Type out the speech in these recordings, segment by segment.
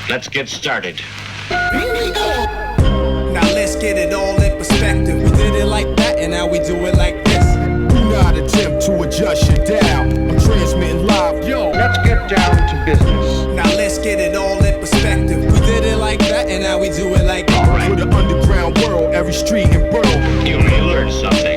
Let's get started. Now let's get it all in perspective. We did it like that, and now we do it like this. Do not attempt to adjust your dial. I'm transmitting live. Yo, Let's get down to business. Now let's get it all in perspective. We did it like that, and now we do it like this. All right. for the underground world, every street and borough. You may learn something.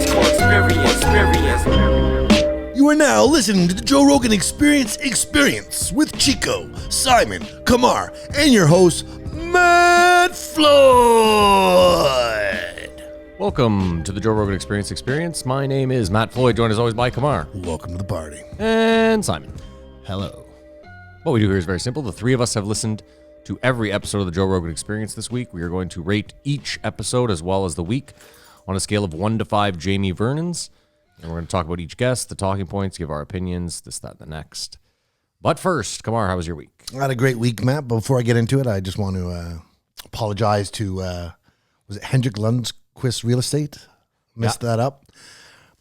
You are now listening to the Joe Rogan Experience with Chico, Simon, Kamar, and your host, Matt Floyd. Welcome to the Joe Rogan Experience. My name is Matt Floyd, joined as always by Kamar. Welcome to the party. And Simon. Hello. What we do here is very simple. The three of us have listened to every episode of the Joe Rogan Experience this week. We are going to rate each episode as well as the week on a scale of 1 to 5 Jamie Vernons. And we're going to talk about each guest, the talking points, give our opinions, this, that, and the next. But first, Kamar, how was your week? I had a great week, Matt. Before I get into it, I just want to apologize to, was it Hendrik Lundqvist Real Estate? Messed that up.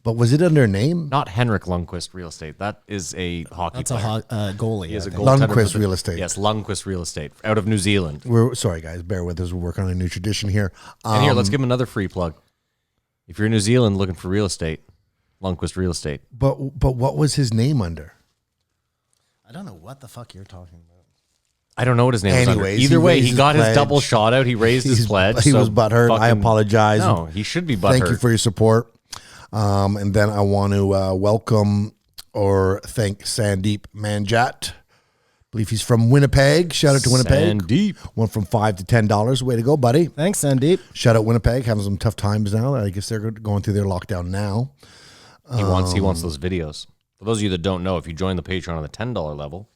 But was it under a name? Not Henrik Lundqvist Real Estate. That is a hockey That's player. a goalie. He is a I think. goaltender Lundqvist for the- Real Estate. Yes, Lundqvist Real Estate, out of New Zealand. We're sorry, guys. Bear with us. We're working on a new tradition here. And here, let's give him another free plug. If you're in New Zealand looking for real estate, Lundqvist Real Estate. But what was his name under? I don't know what the fuck you're talking about. I don't know what his name was under. Anyways, Either he way, raised he his got his pledge. double shot out. He raised his pledge. He so was butthurt. I fucking- apologize. No, he should be butthurt. Thank you for your support. And then I want to welcome or thank Sandeep Manjat. I believe he's from Winnipeg. Shout out to Winnipeg. Sandeep. Went from $5 to $10. Way to go, buddy. Thanks, Sandeep. Shout out Winnipeg. Having some tough times now. I guess they're going through their lockdown now. He wants those videos. For those of you that don't know, if you join the Patreon on the $10 level,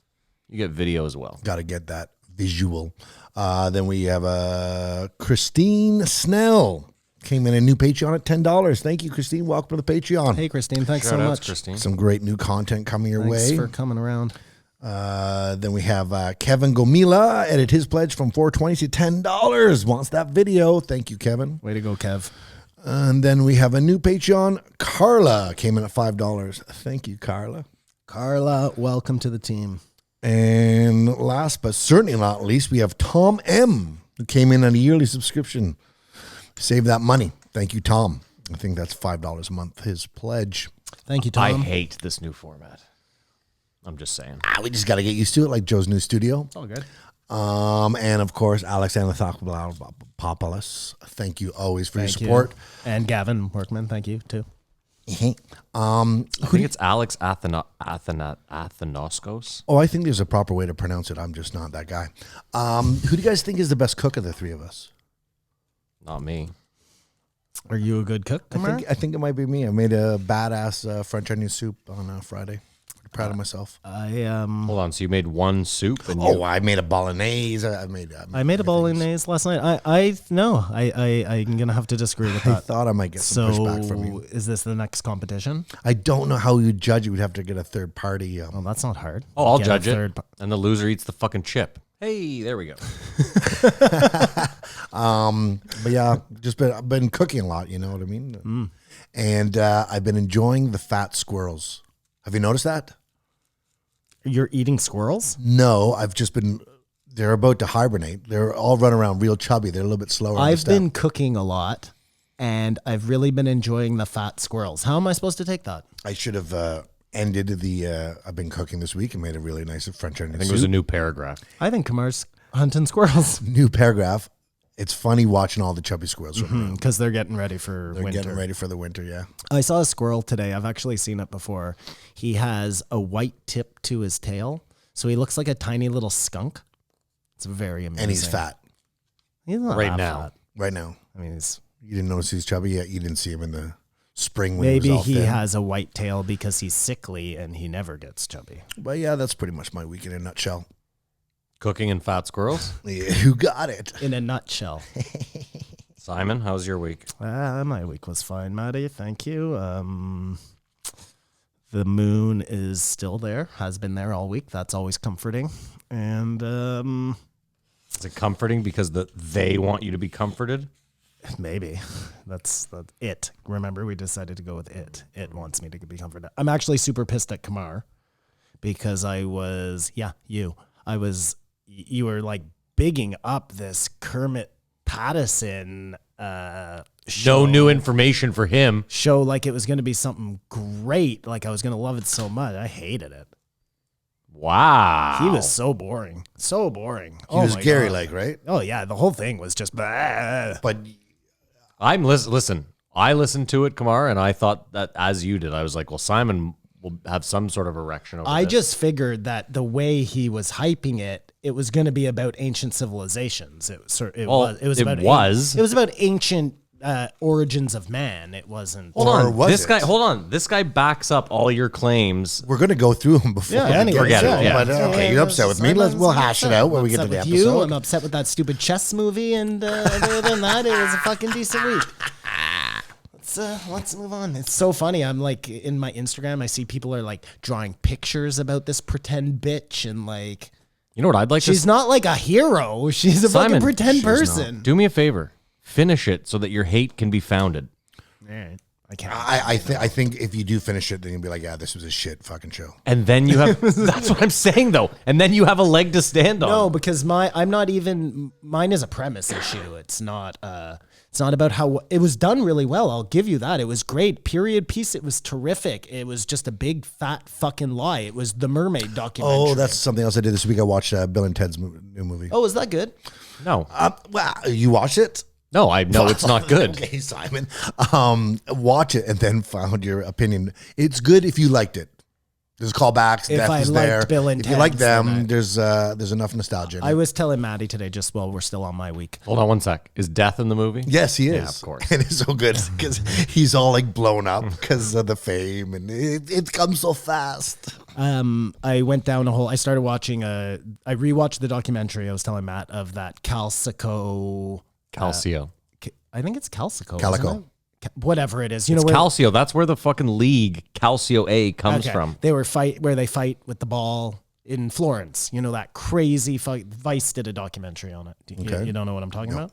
you get video as well. Got to get that visual. Then we have Christine Snell. Came in a new Patreon at $10. Thank you, Christine. Welcome to the Patreon. Hey, Christine. Thanks Shout so outs, much. Christine. Some great new content coming your Thanks way. for coming around. Then we have Kevin Gomila edit his pledge from $4.20 to $10. Wants that video. Thank you, Kevin. Way to go, Kev. And then we have a new Patreon. Carla came in at $5. Thank you, Carla. Carla, welcome to the team. And last but certainly not least, we have Tom M, who came in on a yearly subscription. Save that money. Thank you, Tom. I think that's $5 a month, his pledge. Thank you, Tom. I hate this new format. I'm just saying. We just got to get used to it, like Joe's new studio. It's all good. And of course, Alexander Thopoulos. Thank you always for your Thank you. support. And Gavin Workman, thank you, too. I think it's Alex Athanaskos. Oh, I think there's a proper way to pronounce it. I'm just not that guy. Who do you guys think is the best cook of the three of us? Not me. Are you a good cook, Kamar? I think it might be me. I made a badass French onion soup on Friday. Proud of myself. Hold on. So you made one soup and I made a bolognese. I made a bolognese last night. I'm gonna have to disagree with I that. thought I might get some pushback from So, you. is this the next competition? I don't know how you judge it. We'd have to get a third party. Well, that's not hard. Oh, I'll Get a judge it. third And the loser eats the fucking chip. Hey, there we go. But yeah, I've been cooking a lot. You know what I mean? And I've been enjoying the fat squirrels. Have you noticed that? You're eating squirrels? No, I've just been. They're about to hibernate. They're all run around real chubby. They're a little bit slower. on the I've step. been cooking a lot, and I've really been enjoying the fat squirrels. How am I supposed to take that? I should have ended the. I've been cooking this week and made a really nice French onion I think soup. it was a new paragraph. I think Kamar's hunting squirrels New paragraph. It's funny watching all the chubby squirrels run around. because they're getting ready for They're winter. getting ready for the winter. Yeah. I saw a squirrel today. I've actually seen it before. He has a white tip to his tail, so he looks like a tiny little skunk. It's very amazing. And he's fat He's not Right that now. fat. right now. I mean, he's You didn't notice he's chubby yet. You didn't see him in the spring when maybe he was all he thin. has a white tail because he's sickly and he never gets chubby. But yeah, that's pretty much my week in a nutshell. Cooking and fat squirrels. Yeah, you got it. In a nutshell. Simon, how's your week? My week was fine, Maddie. Thank you. The moon is still there, has been there all week. That's always comforting. And Is it comforting because they want you to be comforted? maybe that's it. Remember, we decided to go with it. It wants me to be comforted. I'm actually super pissed at Kamar because you were like bigging up this Kermit Pattison No new information for him. show like it was going to be something great. Like I was going to love it so much. I hated it. Wow. He was so boring. So boring. He was my Gary God. like, right? Oh, yeah. The whole thing was just blah. But Listen, I listened to it, Kamar, and I thought that as you did, I was like, well, Simon will have some sort of erection over I this. just figured that the way he was hyping it, it was going to be about ancient civilizations. It was about ancient origins of man. It wasn't. Hold Or on. was This it? guy, hold on. This guy backs up all your claims. we're going to go through them before. Yeah, we anyways, get Forget to it, them. yeah. But, okay, you're upset with me. We'll hash it out when we get to the You. episode. I'm upset with that stupid chess movie, and other than that, it was a fucking decent week. Let's move on. It's so funny. I'm like in my Instagram, I see people are like drawing pictures about this pretend bitch, and like You know what I'd like she's to not like a hero. She's a Simon, fucking pretend she's not. person. do me a favor. Finish it so that your hate can be founded. All right. I can't. I think if you do finish it, then you'll be like, yeah, this was a shit fucking show. And then you have that's what I'm saying though. And then you have a leg to stand on. No, because mine is a premise issue. It's not about how it was done really well. I'll give you that. It was great. Period piece. It was terrific. It was just a big fat fucking lie. It was the Mermaid documentary. Oh, that's something else I did this week. I watched Bill and Ted's new movie. Oh, is that good? No. Well, you watched it? No, I know it's not good. Okay, Simon. Watch it and then found your opinion. It's good if you liked it. There's callbacks. If Death I is liked there. Bill and if you like Ted's, then them, there's enough nostalgia. In I it. was telling Maddie today, just while we're still on my week. Hold on one sec. Is Death in the movie? Yes, he is. Yeah, of course. And it's so good because he's all like blown up because of the fame, and it comes so fast. I went down a whole. I started watching I rewatched the documentary. I was telling Matt of that Calcio. I think it's Calcico. Calico. isn't it? Whatever it is, you It's know. Calcio. That's where the fucking league Calcio A comes Okay. from. They fight with the ball in Florence. You know that crazy fight. Vice did a documentary on it. You don't know what I'm talking about?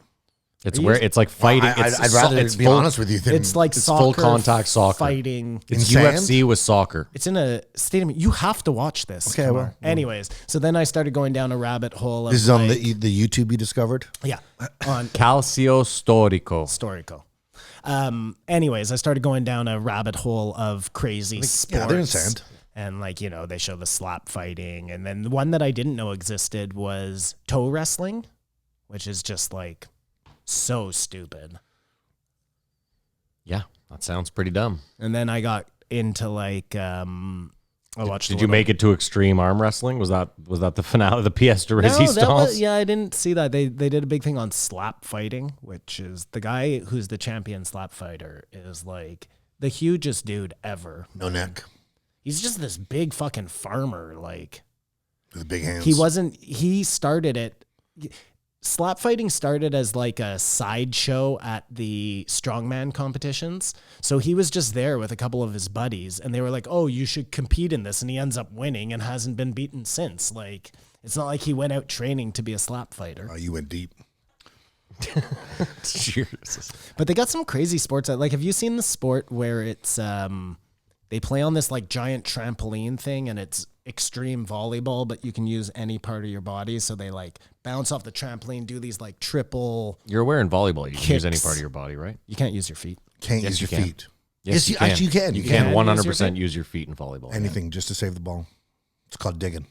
It's where it's like fighting. I'd rather it's be full, honest with you. Than, It's like It's soccer, full contact soccer. fighting. It's In UFC sand? with soccer. It's in a stadium. You have to watch this. Okay, Kumar. well. Anyways, so then I started going down a rabbit hole. Of this is on like- the YouTube you discovered. yeah, on Calcio Storico. Storico. Anyways, I started going down a rabbit hole of crazy sports. Yeah, they're in sand. And like, you know, they show the slap fighting. And then the one that I didn't know existed was toe wrestling, which is just like so stupid. Yeah, that sounds pretty dumb. And then I got into like I watched. Did you make it to extreme arm wrestling? Was that the finale, the pièce de No, résistance? yeah, I didn't see that. They did a big thing on slap fighting, which is the guy who's the champion slap fighter is like the hugest dude ever. No neck. He's just this big fucking farmer. Like With big hands. he started it. Slap fighting started as like a sideshow at the strongman competitions. So he was just there with a couple of his buddies and they were like, oh, you should compete in this. And he ends up winning and hasn't been beaten since. Like, it's not like he went out training to be a slap fighter. You went deep. Cheers. But they got some crazy sports. Like, have you seen the sport where it's, they play on this like giant trampoline thing and it's extreme volleyball, but you can use any part of your body. So they like bounce off the trampoline, do these like triple. You're aware in volleyball you can use any Kicks. part of your body, right? You can't use your feet. Can't Yes, use your you can. feet. Yes, actually you can. You can can use 100% your use your feet in volleyball. yeah. Anything just to save the ball. It's called digging.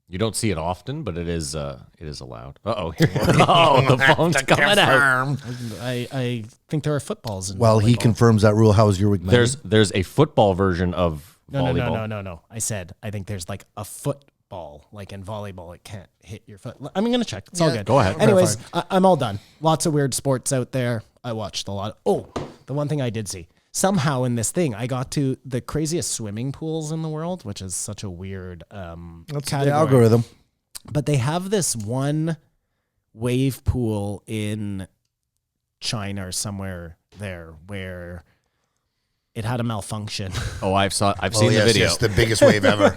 You don't see it often, but it is allowed. Oh, the phone's coming out. I think there are footballs in Well, he volleyball. confirms that rule. How was your week, man? There's a football version of volleyball. No. I said I think there's like a football, like in volleyball, it can't hit your foot. I'm gonna check. It's all good. go ahead. Anyways, I'm all done. Lots of weird sports out there. I watched a lot. Oh, the one thing I did see. Somehow in this thing, I got to the craziest swimming pools in the world, which is such a weird That's category. the algorithm. But they have this one wave pool in China or somewhere there where it had a malfunction. Oh, I've seen the yes, video. yes, the biggest wave ever.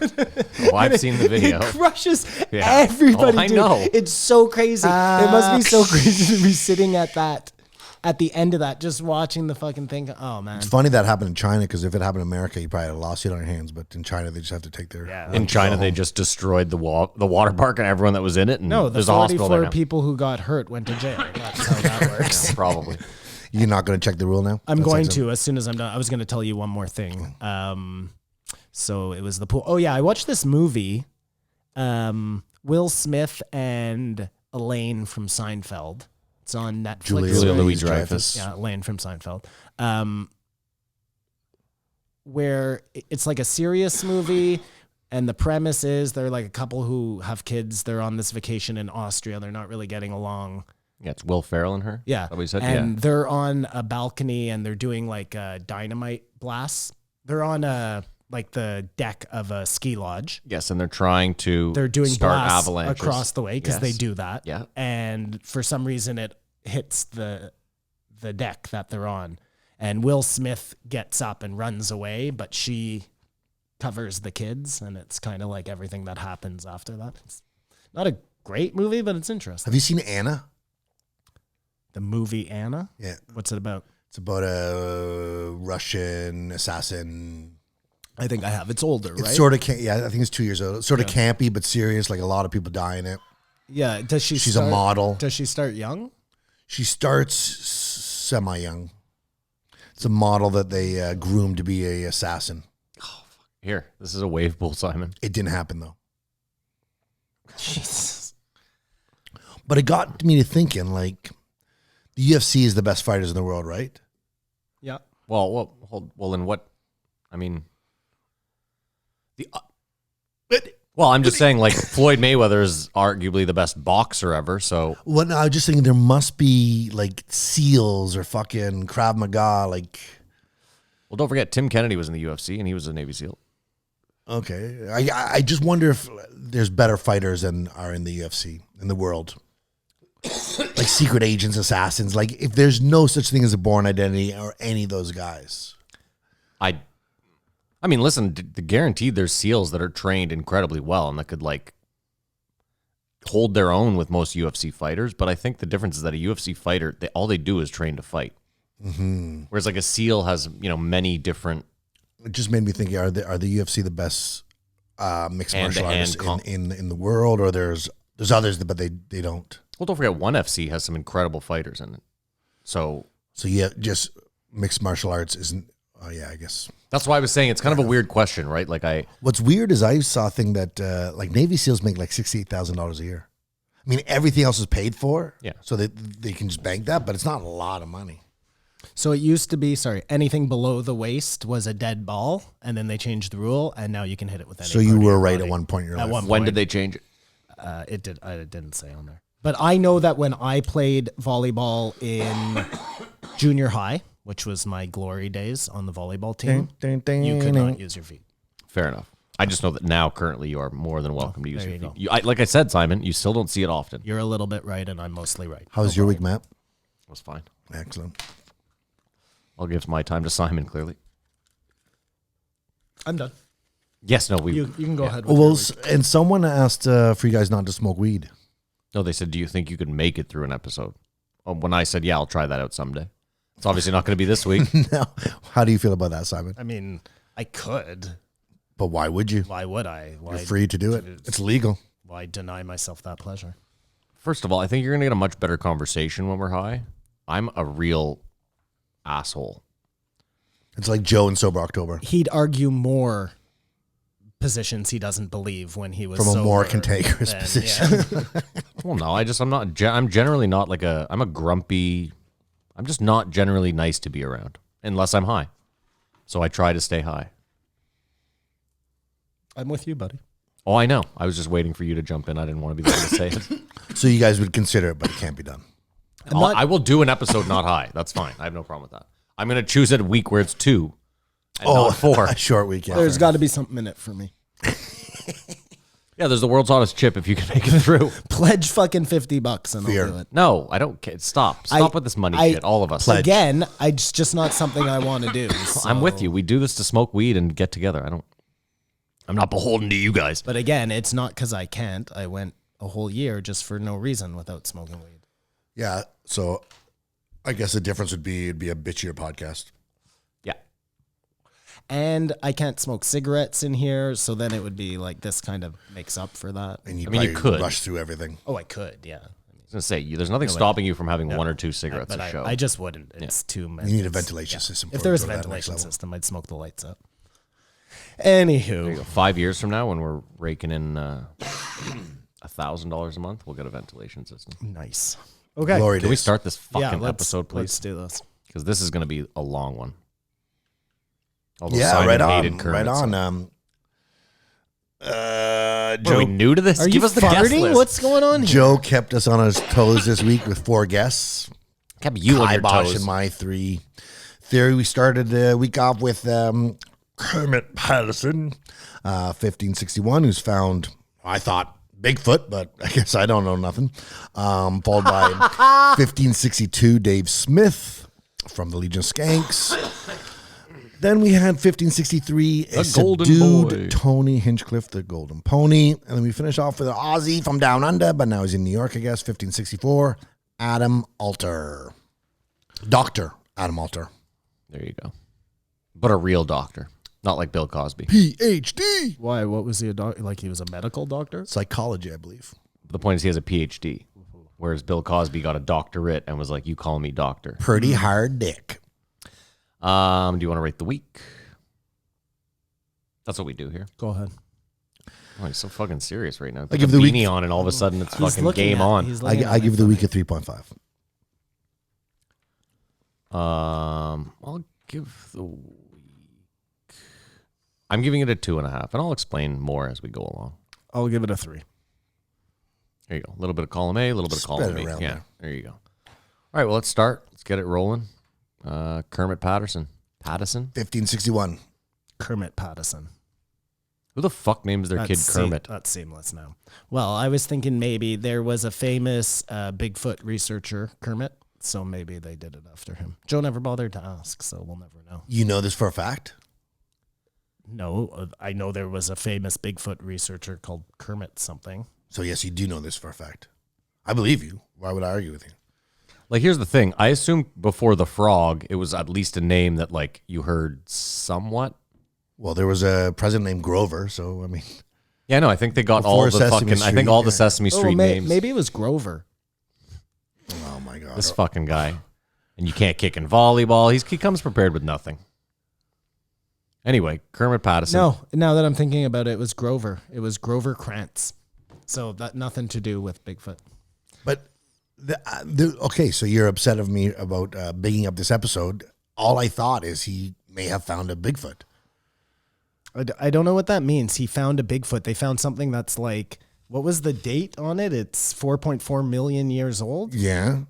Oh, I've seen the video. It crushes Yeah. everybody. Oh, I dude. know. It's so crazy. It must be so crazy to be sitting at that at the end of that, just watching the fucking thing. Oh man. It's funny that happened in China because if it happened in America, you probably had a lawsuit on your hands. But in China, they just have to take their. Yeah. In China, they just destroyed the water park and everyone that was in it. And No, the there's a hospital there 44 now. people who got hurt went to jail. That's how that works. Probably. You're not going to check the rule now? I'm That's going like to as soon as I'm done. I was going to tell you one more thing. So it was the pool. Oh yeah, I watched this movie. Will Smith and Elaine from Seinfeld. It's on Netflix. Julia Louis-Dreyfus. Yeah, Elaine from Seinfeld. Where it's like a serious movie, and the premise is they're like a couple who have kids. They're on this vacation in Austria. They're not really getting along. Yeah, it's Will Ferrell and her. Yeah. Is that what you said? And they're on a balcony and they're doing like dynamite blasts. They're on like the deck of a ski lodge. Yes, and they're trying to They're doing start blasts avalanches across the way because Yes. they do that. Yeah. And for some reason it hits the deck that they're on. And Will Smith gets up and runs away, but she covers the kids, and it's kind of like everything that happens after that. It's not a great movie, but it's interesting. Have you seen Anna? The movie Anna? Yeah. What's it about? It's about a Russian assassin. I think I have. It's older, right? It's sort of, yeah, I think it's 2 years old. It's sort of campy, but serious. Like a lot of people die in it. Yeah. Does she? She's a model. Does she start young? She starts semi-young. It's a model that they groomed to be a assassin. Here, this is a wave pool, Simon. It didn't happen though. Jesus. But it got me to thinking, like, the UFC is the best fighters in the world, right? Yeah. Well, in what? I mean, well, I'm just saying, like, Floyd Mayweather is arguably the best boxer ever. So, Well, no, I was just thinking there must be like SEALs or fucking Krav Maga, like. well, don't forget Tim Kennedy was in the UFC and he was a Navy SEAL. Okay, I just wonder if there's better fighters than are in the UFC in the world, like secret agents, assassins. Like if there's no such thing as a born identity or any of those guys. I mean, listen, guaranteed there's SEALs that are trained incredibly well and that could like hold their own with most UFC fighters. But I think the difference is that a UFC fighter, all they do is train to fight. Mm-hmm. Whereas like a SEAL has, many different. It just made me think: are the UFC the best mixed martial Hand-to-hand artists in the world, or there's others, but they don't. Well, don't forget, ONE FC has some incredible fighters in it. So yeah, just mixed martial arts isn't. Oh yeah, I guess. that's why I was saying it's kind of a weird question, right? Like What's weird is I saw a thing that like Navy SEALs make like $68,000 a year. I mean, everything else is paid for, Yeah. so they can just bank that, but it's not a lot of money. So it used to be, anything below the waist was a dead ball, and then they changed the rule, and now you can hit it with any. So you part of were your right body. at one point in your At life. one when point. did they change it? It didn't say on there. But I know that when I played volleyball in junior high, which was my glory days on the volleyball team, you could not use your feet. Fair enough. I just know that now, currently, you are more than welcome to use there your you feet. go. Like I said, Simon, you still don't see it often. You're a little bit right, and I'm mostly right. How was your week, Matt? It was fine. Excellent. I'll give my time to Simon, clearly. I'm done. Yes, no, You can go ahead with Well, your week. and someone asked for you guys not to smoke weed. No, they said, do you think you could make it through an episode? When I said, yeah, I'll try that out someday. It's obviously not going to be this week. No. How do you feel about that, Simon? I mean, I could. But why would you? Why would I? You're free to do it. It's legal. Why deny myself that pleasure? First of all, I think you're going to get a much better conversation when we're high. I'm a real asshole. It's like Joe in Sober October. He'd argue more positions he doesn't believe when he was From a more sober cantankerous than- position. yeah. Well, no, I'm generally not like I'm a grumpy, I'm just not generally nice to be around unless I'm high. So I try to stay high. I'm with you, buddy. Oh, I know. I was just waiting for you to jump in. I didn't want to be the one to say it. So you guys would consider it, but it can't be done. I will do an episode not high. That's fine. I have no problem with that. I'm going to choose a week where it's 2 and not 4. A short weekend. There's got to be something in it for me. Yeah, there's the world's hottest chip if you can make it through. Pledge fucking $50 and Fear. I'll do it. No, I don't care. Stop with this money shit. All of us. Pledge. Again, it's just not something I want to do. I'm with so- you. We do this to smoke weed and get together. I'm not beholden to you guys. But again, it's not because I can't. I went a whole year just for no reason without smoking weed. Yeah. So I guess the difference would be it'd be a bitchier podcast. Yeah. And I can't smoke cigarettes in here, so then it would be like this kind of makes up for that. And you I mean, you probably could. rush through everything. Oh, I could, yeah. I was going to say, there's nothing stopping you from having one or two cigarettes But a show. I just wouldn't. It's too many. You need a ventilation system. If for there it was to a go to that next ventilation level. system, I'd smoke the lights up. There you Anywho, go. 5 years from now, when we're raking in $1,000 a month, we'll get a ventilation system. nice. Okay. Glory Can we days. start this fucking let's- episode, Let's please? do this. Because this is going to be a long one. Although Yeah, Simon right hated on. Kermit, Right so- on. Are Joe, we new to this? Are Give you us the guest farting? list. What's going on here? Joe kept us on his toes this week with 4 guests. Kept you on your Kibosh toes. and my 3 theory. We started the week off with Kermit Peterson, 1561, who's found, I thought, Bigfoot, but I guess I don't know nothing. Followed by 1562, Dave Smith from the Legion of Skanks. Then we had 1563, a The Golden subdued Boy. Tony Hinchcliffe, the Golden Pony. And then we finish off with an Aussie from Down Under, but now he's in New York, I guess, 1564, Adam Alter. Dr. Adam Alter. There you go. But a real doctor, not like Bill Cosby. PhD. Why? What was he a doctor? Like he was a medical doctor? Psychology, I believe. The point is he has a PhD, whereas Bill Cosby got a doctorate and was like, "You call me doctor." Pretty hard dick. Do you want to rate the week? That's what we do here. Go ahead. Oh, he's so fucking serious right now. I Put give the the week- beanie on, and all of a sudden it's He's fucking looking game at- on. he's looking I at give my the week phone. a 3.5. I'll give the week. I'm giving it a 2.5, and I'll explain more as we go along. I'll give it a 3. There you go. A little bit of column A, a little bit of Spread column it B. around Yeah, there. there you go. All right, well, let's start. Let's get it rolling. Kermit Patterson. 1561. Kermit Pattison. Who the fuck names their kid Kermit? That's seamless now. Well, I was thinking maybe there was a famous Bigfoot researcher, Kermit, so maybe they did it after him. Joe never bothered to ask, so we'll never know. You know this for a fact? No, I know there was a famous Bigfoot researcher called Kermit something. So, yes, you do know this for a fact. I believe you. Why would I argue with you? Like, here's the thing. I assume before the frog, it was at least a name that, like, you heard somewhat. Well, there was a president named Grover, so, I mean, Yeah, no, I think they got Before all the Sesame fucking, I think Street, all the yeah. Sesame Street names. Maybe it was Grover. oh my God. This fucking guy. And you can't kick in volleyball. He comes prepared with nothing. Anyway, Kermit Pattison. No, now that I'm thinking about it, it was Grover. It was Grover Krantz. So that nothing to do with Bigfoot. But, okay, so you're upset of me about bigging up this episode. All I thought is he may have found a Bigfoot. I don't know what that means. He found a Bigfoot. They found something that's like, what was the date on it? It's 4.4 million years old. Yeah.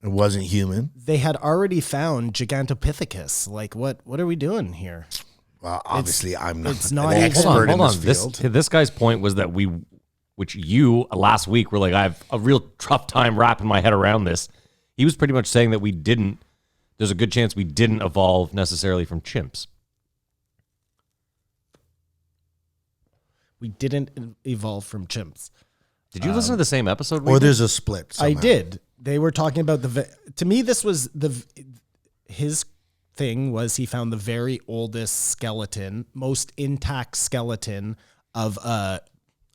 It wasn't human. They had already found Gigantopithecus. Like, what are we doing here? Well, obviously, I'm not it's an not even- expert in Hold this on. field. This guy's point was that which you last week were like, I have a real tough time wrapping my head around this. He was pretty much saying that there's a good chance we didn't evolve necessarily from chimps. We didn't evolve from chimps. Did you listen to the same episode? Or there's a split. I somehow. did. They were talking about to me, this was his thing was he found the very oldest skeleton, most intact skeleton of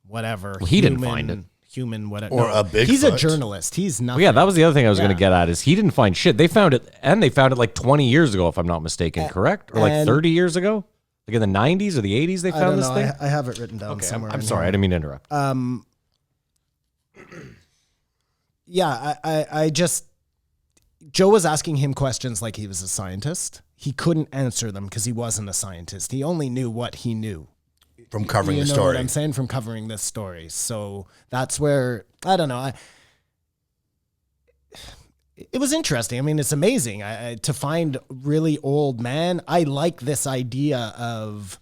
whatever. Well, he didn't find it. Human, whatever. Or a He's a Bigfoot. journalist. He's not. Well, yeah, that was the other thing I was going Yeah. to get at is he didn't find shit. They found it, and they found it like 20 years ago, if I'm not mistaken, correct? Or like and- 30 years ago? Like in the 90s or the 80s they I found don't this know. thing? I have it written down Okay, somewhere. I'm in sorry. I here. didn't mean to interrupt. Yeah, I just Joe was asking him questions like he was a scientist. He couldn't answer them because he wasn't a scientist. He only knew what he knew. From covering You the know story. what I'm saying? From covering this story. So that's where, I don't know. It was interesting. I mean, it's amazing to find really old man. I like this idea of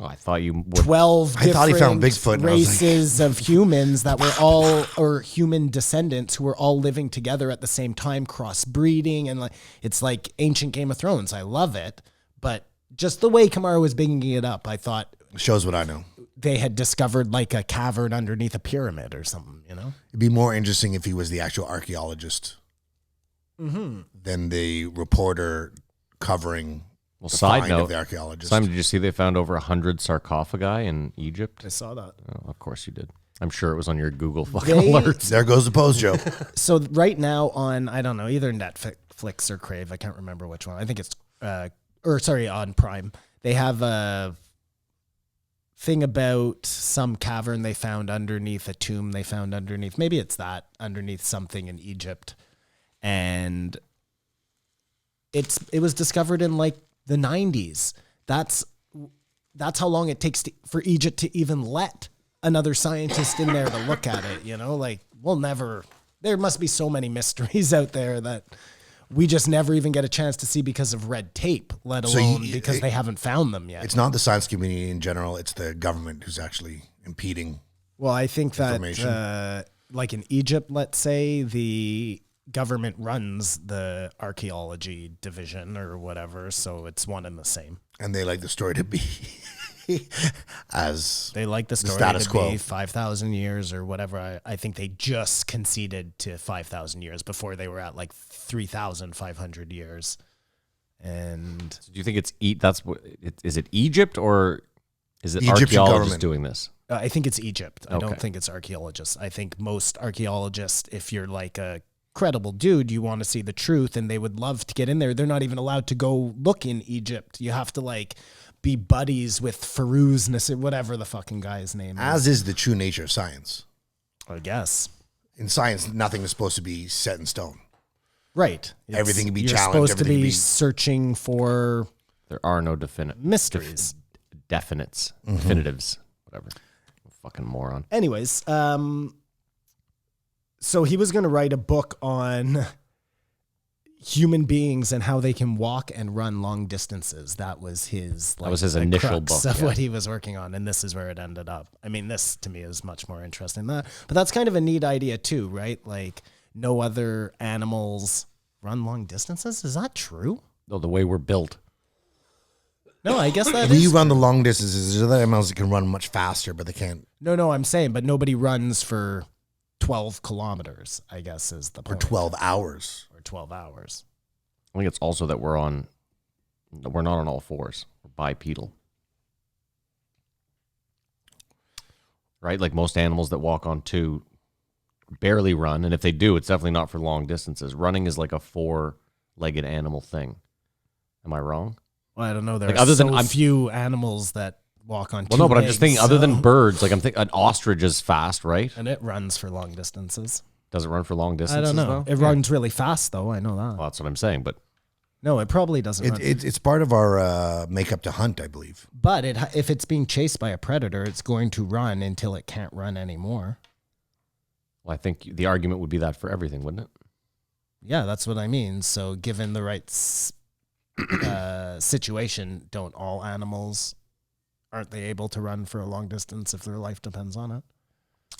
Oh, I thought you would. 12 I thought he found different Bigfoot, and I was like- races of humans that were all, or human descendants who were all living together at the same time, crossbreeding. And like, it's like ancient Game of Thrones. I love it. But just the way Kamara was bigging it up, I thought Shows what I know. they had discovered like a cavern underneath a pyramid or something, you know? It'd be more interesting if he was the actual archaeologist. than the reporter covering Well, the side find note, of the archaeologist. Simon, did you see they found over 100 sarcophagi in Egypt? I saw that. Oh, of course you did. I'm sure it was on your Google fucking They- alerts. There goes the post, Joe. So right now on, I don't know, either Netflix or Crave, I can't remember which one. I think it's, on Prime. They have a thing about some cavern they found underneath a tomb they found underneath. Maybe it's that, underneath something in Egypt. And it was discovered in like the 90s. That's how long it takes for Egypt to even let another scientist in there to look at it, you know? Like, there must be so many mysteries out there that we just never even get a chance to see because of red tape, let alone because they haven't found them yet. It's not the science community in general. It's the government who's actually impeding. Well, I think that, information. like in Egypt, let's say, the government runs the archaeology division or whatever, so it's one and the same. And they like the story to be as They like the story status to quo. be 5,000 years or whatever. I think they just conceded to 5,000 years before they were at like 3,500 years. And Do you think it's is it Egypt or is it The Egyptian archaeologists government. doing this? I think it's Egypt. I don't Okay. think it's archaeologists. I think most archaeologists, if you're like a credible dude, you want to see the truth and they would love to get in there. They're not even allowed to go look in Egypt. You have to like be buddies with Farouz Nasir, whatever the fucking guy's name as is. is the true nature of science. I guess. In science, nothing is supposed to be set in stone. Right. Everything can be you're challenged, supposed to everything be can be- searching for There are no definitives, mysteries. definitives, whatever. Fucking moron. Anyways, so he was going to write a book on human beings and how they can walk and run long distances. That was his. Like, was his the initial crux book, of yeah. what he was working on, and this is where it ended up. I mean, this to me is much more interesting than that. But that's kind of a neat idea too, right? Like, no other animals run long distances. Is that true? No, the way we're built. No, I guess that We is. run the long distances. There's other animals that can run much faster, but they can't. No, I'm saying, but nobody runs for 12 kilometers, I guess is the For point. 12 hours. Or 12 hours. I think it's also that we're not on all fours. We're bipedal. Right? Like most animals that walk on two barely run, and if they do, it's definitely not for long distances. Running is like a four-legged animal thing. Am I wrong? Well, I don't know. There Like, are other than so I'm- few animals that walk on Well, two no, but I'm just legs, thinking, other than so- birds, like I'm thinking an ostrich is fast, right? And it runs for long distances. Does it run for long I distances? don't know. though? It runs really fast, though. I know that. Well, that's what I'm saying, but No, it probably doesn't run. It's part of our makeup to hunt, I believe. But if it's being chased by a predator, it's going to run until it can't run anymore. I think the argument would be that for everything, wouldn't it? Yeah, that's what I mean. So given the right situation, don't all animals, aren't they able to run for a long distance if their life depends on it?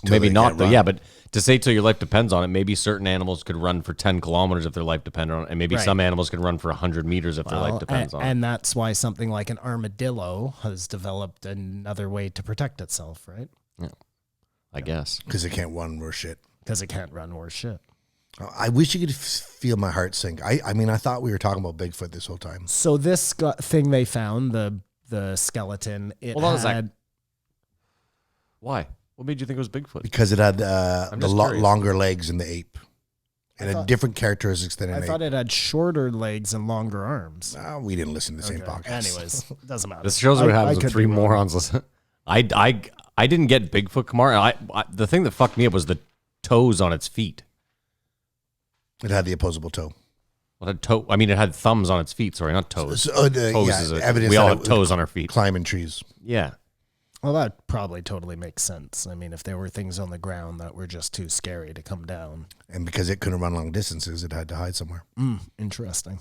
Till Maybe they not, can't though. run. Yeah, but to say till your life depends on it, maybe certain animals could run for 10 kilometers if their life depended on it, and maybe Right. some animals could run for 100 meters if their life depends on it. And that's why something like an armadillo has developed another way to protect itself, right? I guess. Because they can't run worse shit. Because it can't run worse shit. I wish you could feel my heart sink. I mean, I thought we were talking about Bigfoot this whole time. So this thing they found, the skeleton, it Hold on a sec. had... Why? What made you think it was Bigfoot? Because it had I'm the just curious. longer legs than the ape. It had thought- different characteristics than I an thought ape. it had shorter legs and longer arms. We didn't listen to the same Okay. podcast. Anyways, doesn't matter. This shows what I happens could when three be wrong. morons listen. I didn't get Bigfoot, Kamar. The thing that fucked me up was the toes on its feet. It had the opposable toe. Well, it had thumbs on its feet. Sorry, not toes. So, Toes yeah, is evidence we all that have it would toes on our feet. Climbing trees. Yeah. Well, that probably totally makes sense. I mean, if there were things on the ground that were just too scary to come down. And because it couldn't run long distances, it had to hide somewhere. Interesting.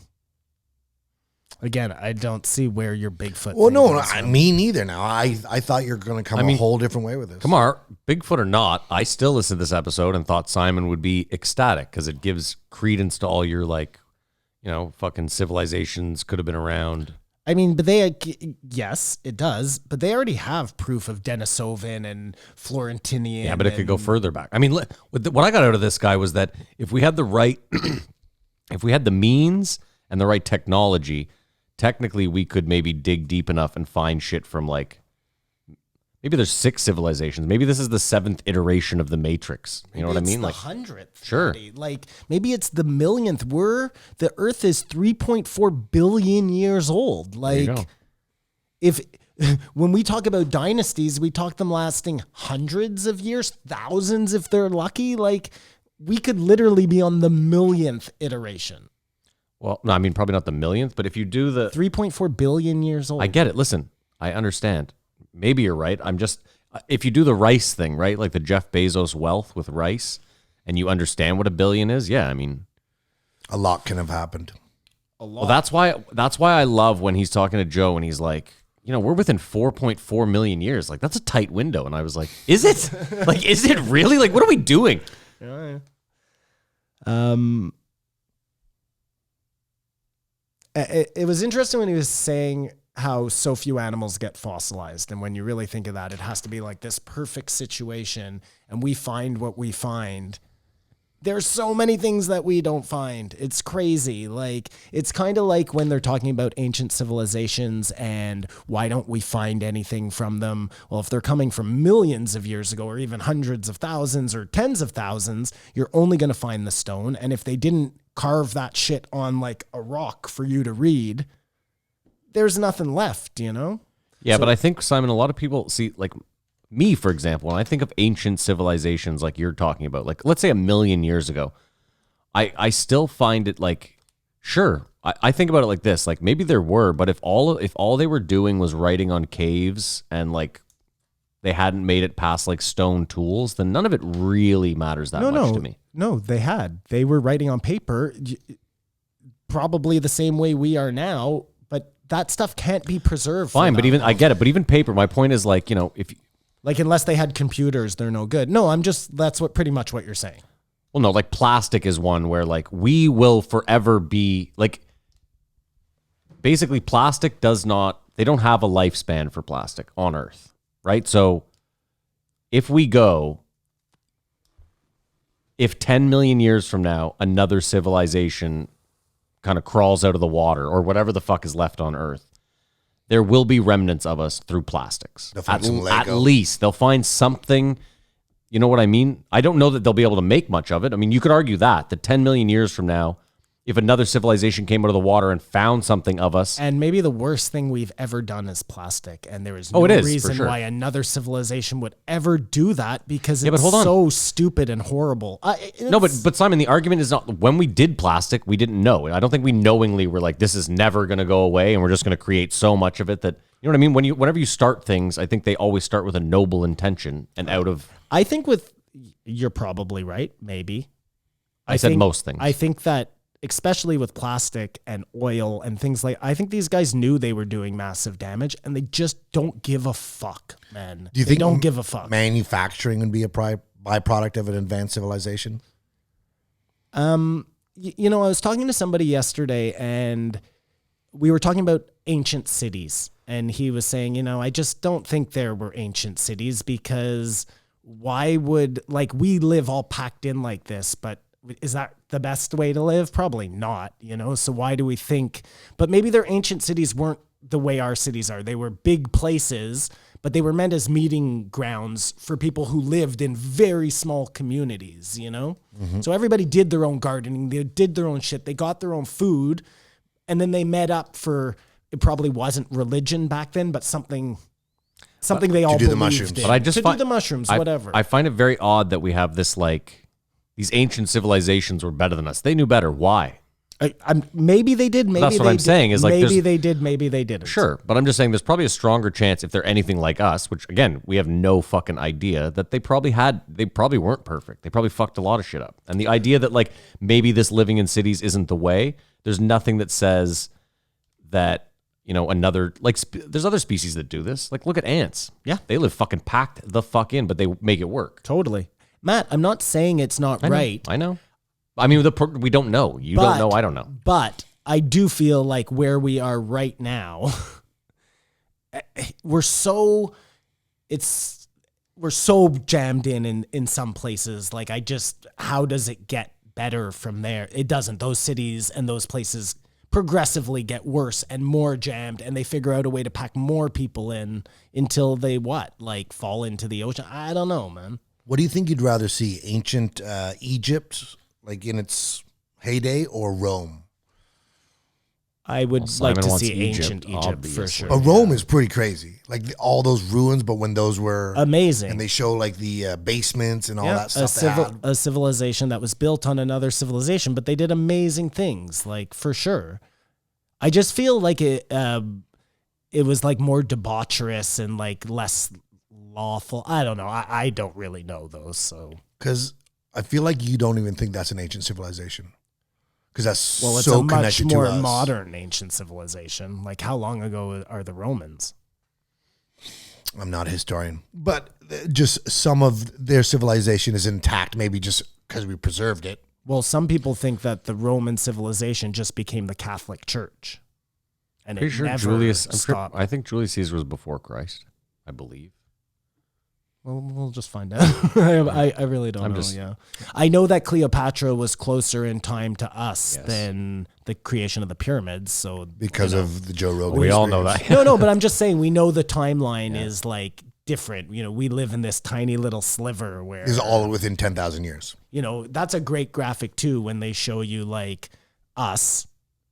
Again, I don't see where your Bigfoot. Well, thing no, comes from. me neither now. I thought you were going to come a whole different way with this. Kamar, Bigfoot or not, I still listened to this episode and thought Simon would be ecstatic because it gives credence to all your, like, fucking civilizations could have been around. I mean, but yes, it does. But they already have proof of Denisovan and Florentinian. Yeah, but it could go further back. I mean, what I got out of this guy was that if we had the right if we had the means and the right technology, technically we could maybe dig deep enough and find shit from like, maybe there's 6 civilizations. Maybe this is the 7th iteration of the Matrix. You know what I mean? Like Like 100th. Sure. buddy. Like maybe it's the millionth. The Earth is 3.4 billion years old. you Like go. if when we talk about dynasties, we talk them lasting hundreds of years, thousands if they're lucky. Like we could literally be on the millionth iteration. Well, no, I mean, probably not the millionth, but if you do the, 3.4 billion years old. I get it. Listen, I understand. Maybe you're right. I'm just, if you do the rice thing, right? Like the Jeff Bezos wealth with rice, and you understand what a billion is. Yeah. I mean, A lot can have happened. well, that's why I love when he's talking to Joe and he's like, you know, we're within 4.4 million years. Like that's a tight window. And I was like, is it? Like, is it really? Like, what are we doing? It was interesting when he was saying how so few animals get fossilized. And when you really think of that, it has to be like this perfect situation. And we find what we find. There's so many things that we don't find. It's crazy. Like, it's kind of like when they're talking about ancient civilizations and why don't we find anything from them? Well, if they're coming from millions of years ago or even hundreds of thousands or tens of thousands, you're only going to find the stone. And if they didn't carve that shit on like a rock for you to read, there's nothing left, you know? Yeah, but I think, Simon, a lot of people see, like me, for example, when I think of ancient civilizations like you're talking about, like let's say 1 million years ago, I still find it like, sure, I think about it like this, like maybe there were, but if all they were doing was writing on caves and like they hadn't made it past like stone tools, then none of it really matters that much to me. No, they were writing on paper, probably the same way we are now, but that stuff can't be preserved. Fine, but even, I get it, but even paper, my point is like, you know, if like, unless they had computers, they're no good. No, that's pretty much what you're saying. well, no, like plastic is one where like we will forever be like, basically plastic they don't have a lifespan for plastic on Earth, right? So if 10 million years from now, another civilization kind of crawls out of the water or whatever the fuck is left on Earth, there will be remnants of us through plastics. They'll find some At Lego. least they'll find something. You know what I mean? I don't know that they'll be able to make much of it. I mean, you could argue that 10 million years from now, if another civilization came out of the water and found something of us, And maybe the worst thing we've ever done is plastic. And there is no Oh, it is, for reason sure. why another civilization would ever do that because Yeah, but it's hold on. so stupid and horrible. no, but Simon, the argument is not when we did plastic, we didn't know. I don't think we knowingly were like, this is never going to go away, and we're just going to create so much of it that, you know what I mean? Whenever you start things, I think they always start with a noble intention, and out of I think you're probably right. Maybe. I said think- most things. I think that especially with plastic and oil and things like, I think these guys knew they were doing massive damage and they just don't give a fuck, man. Do you They think don't give a fuck? manufacturing would be a byproduct of an advanced civilization? You know, I was talking to somebody yesterday and we were talking about ancient cities. And he was saying, you know, I just don't think there were ancient cities because why would, like, we live all packed in like this, but is that the best way to live? Probably not, you know? So why do we think, but maybe their ancient cities weren't the way our cities are. They were big places, but they were meant as meeting grounds for people who lived in very small communities, you know? So everybody did their own gardening. They did their own shit. They got their own food. And then they met up for, it probably wasn't religion back then, but something they all do the believed mushrooms. in. But I just to find do the mushrooms, I- whatever. I find it very odd that we have this like these ancient civilizations were better than us. They knew better. Why? Maybe they did. Maybe That's what they I'm did. saying is, like, maybe there's- they did. Maybe they didn't. Sure, but I'm just saying there's probably a stronger chance if they're anything like us, which again we have no fucking idea, that they probably weren't perfect. They probably fucked a lot of shit up. And the idea that like maybe this living in cities isn't the way, there's nothing that says that, you know, another like there's other species that do this. Like look at ants. Yeah. They live fucking packed the fuck in, but they make it work. Totally, Matt. I'm not saying it's not I know, right. I know. I mean, we don't know. You don't know. I don't know. But I do feel like where we are right now, we're so jammed in some places. Like how does it get better from there. It doesn't. Those cities and those places progressively get worse and more jammed, and they figure out a way to pack more people in until they fall into the ocean. I don't know, man. What do you think you'd rather see? Ancient Egypt, like in its heyday, or Rome? I would like Simon to wants see Egypt, ancient Egypt for obviously. sure. But Rome is pretty crazy. Like all those ruins, but when those were Amazing. and they show like the basements and all that stuff. A civilization that was built on another civilization, but they did amazing things, like for sure. I just feel like it was like more debaucherous and like less lawful. I don't know. I don't really know those. So Because I feel like you don't even think that's an ancient civilization. Because that's it's so a much connected more to us. modern ancient civilization. Like how long ago are the Romans? I'm not a historian, but just some of their civilization is intact. Maybe just because we preserved it. Well, some people think that the Roman civilization just became the Catholic Church, and Pretty it sure never stopped. I think Julius Caesar was before Christ, I believe. Well, we'll just find out. I really don't know. Yeah, I know that Cleopatra was closer in time to us than the creation of the pyramids. So Because of the Joe Rogan. We all know experience. that. no, but I'm just saying we know the timeline is like different. We live in this tiny little sliver where Is all within 10,000 years. that's a great graphic too when they show you like us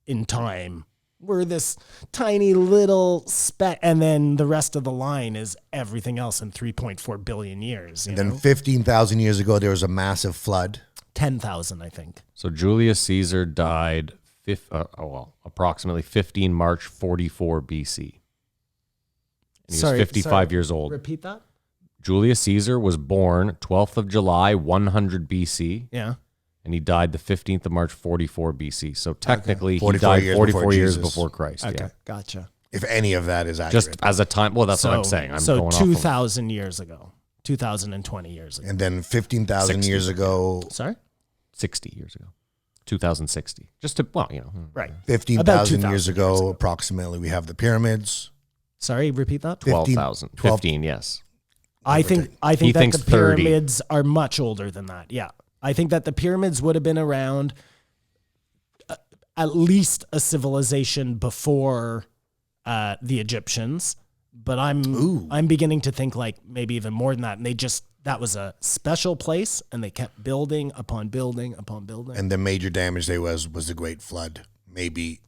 in time. We're this tiny little speck, and then the rest of the line is everything else in 3.4 billion years. And then 15,000 years ago, there was a massive flood. 10,000, I think. So Julius Caesar died approximately 15 March 44 BC. And he was 55 years old. Repeat that? Julius Caesar was born 12th of July 100 BC. Yeah. And he died the 15th of March 44 BC. So technically he 44 died years 44 before years Jesus. before Christ. Okay, Yeah. gotcha. If any of that is accurate. Just as a time. Well, that's what I'm saying. I'm so going 2,000 years ago. 2,020 years ago. And then 15,000 60. years ago, Sorry? 60 years ago. 2060. Just to, Right. 15,000 2,000 years ago, approximately, we have the pyramids. Sorry, repeat that? 12,000. 12 15, yes. I think He that thinks the 30. pyramids are much older than that. Yeah. I think that the pyramids would have been around at least a civilization before the Egyptians, but I'm beginning to think like maybe even more than that. And that was a special place, and they kept building upon building upon building. And the major damage there was the Great Flood. Maybe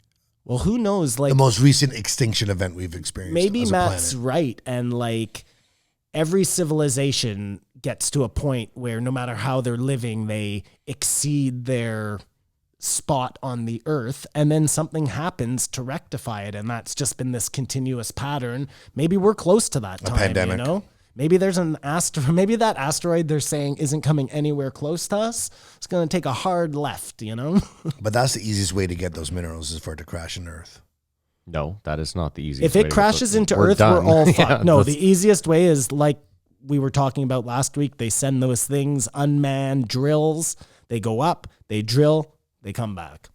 Well, who knows? Like the most recent extinction event we've experienced. maybe as a Matt's planet. right, and like every civilization gets to a point where no matter how they're living, they exceed their spot on the earth, and then something happens to rectify it, and that's just been this continuous pattern. Maybe we're close to that time, pandemic. Maybe there's an asteroid. Maybe that asteroid they're saying isn't coming anywhere close to us. It's going to take a hard left, But that's the easiest way to get those minerals is for it to crash in Earth. No, that is not the easiest If way it to crashes put- into we're Earth, done. we're all fucked. Yeah, No, that's- the easiest way is like we were talking about last week. They send those things, unmanned drills. They go up, they drill, they come back.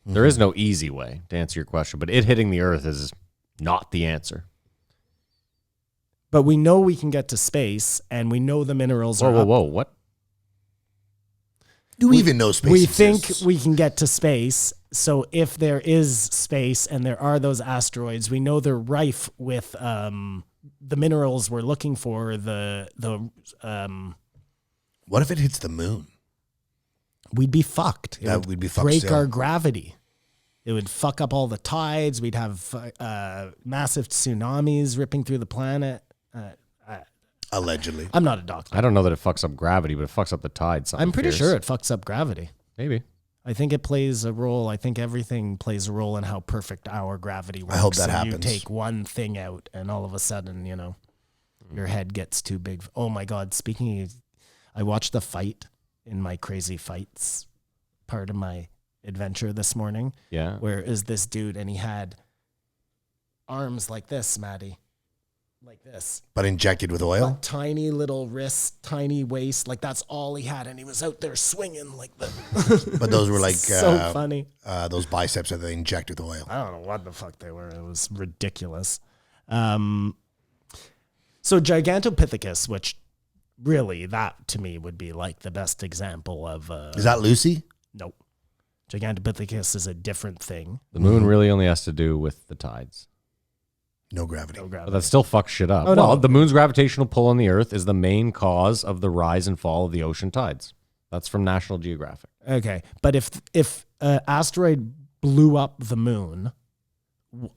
There is no easy way to answer your question, but it hitting the Earth is not the answer. But we know we can get to space, and we know the minerals are up. Whoa, what? Do we even know space We exists? think we can get to space. So if there is space and there are those asteroids, we know they're rife with the minerals we're looking for. What if it hits the moon? We'd be fucked. We'd be fucked break still. our gravity. It would fuck up all the tides. We'd have massive tsunamis ripping through the planet. Allegedly. I'm not a doctor. I don't know that it fucks up gravity, but it fucks up the tide. I'm pretty sure it fucks up gravity. Maybe. I think it plays a role. I think everything plays a role in how perfect our gravity works. I hope that And happens. You take one thing out, and all of a sudden, your head gets too big. Oh my God! Speaking of, I watched the fight in my crazy fights part of my adventure this morning. Yeah. Where is this dude, and he had arms like this, Maddie, like this. But injected with oil? But tiny little wrists, tiny waist, like that's all he had, and he was out there swinging like that. But those were like so funny. Those biceps that they inject with oil. I don't know what the fuck they were. It was ridiculous. So Gigantopithecus, which really that to me would be like the best example of. Is that Lucy? Nope. Gigantopithecus is a different thing. The moon really only has to do with the tides. No gravity. No But gravity. that still fucks shit up. Oh, no. Well, the moon's gravitational pull on the Earth is the main cause of the rise and fall of the ocean tides. That's from National Geographic. Okay, but if an asteroid blew up the moon,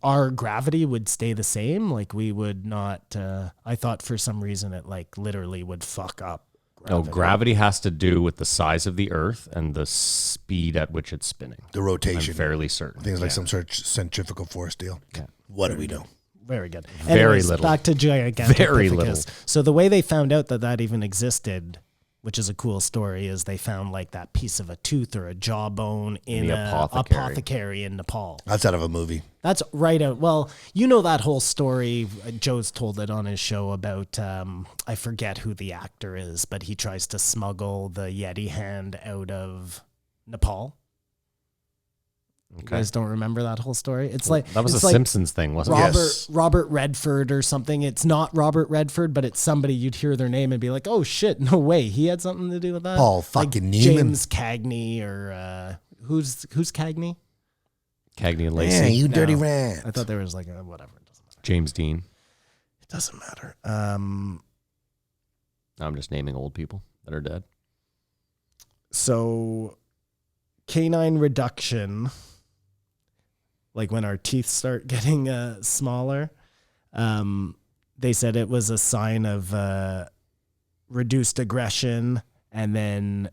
our gravity would stay the same. Like we would not. I thought for some reason it like literally would fuck up. No, gravity has to do with the size of the Earth and the speed at which it's spinning. The I'm rotation. fairly certain. Things like some sort of centrifugal force deal. Yeah. What do we know? Very good. Very Anyways, little. Back to Gigantopithecus. Very little. So the way they found out that even existed, which is a cool story, is they found like that piece of a tooth or a jawbone in the a apothecary in Nepal. That's out of a movie. That's right out. Well, you know that whole story. Joe's told it on his show about, I forget who the actor is, but he tries to smuggle the Yeti hand out of Nepal. You guys don't remember that whole story? It's like That was it's a like Simpsons thing, wasn't it? Robert Redford or something. It's not Robert Redford, but it's somebody you'd hear their name and be like, "Oh shit, no way, he had something to do with that." Paul Like fucking Newman. James Cagney or who's Cagney? Cagney and Yeah, Lacey. you dirty No. rat. I thought there was like a whatever. It doesn't matter. James Dean. It doesn't matter. I'm just naming old people that are dead. So canine reduction, like when our teeth start getting smaller, they said it was a sign of reduced aggression and then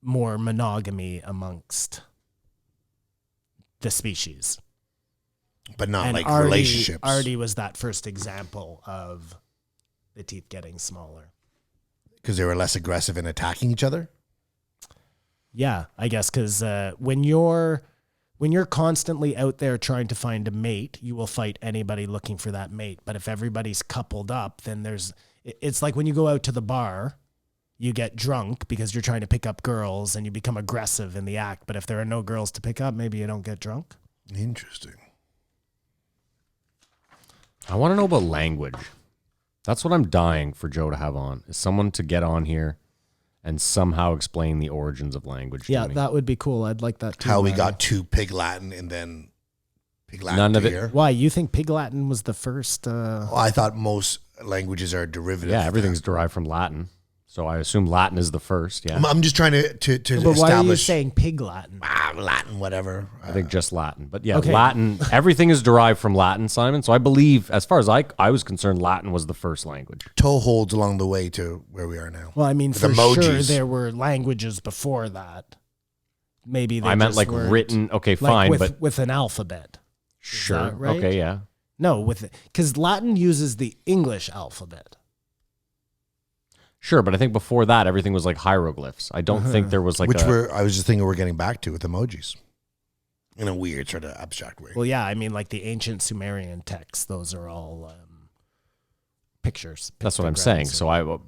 more monogamy amongst the species. But not And like Artie, relationships. Artie was that first example of the teeth getting smaller. Because they were less aggressive in attacking each other. Yeah, I guess because when you're constantly out there trying to find a mate, you will fight anybody looking for that mate. But if everybody's coupled up, then it's like when you go out to the bar, you get drunk because you're trying to pick up girls and you become aggressive in the act. But if there are no girls to pick up, maybe you don't get drunk. Interesting. I want to know about language. That's what I'm dying for Joe to have on, is someone to get on here and somehow explain the origins of language Yeah, to me. that would be cool. I'd like that too. How we Maddie. got to Pig Latin and then Pig Latin None to of it- here. Why? You think Pig Latin was the first? Well, I thought most languages are derivative. Yeah, everything's derived from Latin. So I assume Latin is the first, yeah. I'm just trying to But establish. why are you saying Pig Latin? Latin, whatever. I think just Latin. But yeah, Okay. Latin, everything is derived from Latin, Simon. So I believe, as far as I was concerned, Latin was the first language. Toe holds along the way to where we are now. Well, I mean, With for sure emojis. there were languages before that. Maybe they I meant just like weren't- written, okay, like fine, with, but with an alphabet. sure. that right? Okay, yeah. No, because Latin uses the English alphabet. Sure, but I think before that, everything was like hieroglyphs. I don't think there was like I was just thinking we're getting back to with emojis. In a weird sort of abstract way. Well, yeah, I mean, like the ancient Sumerian texts; those are all pictures. That's what I'm pictograms saying. and- So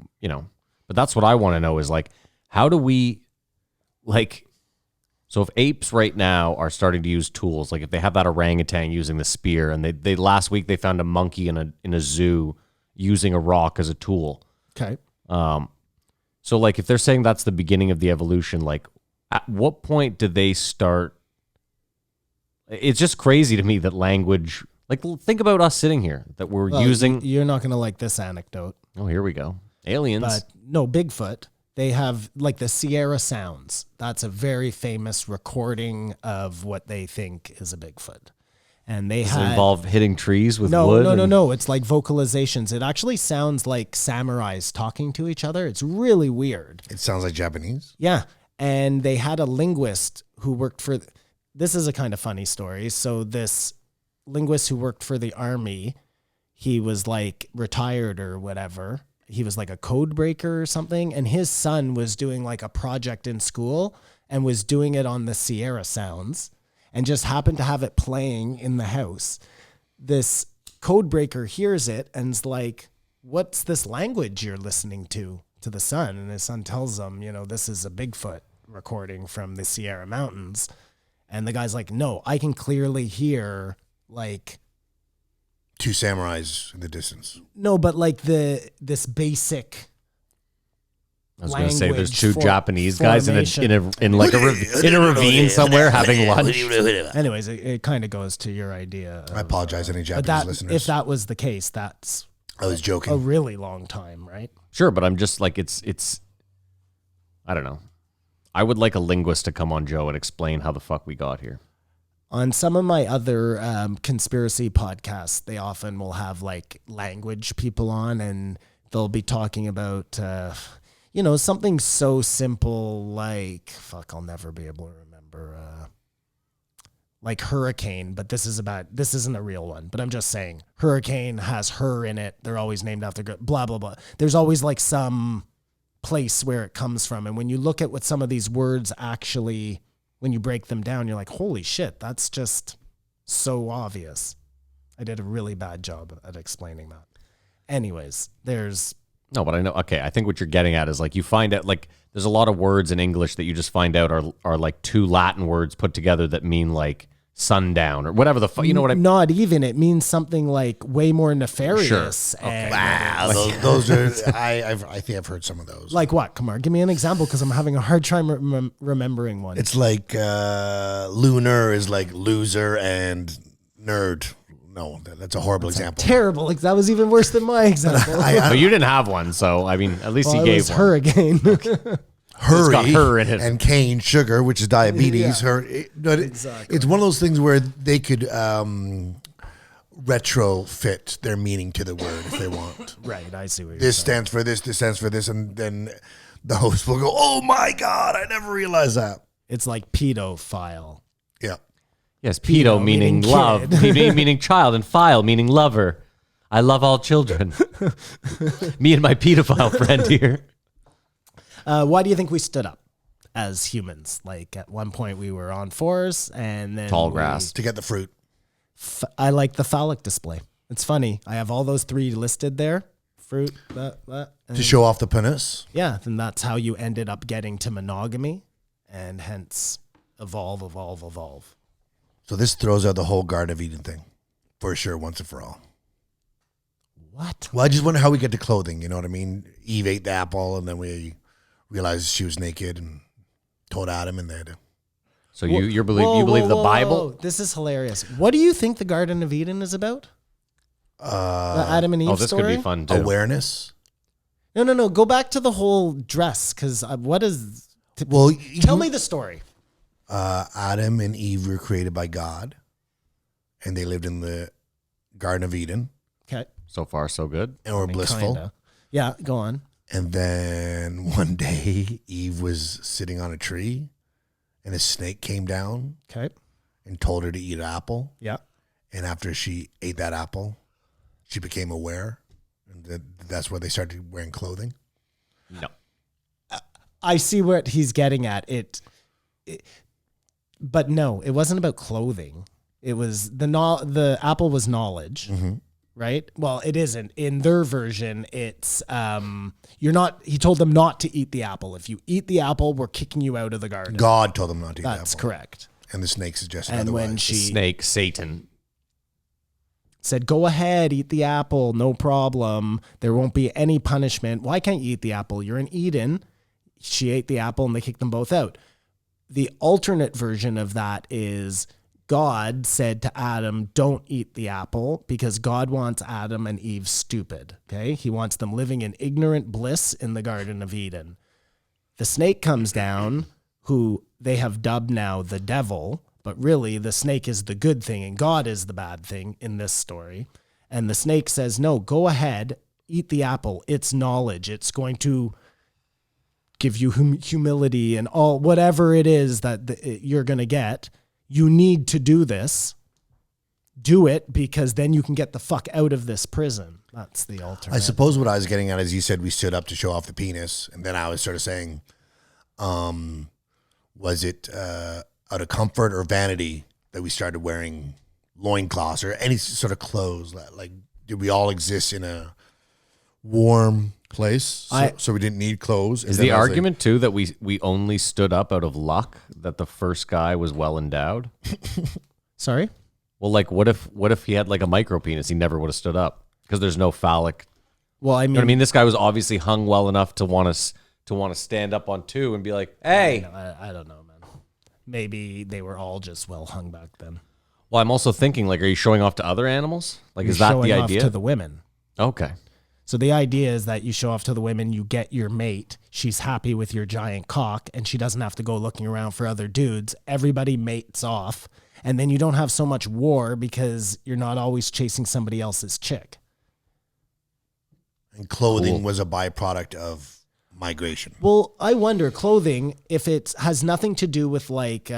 but that's what I want to know is like, how do we, like, so if apes right now are starting to use tools, like if they have that orangutan using the spear, and they last week they found a monkey in a zoo using a rock as a tool. Okay. So like if they're saying that's the beginning of the evolution, like at what point did they start? It's just crazy to me that language, like think about us sitting here, that we're Well, using. You're not going to like this anecdote, Oh, here we go. Aliens. but no, Bigfoot. They have like the Sierra Sounds. That's a very famous recording of what they think is a Bigfoot. And they Does it had involve hitting trees with no, wood? no, no, and- no. It's like vocalizations. It actually sounds like samurais talking to each other. It's really weird. It sounds like Japanese. Yeah. And they had a linguist who worked for, this is a kind of funny story. So this linguist who worked for the army, he was like retired or whatever. He was like a code breaker or something. And his son was doing like a project in school and was doing it on the Sierra Sounds and just happened to have it playing in the house. This code breaker hears it and's like, what's this language you're listening to the son? And his son tells him, this is a Bigfoot recording from the Sierra Mountains. And the guy's like, no, I can clearly hear like, Two samurais in the distance. no, but like this basic I was going to say there's language two for Japanese guys in a ravine somewhere having lunch. Anyways, it kind of goes to your idea. I apologize, any But Japanese that, listeners. if that was the case, that's I was joking. a really long time, right? Sure, but I'm just like it's. I don't know. I would like a linguist to come on, Joe, and explain how the fuck we got here. On some of my other conspiracy podcasts, they often will have like language people on, and they'll be talking about, something so simple like, fuck, I'll never be able to remember, like hurricane, but this isn't a real one, but I'm just saying hurricane has her in it. They're always named after blah, blah, blah. There's always like some place where it comes from. And when you look at what some of these words actually, when you break them down, you're like, holy shit, that's just so obvious. I did a really bad job at explaining that. Anyways, No, but I know. Okay, I think what you're getting at is like you find out like there's a lot of words in English that you just find out are like two Latin words put together that mean like sundown or whatever the fuck. You know what I mean? Not even. It means something like way more nefarious. Sure. Okay. And Wow, those are. I think I've heard some of those. like what? Come on, give me an example because I'm having a hard time remembering one. It's like lunar is like loser and nerd. No, that's a horrible example. Terrible. Like that was even worse than my example. But you didn't have one, so I mean, at least Well, he it gave was one. hurricane. Hurry got her in it. and cane sugar, which is diabetes. Yeah. It's one of those things where they could retrofit their meaning to the word if they want. Right, I see what you're This saying. stands for this stands for this, and then the host will go, "Oh my god, I never realized that." It's like pedophile. Yeah. Yes, pedo meaning meaning love, kid. meaning child, and phile meaning lover. I love all children. Me and my pedophile friend here. Why do you think we stood up as humans? Like at one point we were on fours and then Tall grass. To get the fruit. I like the phallic display. It's funny. I have all those three listed there. Fruit, and To show off the penis. yeah, then that's how you ended up getting to monogamy and hence evolve. So this throws out the whole Garden of Eden thing. For sure, once and for all. What? Well, I just wonder how we get to clothing, you know what I mean? Eve ate the apple and then we realized she was naked and told Adam and they had to. So you believe the Bible? Whoa. This is hilarious. What do you think the Garden of Eden is about? The Adam and Eve Oh, this story? could be fun too. Awareness. No. Go back to the whole dress because what is... Well, Tell me the story. Adam and Eve were created by God and they lived in the Garden of Eden Okay. So far, so good. and were blissful. Kinda. Yeah, go on. And then one day Eve was sitting on a tree and a snake came down Okay. and told her to eat an apple. Yeah. And after she ate that apple, she became aware. And that's where they started wearing clothing. No. I see what he's getting at. But no, it wasn't about clothing. It was the apple was knowledge, right? Well, it isn't. In their version, it's you're not. He told them not to eat the apple. If you eat the apple, we're kicking you out of the garden. God told them not to eat That's the apple. correct. And the snake suggested And otherwise. when she Snake, Satan. said, "Go ahead, eat the apple, no problem. There won't be any punishment. Why can't you eat the apple? You're in Eden." She ate the apple, and they kicked them both out. The alternate version of that is God said to Adam, don't eat the apple because God wants Adam and Eve stupid. Okay. He wants them living in ignorant bliss in the Garden of Eden. The snake comes down, who they have dubbed now the devil, but really the snake is the good thing and God is the bad thing in this story. And the snake says, no, go ahead, eat the apple. It's knowledge. It's going to give you humility and all whatever it is that you're going to get. You need to do this. Do it because then you can get the fuck out of this prison. That's the alternate. I suppose what I was getting at is you said we stood up to show off the penis. And then I was sort of saying, was it out of comfort or vanity that we started wearing loincloths or any sort of clothes? Like, did we all exist in a warm place so we didn't need clothes? Is the argument too that we only stood up out of luck, that the first guy was well endowed? Sorry? Well, like what if he had like a micro penis? He never would have stood up because there's no phallic. Well, I You know what I mean? This guy was obviously hung well enough to want to to want to stand up on two and be like, hey. I don't know, man. Maybe they were all just well hung back then. Well, I'm also thinking, like, are you showing off to other animals? Like, You're is that showing the off idea? to the women. Okay. So the idea is that you show off to the women, you get your mate, she's happy with your giant cock, and she doesn't have to go looking around for other dudes. Everybody mates off, and then you don't have so much war because you're not always chasing somebody else's chick. And clothing was a byproduct of migration. Well, I wonder, clothing, if it has nothing to do with like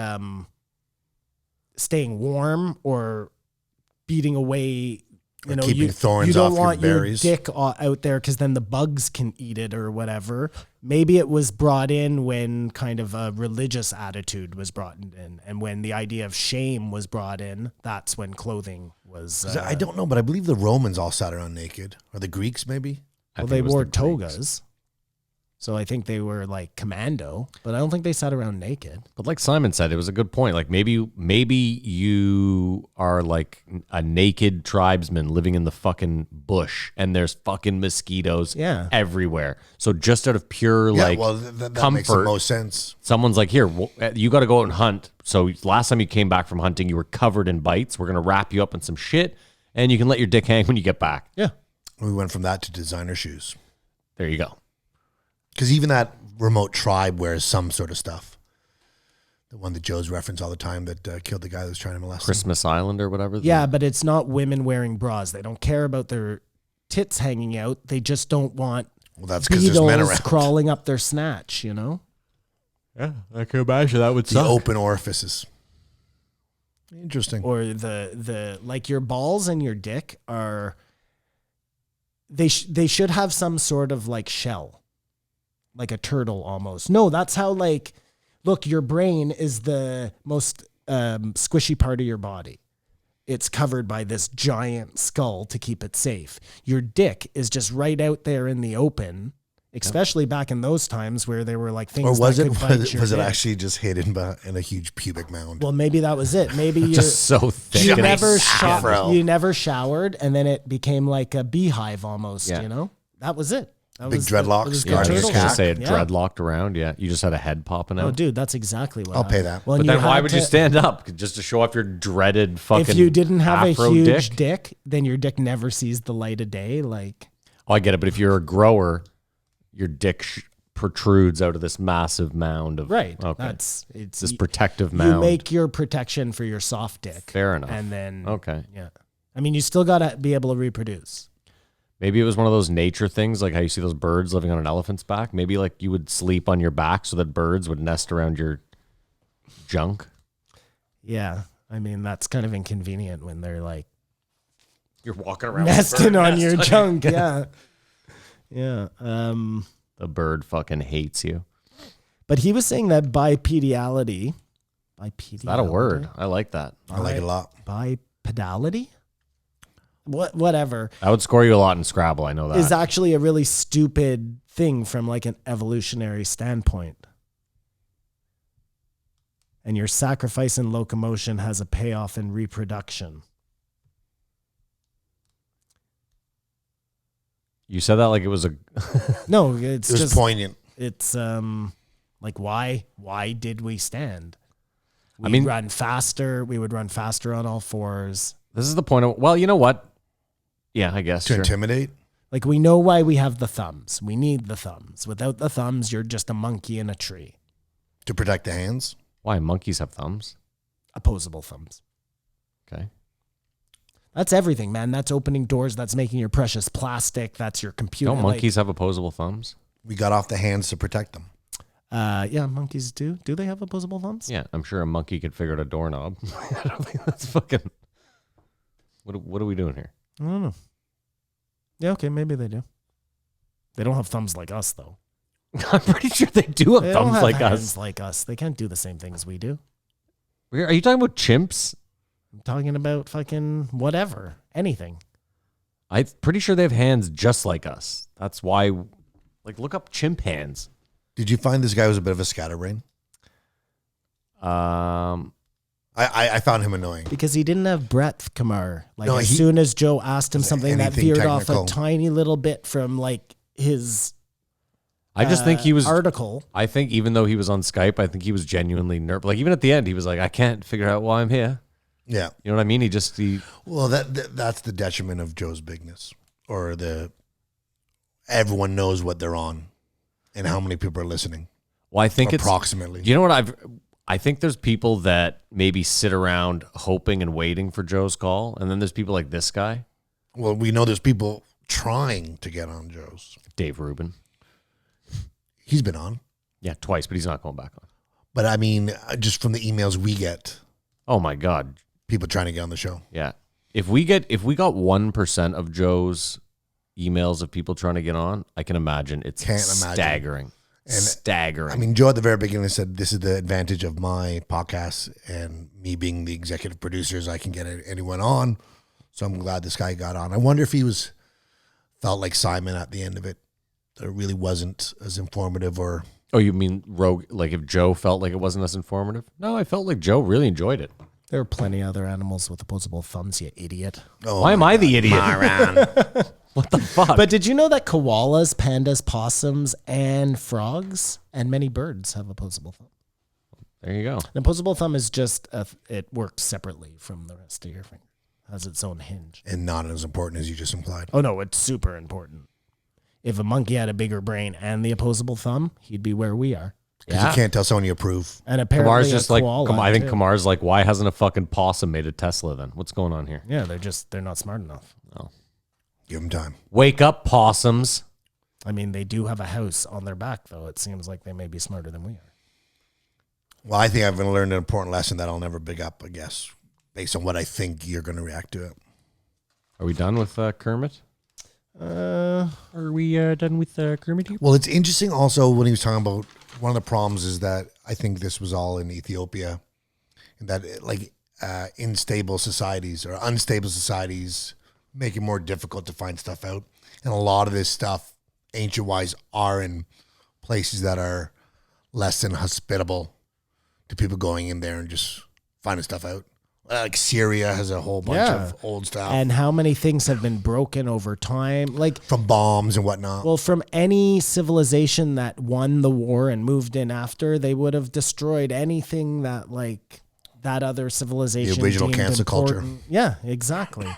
staying warm or beating away, Or keeping thorns you don't off your want berries. your dick out there because then the bugs can eat it or whatever. Maybe it was brought in when kind of a religious attitude was brought in, and when the idea of shame was brought in, that's when clothing was. I don't know, but I believe the Romans all sat around naked, or the Greeks maybe. Well, they wore togas. So I think they were like commando, but I don't think they sat around naked. But like Simon said, it was a good point. Like maybe you are like a naked tribesman living in the fucking bush and there's fucking mosquitoes everywhere. So just out of pure like that comfort, makes the most sense. someone's like, here, you got to go out and hunt. So last time you came back from hunting, you were covered in bites. We're going to wrap you up in some shit and you can let your dick hang when you get back. Yeah. We went from that to designer shoes. There you go. Because even that remote tribe wears some sort of stuff. The one that Joe's reference all the time that killed the guy that was trying to molest him. Christmas Island or whatever. Yeah, but it's not women wearing bras. They don't care about their tits hanging out. They just don't want that's because there's men around crawling up their snatch, you know? Yeah, I can imagine that would the open orifices. Interesting. Or the like your balls and your dick are... They should have some sort of like shell. Like a turtle almost. No, that's how like, look, your brain is the most squishy part of your body. It's covered by this giant skull to keep it safe. Your dick is just right out there in the open, especially back in those times where there were like things. Or was that it could bite your was it dick. actually just hidden in a huge pubic mound? Well, maybe that was it. Maybe you're just so thick. You and never showered, and then it became like a beehive almost. Yeah. You know, that was it. That Big was dreadlocks, it was guarding the his turtle cat. Just say it Yeah. dreadlocked around. Yeah, you just had a head popping out. Oh, dude, that's exactly what I'll happened. pay that. Well, But you then why had would you to- stand up? Just to show off your dreaded fucking If you didn't have a afro huge dick? then your dick never sees the light of day. Like, Oh, I get it. But if you're a grower, your dick protrudes out of this massive mound of right? Okay. It's This protective mound. You make your protection for your soft dick. Fair enough. And then Okay. yeah. I mean, you still gotta be able to reproduce. Maybe it was one of those nature things, like how you see those birds living on an elephant's back. Maybe like you would sleep on your back so that birds would nest around your junk. Yeah, I mean that's kind of inconvenient when they're like You're walking around nesting with a bird on nest your junk. Yeah, yeah. The bird fucking hates you. But he was saying that bipedality. Is that a word? I like that. I like it a lot. Bipedality? Whatever. I would score you a lot in Scrabble. I know that. Is actually a really stupid thing from like an evolutionary standpoint. And your sacrifice in locomotion has a payoff in reproduction. You said that like it was a. No, it's It was just poignant. it's like why did we stand? We mean- run faster. We would run faster on all fours. This is the point of. Well, you know what? Yeah, I guess. To Sure. intimidate. Like we know why we have the thumbs. We need the thumbs. Without the thumbs, you're just a monkey in a tree. To protect the hands. Why monkeys have thumbs? Opposable thumbs. Okay. That's everything, man. That's opening doors. That's making your precious plastic. That's your computer. Don't monkeys have opposable thumbs? We got off the hands to protect them. Yeah, monkeys do. Do they have opposable thumbs? Yeah, I'm sure a monkey could figure out a doorknob. I don't think that's fucking. What are we doing here? I don't know. Yeah, okay, maybe they do. They don't have thumbs like us, though. I'm pretty sure they do have They don't thumbs have like hands us. like us. They can't do the same things we do. Are you talking about chimps? I'm talking about fucking whatever, anything. I'm pretty sure they have hands just like us. That's why, like, look up chimp hands. Did you find this guy was a bit of a scatterbrain? I found him annoying. Because he didn't have breadth, Kamar. Like No, as he- soon as Joe asked him something that anything veered off technical. a tiny little bit from like his I just think he was. article. I think even though he was on Skype, I think he was genuinely nervous. Like even at the end, he was like, "I can't figure out why I'm here." Yeah. You know what I mean? He Well, that's the detriment of Joe's bigness, or everyone knows what they're on, and how many people are listening. Well, I think approximately. You know what I think there's people that maybe sit around hoping and waiting for Joe's call, and then there's people like this guy, Well, we know there's people trying to get on Joe's. Dave Rubin. He's been on, Yeah, twice, but he's not going back on. but I mean, just from the emails we get, Oh my God. people trying to get on the show. Yeah. If we got 1% of Joe's emails of people trying to get on, I can imagine it's Can't imagine. staggering. And, staggering. I mean, Joe at the very beginning said, "This is the advantage of my podcast and me being the executive producers. I can get anyone on." So I'm glad this guy got on. I wonder if he felt like Simon at the end of it. That it really wasn't as informative, or Oh, you mean Rogue? Like if Joe felt like it wasn't as informative? No, I felt like Joe really enjoyed it. There are plenty of other animals with opposable thumbs, you idiot. Why am I the idiot? What the fuck? But did you know that koalas, pandas, possums, and frogs, and many birds have opposable thumb? There you go. An opposable thumb is just, it works separately from the rest of your finger. Has its own hinge. and not as important as you just implied. Oh, no, it's super important. If a monkey had a bigger brain and the opposable thumb, he'd be where we are. Because you can't tell someone you approve. And apparently Kamar's just like, koala, I think too. Kamar's like, why hasn't a fucking possum made a Tesla then? What's going on here? Yeah, they're not smart enough. Give them time. Wake up, possums. I mean, they do have a house on their back, though. It seems like they may be smarter than we are. Well, I think I've learned an important lesson that I'll never big up, I guess, based on what I think you're going to react to it. Are we done with Kermit? Are we done with Kermit here? Well, it's interesting also when he was talking about one of the problems is that I think this was all in Ethiopia, and that unstable societies make it more difficult to find stuff out. And a lot of this stuff, ancient-wise, are in places that are less than hospitable to people going in there and just finding stuff out. Like Syria has a whole bunch of old stuff. And how many things have been broken over time? Like from bombs and whatnot. Well, from any civilization that won the war and moved in after, they would have destroyed anything that that other civilization. The original deemed cancel culture. important. Yeah, exactly.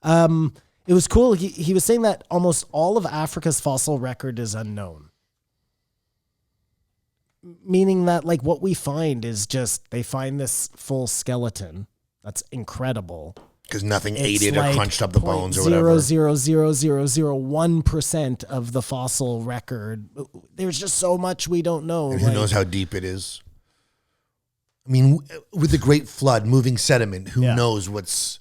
It was cool. He was saying that almost all of Africa's fossil record is unknown. Meaning that what we find is just, they find this full skeleton. That's incredible. Because nothing ate it or crunched up the bones or whatever. 0.0000001% of the fossil record. There's just so much we don't know. And who knows how deep it is? I mean, with the Great Flood, moving sediment, who knows what's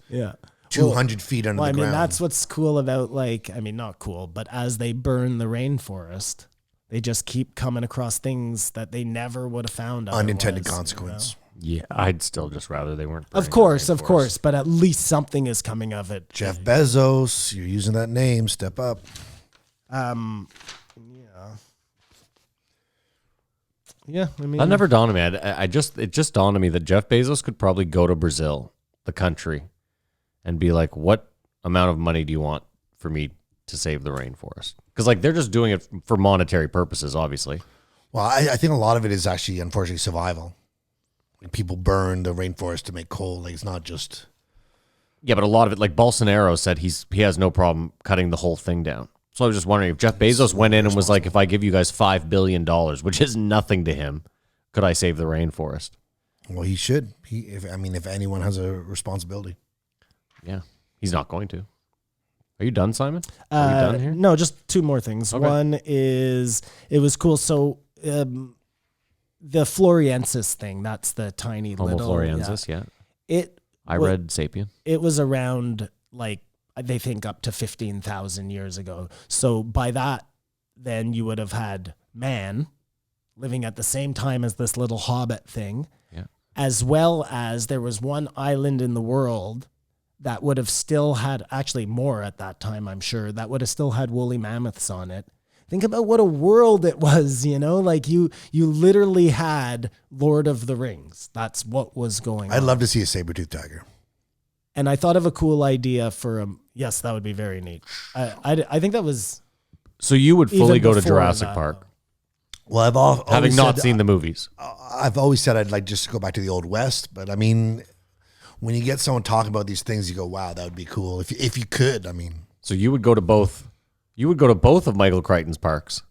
200 feet under the ground? I mean, that's what's cool about not cool, but as they burn the rainforest, they just keep coming across things that they never would have found. Unintended otherwise, consequence. Yeah, I'd still just rather they weren't. Of course, but at least something is coming of it. Jeff Bezos, you're using that name. Step up. Yeah, I mean, That never dawned on me. It just dawned on me that Jeff Bezos could probably go to Brazil, the country, and be like, "What amount of money do you want for me to save the rainforest?" Because they're just doing it for monetary purposes, obviously. Well, I think a lot of it is actually, unfortunately, survival. People burn the rainforest to make coal. It's not just. Yeah, but a lot of it, Bolsonaro said he has no problem cutting the whole thing down. So I was just wondering if Jeff Bezos went in and was like, if I give you guys $5 billion, which is nothing to him, could I save the rainforest? Well, he should. If anyone has a responsibility. Yeah, he's not going to. Are you done, Simon? Are you done here? No, just two more things. Okay. One is, it was cool. So the Floriensis thing, that's the tiny Homo little. floriensis, yeah. I wa- read Sapien. It was around they think up to 15,000 years ago. So by that, then you would have had man living at the same time as this little hobbit thing, as well as there was one island in the world that would have still had, actually more at that time, I'm sure, that would have still had woolly mammoths on it. Think about what a world it was, you literally had Lord of the Rings. That's what was going on. I'd love to see a saber-toothed tiger. And I thought of a cool idea for yes, that would be very neat. I think that was. So you would fully Even go to before Jurassic that, Park? Well, Having not seen the movies. I've always said I'd like just to go back to the Old West, but I mean, when you get someone talking about these things, you go, "Wow, that would be cool." If you could, I mean. So you would go to both. You would go to both of Michael Crichton's parks.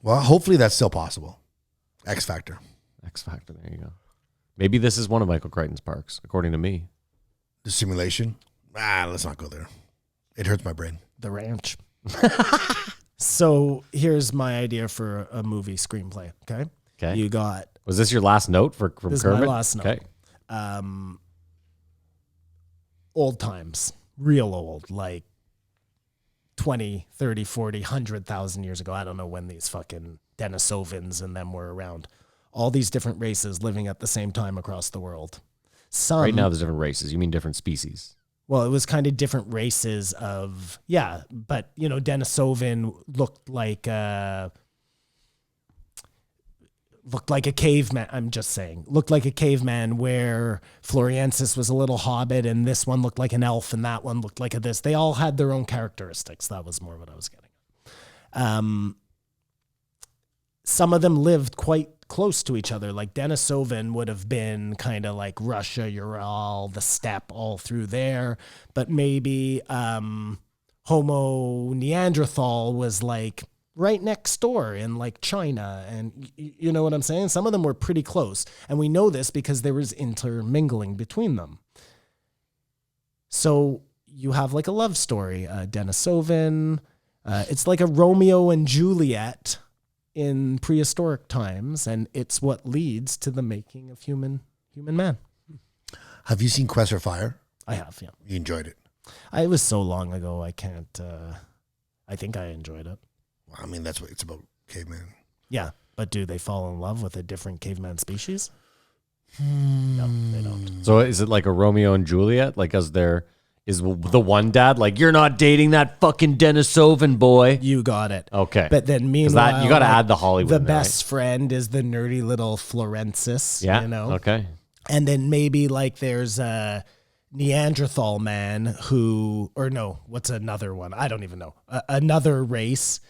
Well, hopefully that's still possible. X Factor. X Factor. There you go. Maybe this is one of Michael Crichton's parks, according to me. The simulation. Let's not go there. It hurts my brain. The ranch. So here's my idea for a movie screenplay. Okay. Okay. You got. Was this your last note from This is Kermit? my last note. Okay. Old times, real old, like 20, 30, 40, 100,000 years ago. I don't know when these fucking Denisovans and them were around. All these different races living at the same time across the world. Some, Right now, there's different races. You mean different species? well, it was kind of different races of, yeah, but, you know, Denisovan looked like a caveman. I'm just saying, looked like a caveman, where Floriensis was a little hobbit, and this one looked like an elf, and that one looked like a this. They all had their own characteristics. That was more what I was getting at. Some of them lived quite close to each other. Like Denisovan would have been kind of like Russia, Ural, the steppe, all through there. But maybe Homo Neanderthal was like right next door in like China. And you know what I'm saying? Some of them were pretty close. And we know this because there was intermingling between them. So you have like a love story, Denisovan. It's like a Romeo and Juliet in prehistoric times, and it's what leads to the making of human man. Have you seen Quest for Fire? I have, yeah. You enjoyed it. It was so long ago, I can't. I think I enjoyed it. Well, I mean, that's what it's about, caveman. Yeah, but do they fall in love with a different caveman species? No, they don't. So is it like a Romeo and Juliet? Like, is the one dad like, you're not dating that fucking Denisovan boy? You got it. Okay. But then meanwhile, you got to add the Hollywood. The in there, best friend is the nerdy little Florensis. right? Yeah. You know? Okay. And then maybe like there's a Neanderthal man who, or no, what's another one? I don't even know. Another race.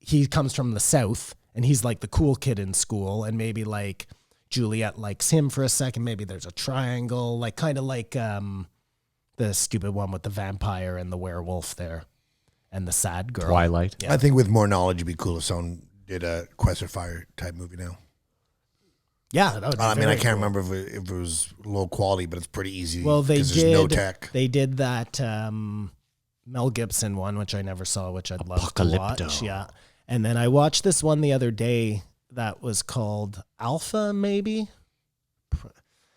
He comes from the south, and he's like the cool kid in school, and maybe like Juliet likes him for a second. Maybe there's a triangle, like kind of like the stupid one with the vampire and the werewolf there, and the sad girl. Twilight. Yeah. I think with more knowledge, it'd be cool if someone did a Quest for Fire type movie now. Yeah, that would be I mean, very I can't cool. remember if it was low quality, but it's pretty easy. Well, they 'cause did. There's no tech. They did that Mel Gibson one, which I never saw, which I'd love to watch. Apocalypto. Yeah, and then I watched this one the other day that was called Alpha, maybe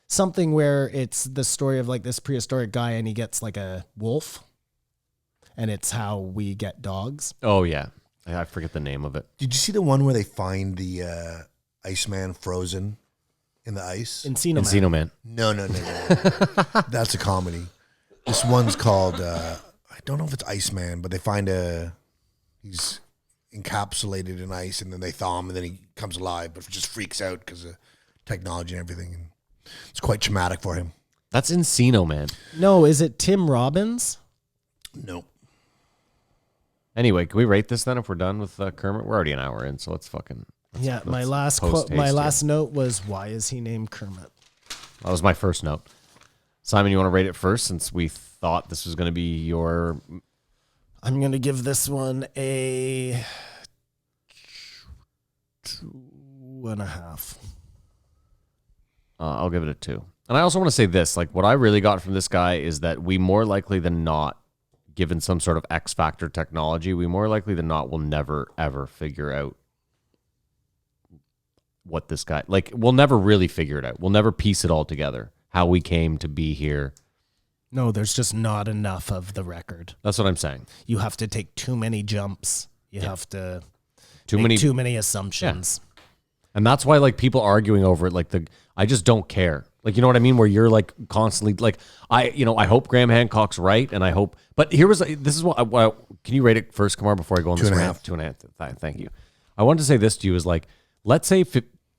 something where it's the story of like this prehistoric guy, and he gets like a wolf, and it's how we get dogs. Oh yeah, I forget the name of it. Did you see the one where they find the Iceman frozen in the ice? Encino Man. Encino Man. No. That's a comedy. This one's called, I don't know if it's Iceman, but they find he's encapsulated in ice, and then they thaw him, and then he comes alive, but just freaks out because of technology and everything. And it's quite traumatic for him. That's Encino Man. No, is it Tim Robbins? No. Anyway, can we rate this then if we're done with Kermit? We're already an hour in, so let's fucking. Yeah, my let's last post quote, my haste last note was, "Why is he named Kermit?" That was my first note. Simon, you want to rate it first since we thought this was going to be your. I'm gonna give this one a 2.5. I'll give it a 2. And I also want to say this: like, what I really got from this guy is that we more likely than not, given some sort of X factor technology, we more likely than not will never ever figure out what this guy like. We'll never really figure it out. We'll never piece it all together. How we came to be here. No, there's just not enough of the record. That's what I'm saying. You have to take too many jumps. You have to Too make many. too many assumptions. And that's why like people arguing over it, like I just don't care. Like, you know what I mean? Where you're like constantly like, I hope Graham Hancock's right. And I hope, but this is what, can you rate it first, Kamar, before I go on this 2.5. rant? 2.5. Thank you. I wanted to say this to you is like, let's say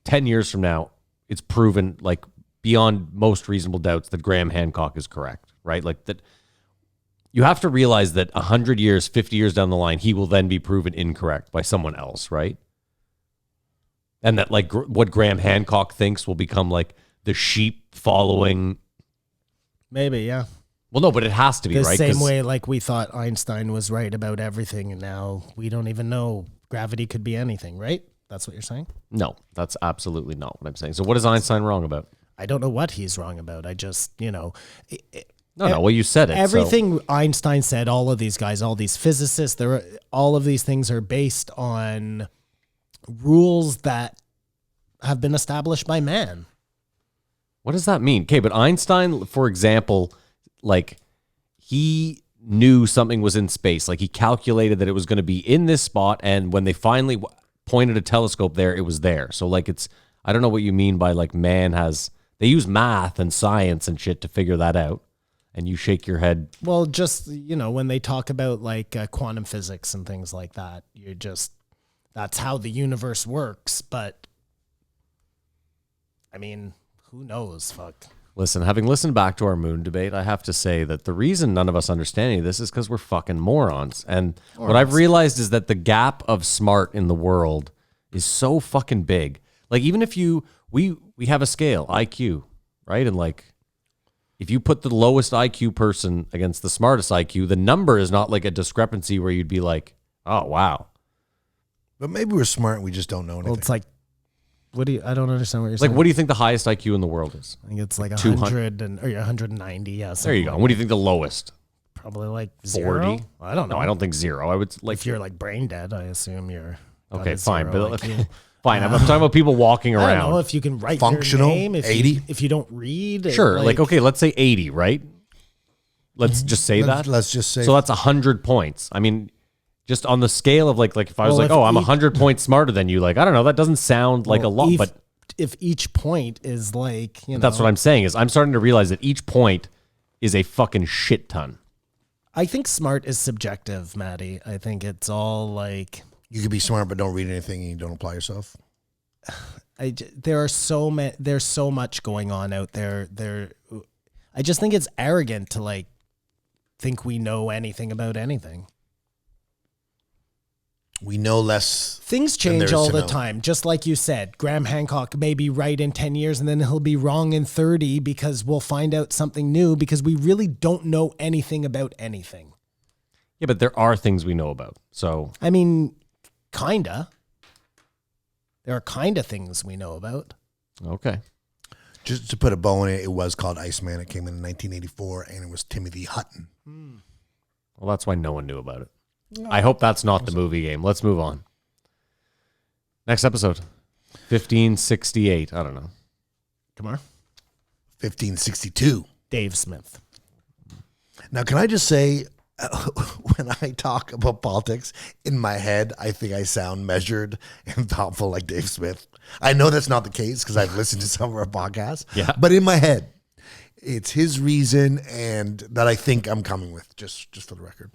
10 years from now, it's proven like beyond most reasonable doubts that Graham Hancock is correct, right? Like that you have to realize that 100 years, 50 years down the line, he will then be proven incorrect by someone else, right? And that like what Graham Hancock thinks will become like the sheep following. Maybe, yeah. Well, no, but it has to be, The right? same 'Cause- way like we thought Einstein was right about everything, and now we don't even know gravity could be anything, right? That's what you're saying? No, that's absolutely not what I'm saying. So what is Einstein wrong about? I don't know what he's wrong about. I just, No, well, you said it. so- everything Einstein said, all of these guys, all these physicists, all of these things are based on rules that have been established by man. What does that mean? Okay, but Einstein, for example, like he knew something was in space. Like he calculated that it was going to be in this spot, and when they finally pointed a telescope there, it was there. So like I don't know what you mean by like man has. They use math and science and shit to figure that out, and you shake your head. Well, just, when they talk about like quantum physics and things like that, that's how the universe works. But I mean, who knows? Fuck. Listen, having listened back to our moon debate, I have to say that the reason none of us understand any of this is because we're fucking morons. And what I've realized is that the gap of smart in the world is so fucking big. Like even if we have a scale, IQ, right? And like if you put the lowest IQ person against the smartest IQ, the number is not like a discrepancy where you'd be like, oh, wow. But maybe we're smart and we just don't know anything. Well, it's like, I don't understand what you're Like, saying. what do you think the highest IQ in the world is? I think it's like 200 100 or 190. Yeah. There you go. And what do you think the lowest? Probably like 40? 0. I don't know. No, I don't think 0. I would like If you're like brain dead, I assume you're okay, fine, zero but IQ. fine. I'm talking about people walking I around. don't know if you can write Functional, your name. If 80? if you don't read, Sure, like okay, let's say 80, right? Let's just say that. Let's just say. So that's 100 points. I mean, just on the scale of like if I was Well, like, if oh, I'm each- 100 points smarter than you, like I don't know, that doesn't sound like a lot, but if each point is like, that's what I'm saying is I'm starting to realize that each point is a fucking shit ton. I think smart is subjective, Maddie. I think it's all like You could be smart but don't read anything and you don't apply yourself. there's so much going on out there. I just think it's arrogant to like think we know anything about anything. We know less. Things than there change is all to the know. time. Just like you said, Graham Hancock may be right in 10 years and then he'll be wrong in 30 because we'll find out something new because we really don't know anything about anything. Yeah, but there are things we know about. So I mean, kinda. There are kinda things we know about. okay. Just to put a bow in it, it was called Iceman. It came in 1984 and it was Timothy Hutton. Well, that's why no one knew about it. I hope that's not the movie game. Let's move on. Next episode, 1568. I don't know. Come on. 1562. Dave Smith. Now, can I just say, when I talk about politics, in my head, I think I sound measured and thoughtful like Dave Smith. I know that's not the case because I've listened to some of our podcasts. Yeah. But in my head, it's his reason and that I think I'm coming with, just for the record.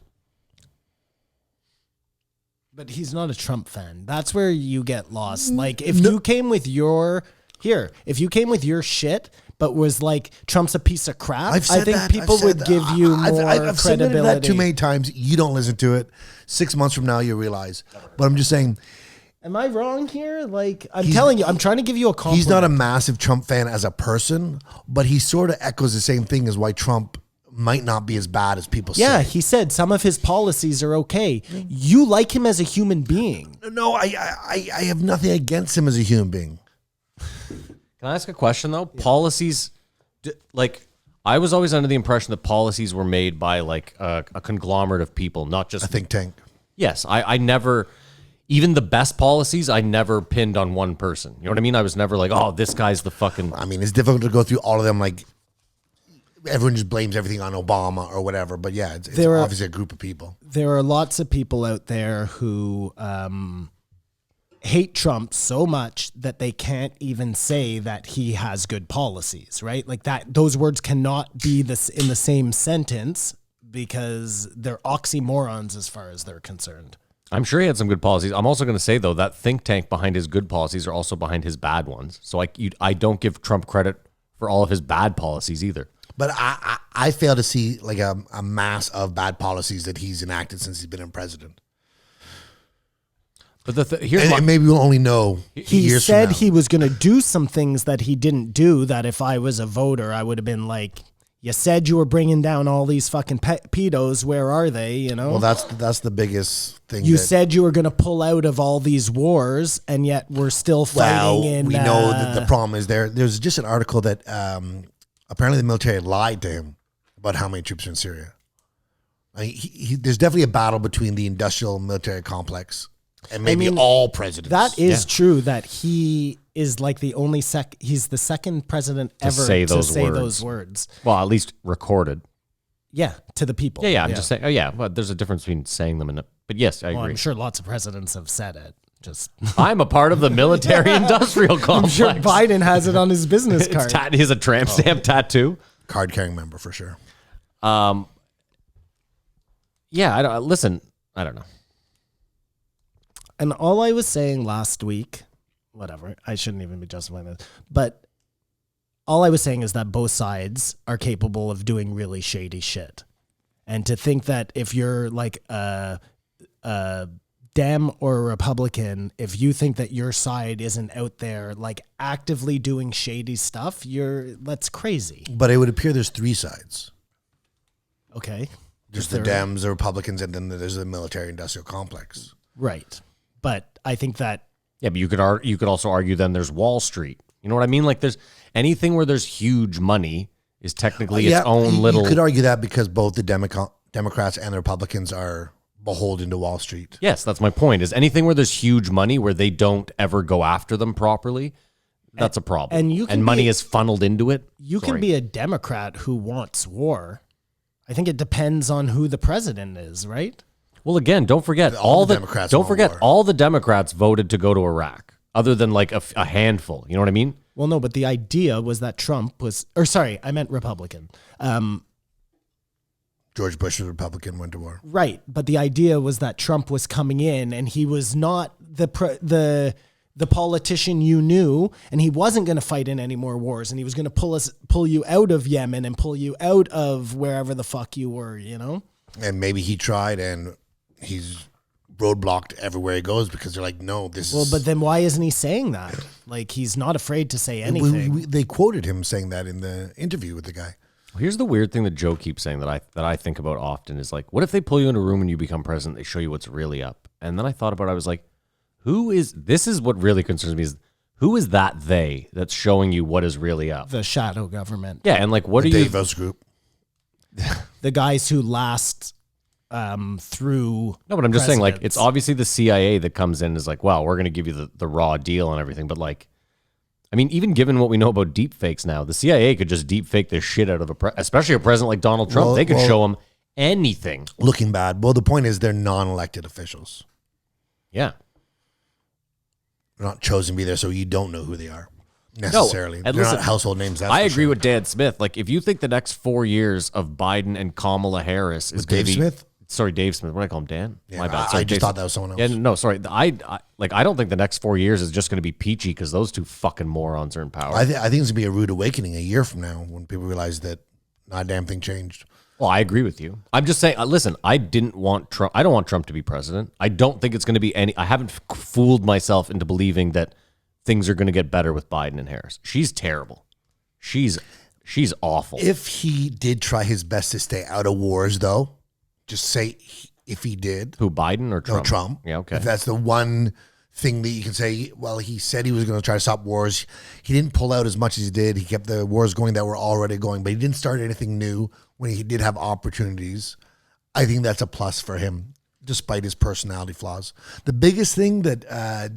But he's not a Trump fan. That's where you get lost. Like if you came with your shit, but was like Trump's a piece of crap, I've said I think that. people I've said would that. give you more I've submitted credibility. that too many times. You don't listen to it. 6 months from now, you realize. But I'm just saying, Am I wrong here? Like I'm telling you, I'm trying to give you a compliment. he's not a massive Trump fan as a person, but he sort of echoes the same thing as why Trump might not be as bad as people Yeah, say. he said some of his policies are okay. You like him as a human being. No, I have nothing against him as a human being. Can I ask a question though? Policies, like I was always under the impression that policies were made by like a conglomerate of people, not just A think tank. Yes, I never, even the best policies, I never pinned on one person. You know what I mean? I was never like, oh, this guy's the fucking. I mean, it's difficult to go through all of them. Like everyone just blames everything on Obama or whatever. But yeah, it's obviously a group of people. There are lots of people out there who hate Trump so much that they can't even say that he has good policies, right? Like that, those words cannot be in the same sentence because they're oxymorons as far as they're concerned. I'm sure he had some good policies. I'm also going to say though that think tank behind his good policies are also behind his bad ones. So I don't give Trump credit for all of his bad policies either. But I fail to see like a mass of bad policies that he's enacted since he's been in president. But here's and maybe we'll only know. He years said from now. he was going to do some things that he didn't do, that if I was a voter, I would have been like, you said you were bringing down all these fucking pedos. Where are they? You know? Well, that's the biggest thing. You said you were going to pull out of all these wars, and yet we're still fighting in... we know that the problem is there's just an article that apparently the military lied to him about how many troops are in Syria. I mean, there's definitely a battle between the industrial military complex and maybe all presidents. That is true, that he is like the only he's the second president ever say to those say words. those words. well, at least recorded. Yeah, to the people. Yeah, I'm just saying. Oh, yeah. Well, there's a difference between saying them and. But yes, I Well, agree. I'm sure lots of presidents have said it. Just I'm a part of the military-industrial I'm complex. sure Biden has it on his business card. He has a tramp stamp tattoo. Card carrying member for sure. Yeah, I don't listen. I don't know. And all I was saying last week, whatever, I shouldn't even be justifying this, but all I was saying is that both sides are capable of doing really shady shit. And to think that if you're like a Dem or a Republican, if you think that your side isn't out there like actively doing shady stuff, that's crazy. But it would appear there's three sides. Okay. There's the Dems, the Republicans, and then there's the military-industrial complex. Right. But I think that... Yeah, but you could also argue then there's Wall Street. You know what I mean? Like there's anything where there's huge money is technically its own little... You could argue that because both the Democrats and the Republicans are beholden to Wall Street. Yes, that's my point. Is anything where there's huge money where they don't ever go after them properly, that's a problem. And money is funneled into it. You can be a Democrat who wants war. I think it depends on who the president is, right? Well, again, don't forget All the Democrats want war. all the Democrats voted to go to Iraq, other than like a handful. You know what I mean? Well, no, but the idea was that Trump was, or sorry, I meant Republican. George Bush was Republican, went to war. Right, but the idea was that Trump was coming in, and he was not the politician you knew, and he wasn't going to fight in any more wars, and he was going to pull you out of Yemen and pull you out of wherever the fuck you were, you know? And maybe he tried, and he's roadblocked everywhere he goes because they're like, no, this is... Well, but then why isn't he saying that? Like, he's not afraid to say anything. They quoted him saying that in the interview with the guy. Here's the weird thing that Joe keeps saying that I think about often is like, what if they pull you in a room and you become president? They show you what's really up. And then I thought about it. I was like, this is what really concerns me is who is that they that's showing you what is really up? The shadow government. Yeah. And like, what The are you? Davos group. The guys who last through. No, but I'm just saying, like, presidents. it's obviously the CIA that comes in and is like, well, we're going to give you the raw deal and everything. But like, I mean, even given what we know about deep fakes now, the CIA could just deep fake the shit out of especially a president like Donald Trump. They could show him anything. Looking bad. Well, the point is they're non-elected officials. Yeah. They're not chosen to be there, so you don't know who they are necessarily. and They're listen, not household names. That's I for agree sure. with Dan Smith. Like, if you think the next 4 years of Biden and Kamala Harris is going to Dave be... Smith? Sorry, Dave Smith. What did I call him? Dan? Yeah, My bad. I Sorry, just Dave thought Smith. that was someone else. Yeah, no, sorry. I don't think the next 4 years is just going to be peachy because those two fucking morons are in power. I think it's going to be a rude awakening a year from now when people realize that not a damn thing changed. Well, I agree with you. I'm just saying, listen, I didn't want Trump. I don't want Trump to be president. I don't think it's going to be I haven't fooled myself into believing that things are going to get better with Biden and Harris. She's terrible. She's awful. If he did try his best to stay out of wars, though, just say if he did. Who, Biden or Trump? No, Trump. Yeah, okay. If that's the one thing that you can say, well, he said he was going to try to stop wars. He didn't pull out as much as he did. He kept the wars going that were already going, but he didn't start anything new when he did have opportunities. I think that's a plus for him, despite his personality flaws. The biggest thing that... I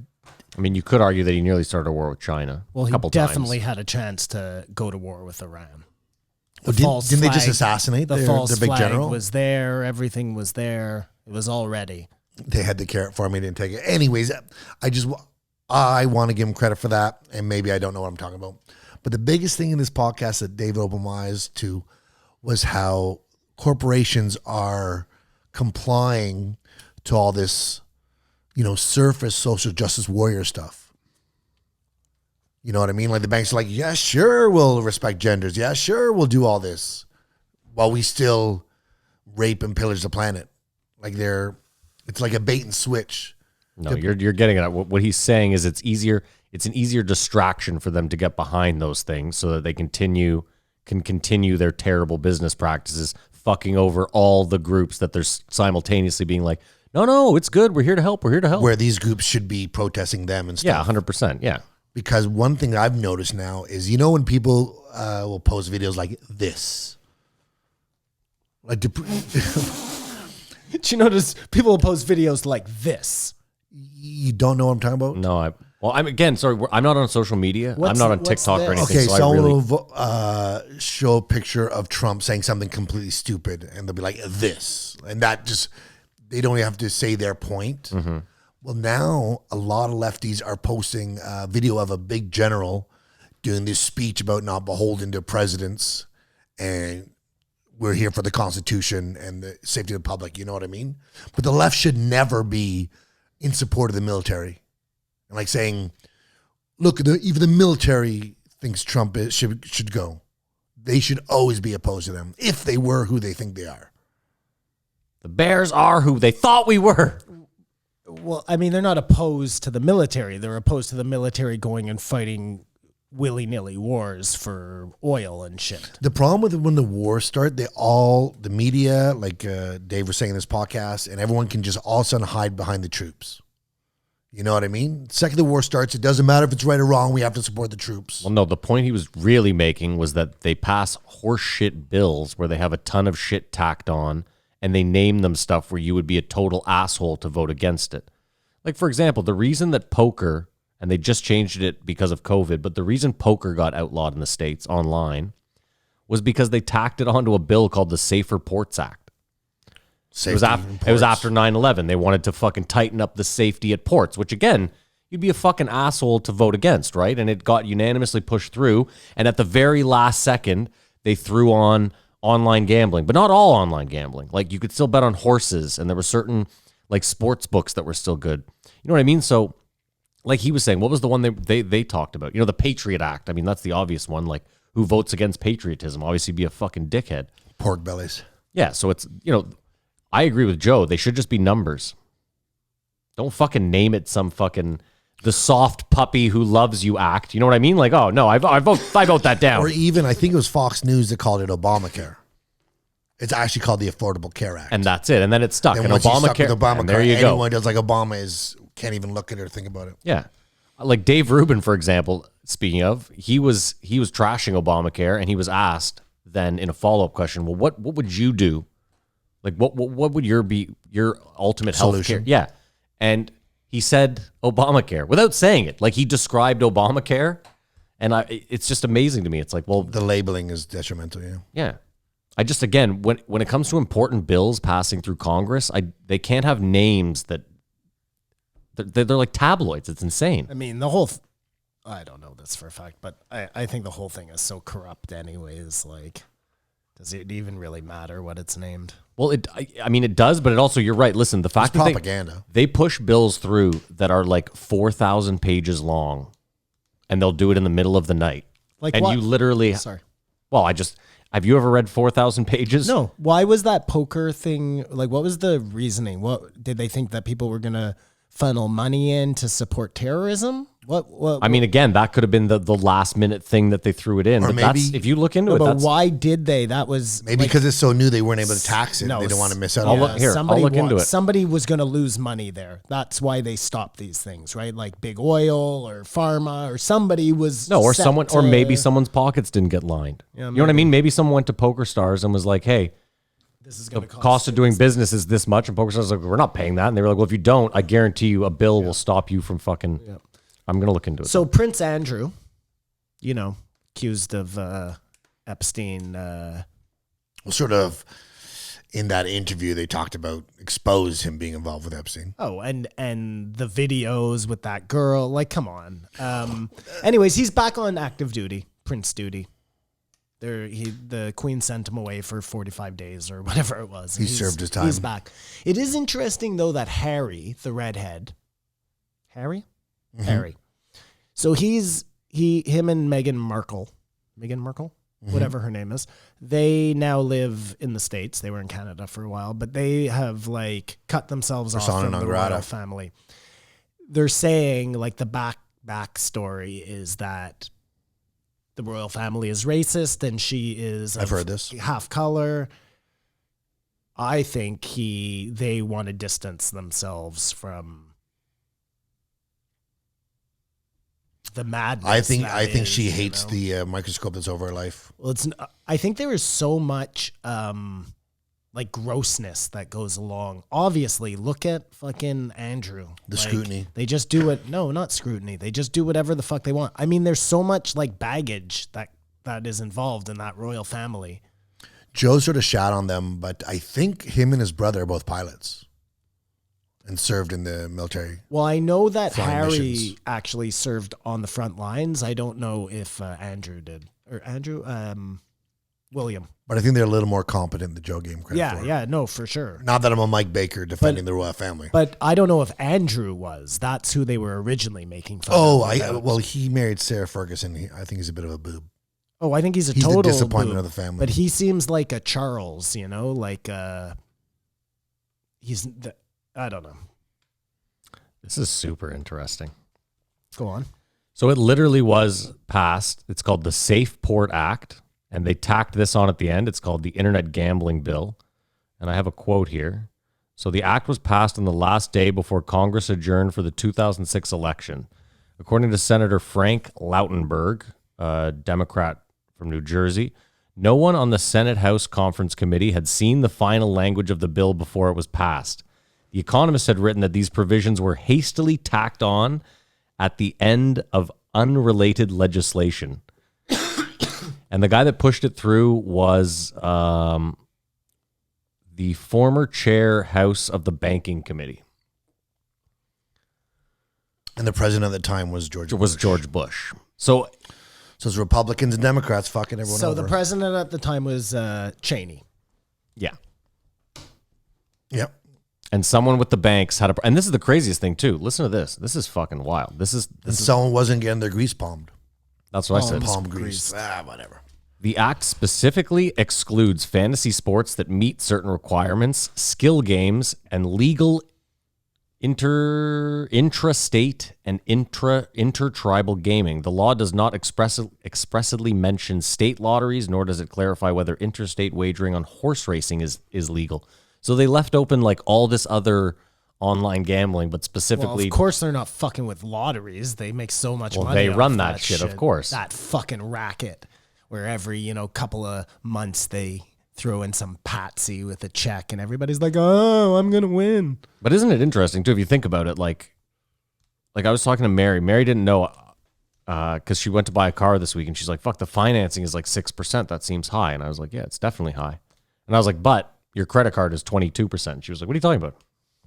mean, you could argue that he nearly started a war with China. Well, a he couple definitely times. had a chance to go to war with Iran. didn't they just assassinate the their false big flag general? was there. Everything was there. It was all ready. They had the carrot for me, didn't take it. Anyways, I want to give him credit for that, and maybe I don't know what I'm talking about. But the biggest thing in this podcast that David opened my eyes to was how corporations are complying to all this, surface social justice warrior stuff. You know what I mean? Like the banks are like, yeah, sure, we'll respect genders. Yeah, sure, we'll do all this while we still rape and pillage the planet. Like it's like a bait and switch. No, you're getting it. What he's saying is it's an easier distraction for them to get behind those things so that they can continue their terrible business practices, fucking over all the groups that they're simultaneously being like, no, it's good. We're here to help. We're here to help. Where these groups should be protesting them and stuff. Yeah, 100%. Yeah. Because one thing I've noticed now is, when people will post videos like this, like Did you notice people will post videos like this? you don't know what I'm talking about? No, I'm sorry. I'm not on social media. I'm not on TikTok or anything. Okay, so someone will show a picture of Trump saying something completely stupid, and they'll be like, this. And that just, they don't have to say their point. Mm-hmm. Well, now a lot of lefties are posting a video of a big general doing this speech about not beholden to presidents, and we're here for the Constitution and the safety of the public. You know what I mean? But the left should never be in support of the military. And like saying, look, even the military thinks Trump should go. They should always be opposed to them if they were who they think they are. The Bears are who they thought we were. Well, I mean, they're not opposed to the military. They're opposed to the military going and fighting willy-nilly wars for oil and shit. The problem with when the wars start, the media, like Dave was saying in this podcast, and everyone can just all of a sudden hide behind the troops. You know what I mean? The second the war starts, it doesn't matter if it's right or wrong. We have to support the troops. Well, no, the point he was really making was that they pass horseshit bills where they have a ton of shit tacked on, and they name them stuff where you would be a total asshole to vote against it. Like, for example, the reason that poker, and they just changed it because of COVID, but the reason poker got outlawed in the States online was because they tacked it onto a bill called the Safer Ports Act. It was after 9/11. They wanted to fucking tighten up the safety at ports, which, again, you'd be a fucking asshole to vote against, right? And it got unanimously pushed through. And at the very last second, they threw on online gambling, but not all online gambling. Like, you could still bet on horses, and there were certain, like, sports books that were still good. You know what I mean? So, like he was saying, what was the one they talked about? The Patriot Act. I mean, that's the obvious one. Like, who votes against patriotism? Obviously be a fucking dickhead. Pork bellies. Yeah, so it's, I agree with Joe. They should just be numbers. Don't fucking name it some fucking the soft puppy who loves you act. You know what I mean? Like, oh no, I vote that down. Or even, I think it was Fox News that called it Obamacare. It's actually called the Affordable Care Act. And that's it. And then it's stuck. And And once you stuck with Obamacare. And there Obamacare, you go. anyone does like Obama can't even look at it or think about it. Yeah. Like Dave Rubin, for example, speaking of, he was trashing Obamacare, and he was asked then in a follow-up question, well, what would you do? Like, what would your ultimate health care? Solution. Yeah. And he said Obamacare without saying it. Like, he described Obamacare, and it's just amazing to me. It's like, well, The labeling is detrimental, yeah. yeah. I just, again, when it comes to important bills passing through Congress, they can't have names that they're like tabloids. It's insane. I mean, I don't know this for a fact, but I think the whole thing is so corrupt anyways. Like, does it even really matter what it's named? Well, I mean, it does, but it also, you're right. Listen, the fact that propaganda. They push bills through that are like 4,000 pages long, and they'll do it in the middle of the night. Like, and what? you literally, Sorry. Well, have you ever read 4,000 pages? No. Why was that poker thing? Like, what was the reasoning? What did they think that people were going to funnel money in to support terrorism? I mean, again, that could have been the last minute thing that they threw it in. Or But maybe- if you look into it, but that's, why did they? That was Maybe because it's so new, they weren't able to tax it. No, They don't want to miss out I'll on look- it. here, I'll look into it. Somebody was going to lose money there. That's why they stopped these things, right? Like big oil or pharma, or somebody was or set someone, or to- maybe someone's pockets didn't get lined. Yeah, you know what I mean? Maybe someone went to Poker Stars and was like, hey, this is the going to cost of doing business is this much. And Poker Stars was like, we're not paying that. And they were like, well, if you don't, I guarantee you a bill will stop you from fucking, I'm going to look into it. So Prince Andrew, accused of Epstein. Well, sort of in that interview, they talked about expose him being involved with Epstein. Oh, and the videos with that girl. Like, come on. Anyways, he's back on active duty, Prince duty. The Queen sent him away for 45 days or whatever it was. He served his time. He's back. It is interesting, though, that Harry, the redhead, Harry? Harry. So him and Meghan Markle, whatever her name is, they now live in the States. They were in Canada for a while, but they have like cut themselves off Persona from non the grata. royal family. they're saying like the backstory is that the royal family is racist and she is I've heard this. half color. I think they want to distance themselves from the madness. I think that she is, hates you know? the microscope that's over her life. Well, I think there is so much like grossness that goes along. Obviously, look at fucking Andrew. The Like, scrutiny. They just do it. No, not scrutiny. They just do whatever the fuck they want. I mean, there's so much like baggage that is involved in that royal family. Joe sort of shat on them, but I think him and his brother are both pilots and served in the military. Well, I know that Flying Harry missions. actually served on the front lines. I don't know if Andrew did or William. But I think they're a little more competent than Joe gave him credit for. Yeah, no, for sure. Not that I'm a Mike Baker defending the royal family. But I don't know if Andrew was. That's who they were originally making fun of. He married Sarah Ferguson. I think he's a bit of a boob. Oh, I think he's He's total the disappointment boob. of the family. But he seems like a Charles, you know, like I don't know. This is super interesting. Go on. So it literally was passed. It's called the Safe Port Act, and they tacked this on at the end. It's called the Internet Gambling Bill. And I have a quote here. So the act was passed on the last day before Congress adjourned for the 2006 election. According to Senator Frank Lautenberg, a Democrat from New Jersey, no one on the Senate House Conference Committee had seen the final language of the bill before it was passed. The Economist had written that these provisions were hastily tacked on at the end of unrelated legislation. And the guy that pushed it through was the former chair House of the Banking Committee. And the president at the time was George Bush. So it's Republicans and Democrats fucking everyone So over. the president at the time was Cheney. yeah. Yep. And someone with the banks had and this is the craziest thing too. Listen to this. This is fucking wild. And someone wasn't getting their grease palmed. That's what I said. Palm grease. Whatever. The act specifically excludes fantasy sports that meet certain requirements, skill games, and legal intrastate and intertribal gaming. The law does not expressly mention state lotteries, nor does it clarify whether interstate wagering on horse racing is legal. So they left open like all this other online gambling, but specifically... Well, of course they're not fucking with lotteries. They make so much money. They off run that shit, of course. That fucking racket where every, couple of months they throw in some patsy with a check and everybody's like, oh, I'm going to win. But isn't it interesting, too, if you think about it? Like I was talking to Mary. Mary didn't know because she went to buy a car this week, and she's like, fuck, the financing is like 6%. That seems high. And I was like, yeah, it's definitely high. And I was like, but your credit card is 22%. She was like, what are you talking about?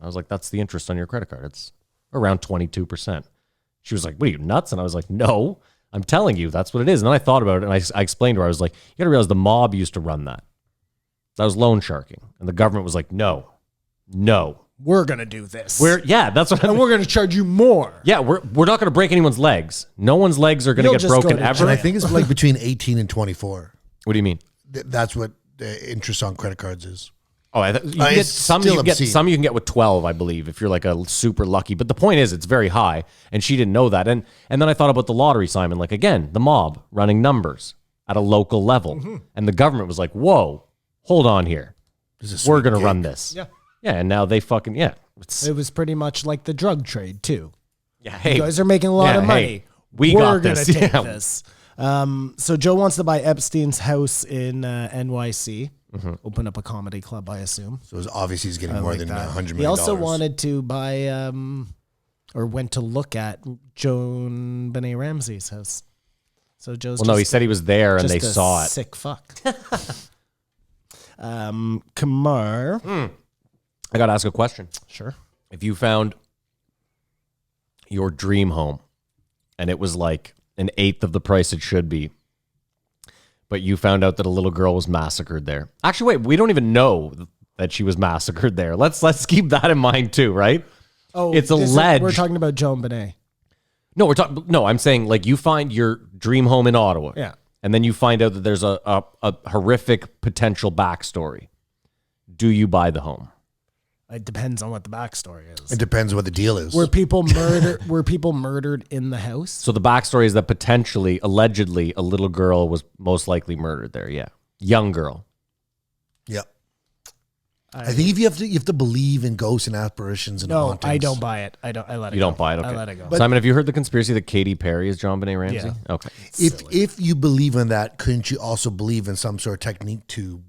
I was like, that's the interest on your credit card. It's around 22%. She was like, what are you, nuts? And I was like, no, I'm telling you, that's what it is. And then I thought about it, and I explained to her, I was like, you got to realize the mob used to run that. That was loan sharking. And the government was like, no. We're going to do this. That's what and we're going to charge you more. Yeah, we're not going to break anyone's legs. No one's legs are going to get You'll just broken go to ever. And I think it's like between 18 and 24. What do you mean? That's what the interest on credit cards is. Oh, you can get it's some. still You can get obscene. some. You can get with 12, I believe, if you're like a super lucky. But the point is, it's very high, and she didn't know that. And then I thought about the lottery, Simon. Like again, the mob running numbers at a local level, and the government was like, "Whoa, hold on here, we're going to run this." Yeah. And now they fucking It was pretty much like the drug trade, too. Hey, You guys are making a lot of money. we We're got gonna this. take Yeah. this. So Joe wants to buy Epstein's house in NYC. Open up a comedy club, I assume. So it's obviously he's getting I more like than that. $100 million. He also wanted to buy, or went to look at Joan Benet Ramsey's house. So Joe's Well, no, he said he was there and just they a saw it. sick fuck. Kamar. I got to ask a question. Sure. If you found your dream home and it was like an eighth of the price it should be, but you found out that a little girl was massacred there. Actually, wait, we don't even know that she was massacred there. Let's keep that in mind too, right? Oh, It's alleged. We're talking about Joan Benet. No, I'm saying like you find your dream home in Ottawa. Yeah. And then you find out that there's a horrific potential backstory. Do you buy the home? It depends on what the backstory is. It depends what the deal is. Were people murdered in the house? So the backstory is that potentially, allegedly, a little girl was most likely murdered there. Yeah, young girl. Yeah. I think if you have to believe in ghosts and apparitions and No, hauntings. I don't buy it. I let it go. You don't buy it. Okay. I let it go. Simon, have you heard the conspiracy that Katy Perry is John Benet Ramsey? Yeah. Okay. If you believe in that, couldn't you also believe in some sort of technique to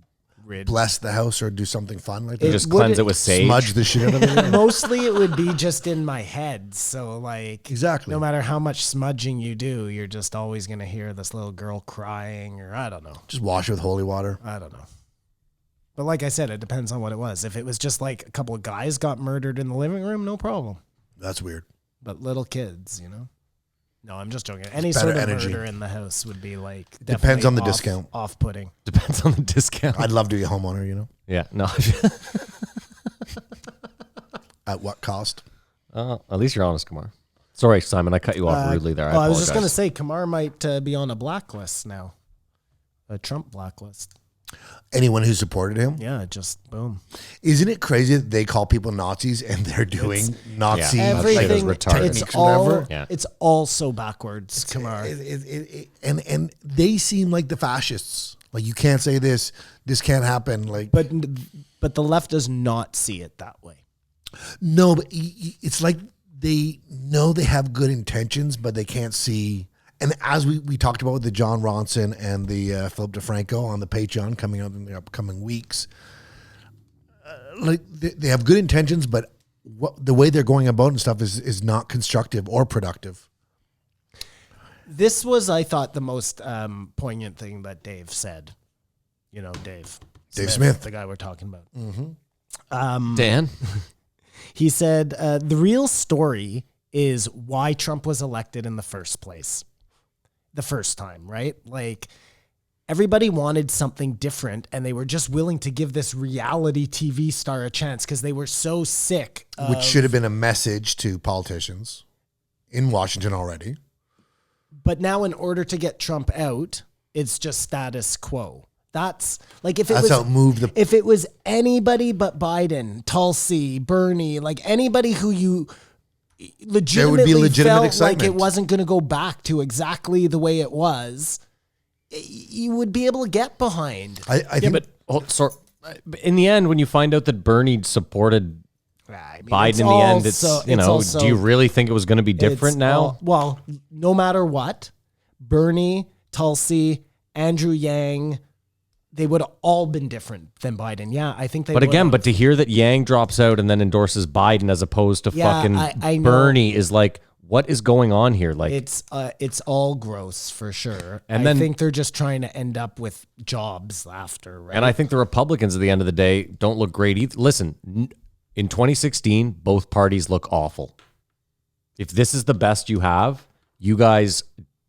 bless the house or do something fun like that? Just cleanse it with sage. Smudge the shit out of it. Mostly it would be just in my head. So like Exactly. no matter how much smudging you do, you're just always going to hear this little girl crying or I don't know. Just wash it with holy water. I don't know. But like I said, it depends on what it was. If it was just like a couple of guys got murdered in the living room, no problem. That's weird. But little kids, No, I'm just joking. Any better sort of energy. murder in the house would be like Depends definitely on the discount. Off-putting. Depends on the discount. I'd love to be a homeowner, Yeah. No. At what cost? At least you're honest, Kamar. Sorry, Simon. I cut you off rudely there. I was just going to apologize. say, Kamar might be on a blacklist now. A Trump blacklist. Anyone who supported him? Yeah, just boom. Isn't it crazy that they call people Nazis and they're doing Nazi Yeah. Everything, retarded. it's techniques or all, whatever? Yeah. it's all so backwards, Kamar. And they seem like the fascists. Like you can't say this can't happen. Like But the left does not see it that way. no, but it's like they know they have good intentions, but they can't see. And as we talked about with the John Ronson and the Philip DeFranco on the Patreon coming up in the upcoming weeks, like they have good intentions, but the way they're going about and stuff is not constructive or productive. This was, I thought, the most poignant thing that Dave said. Dave Smith. the guy we're talking about. Dan? He said, the real story is why Trump was elected in the first place. The first time, right? Like everybody wanted something different and they were just willing to give this reality TV star a chance because they were so sick. Which should have been a message to politicians in Washington already. But now in order to get Trump out, it's just status quo. That's like if it That's was how it moved the. if it was anybody but Biden, Tulsi, Bernie, like anybody who you legitimately legitimate felt excitement. like it wasn't going to go back to exactly the way it was, you would be able to get behind. I think, in the end, when you find out that Bernie supported I mean, Biden it's in the end, also- it's, it's also- do you really think it was going to be different it's now? well, no matter what, Bernie, Tulsi, Andrew Yang, they would have all been different than Biden. Yeah, I think they But again, would've. but to hear that Yang drops out and then endorses Biden as opposed to Yeah, fucking I know. Bernie is like, what is going on here? Like, It's all gross for sure. And I then- think they're just trying to end up with jobs after, right? and I think the Republicans at the end of the day don't look great either. Listen, in 2016, both parties look awful. If this is the best you have, you guys,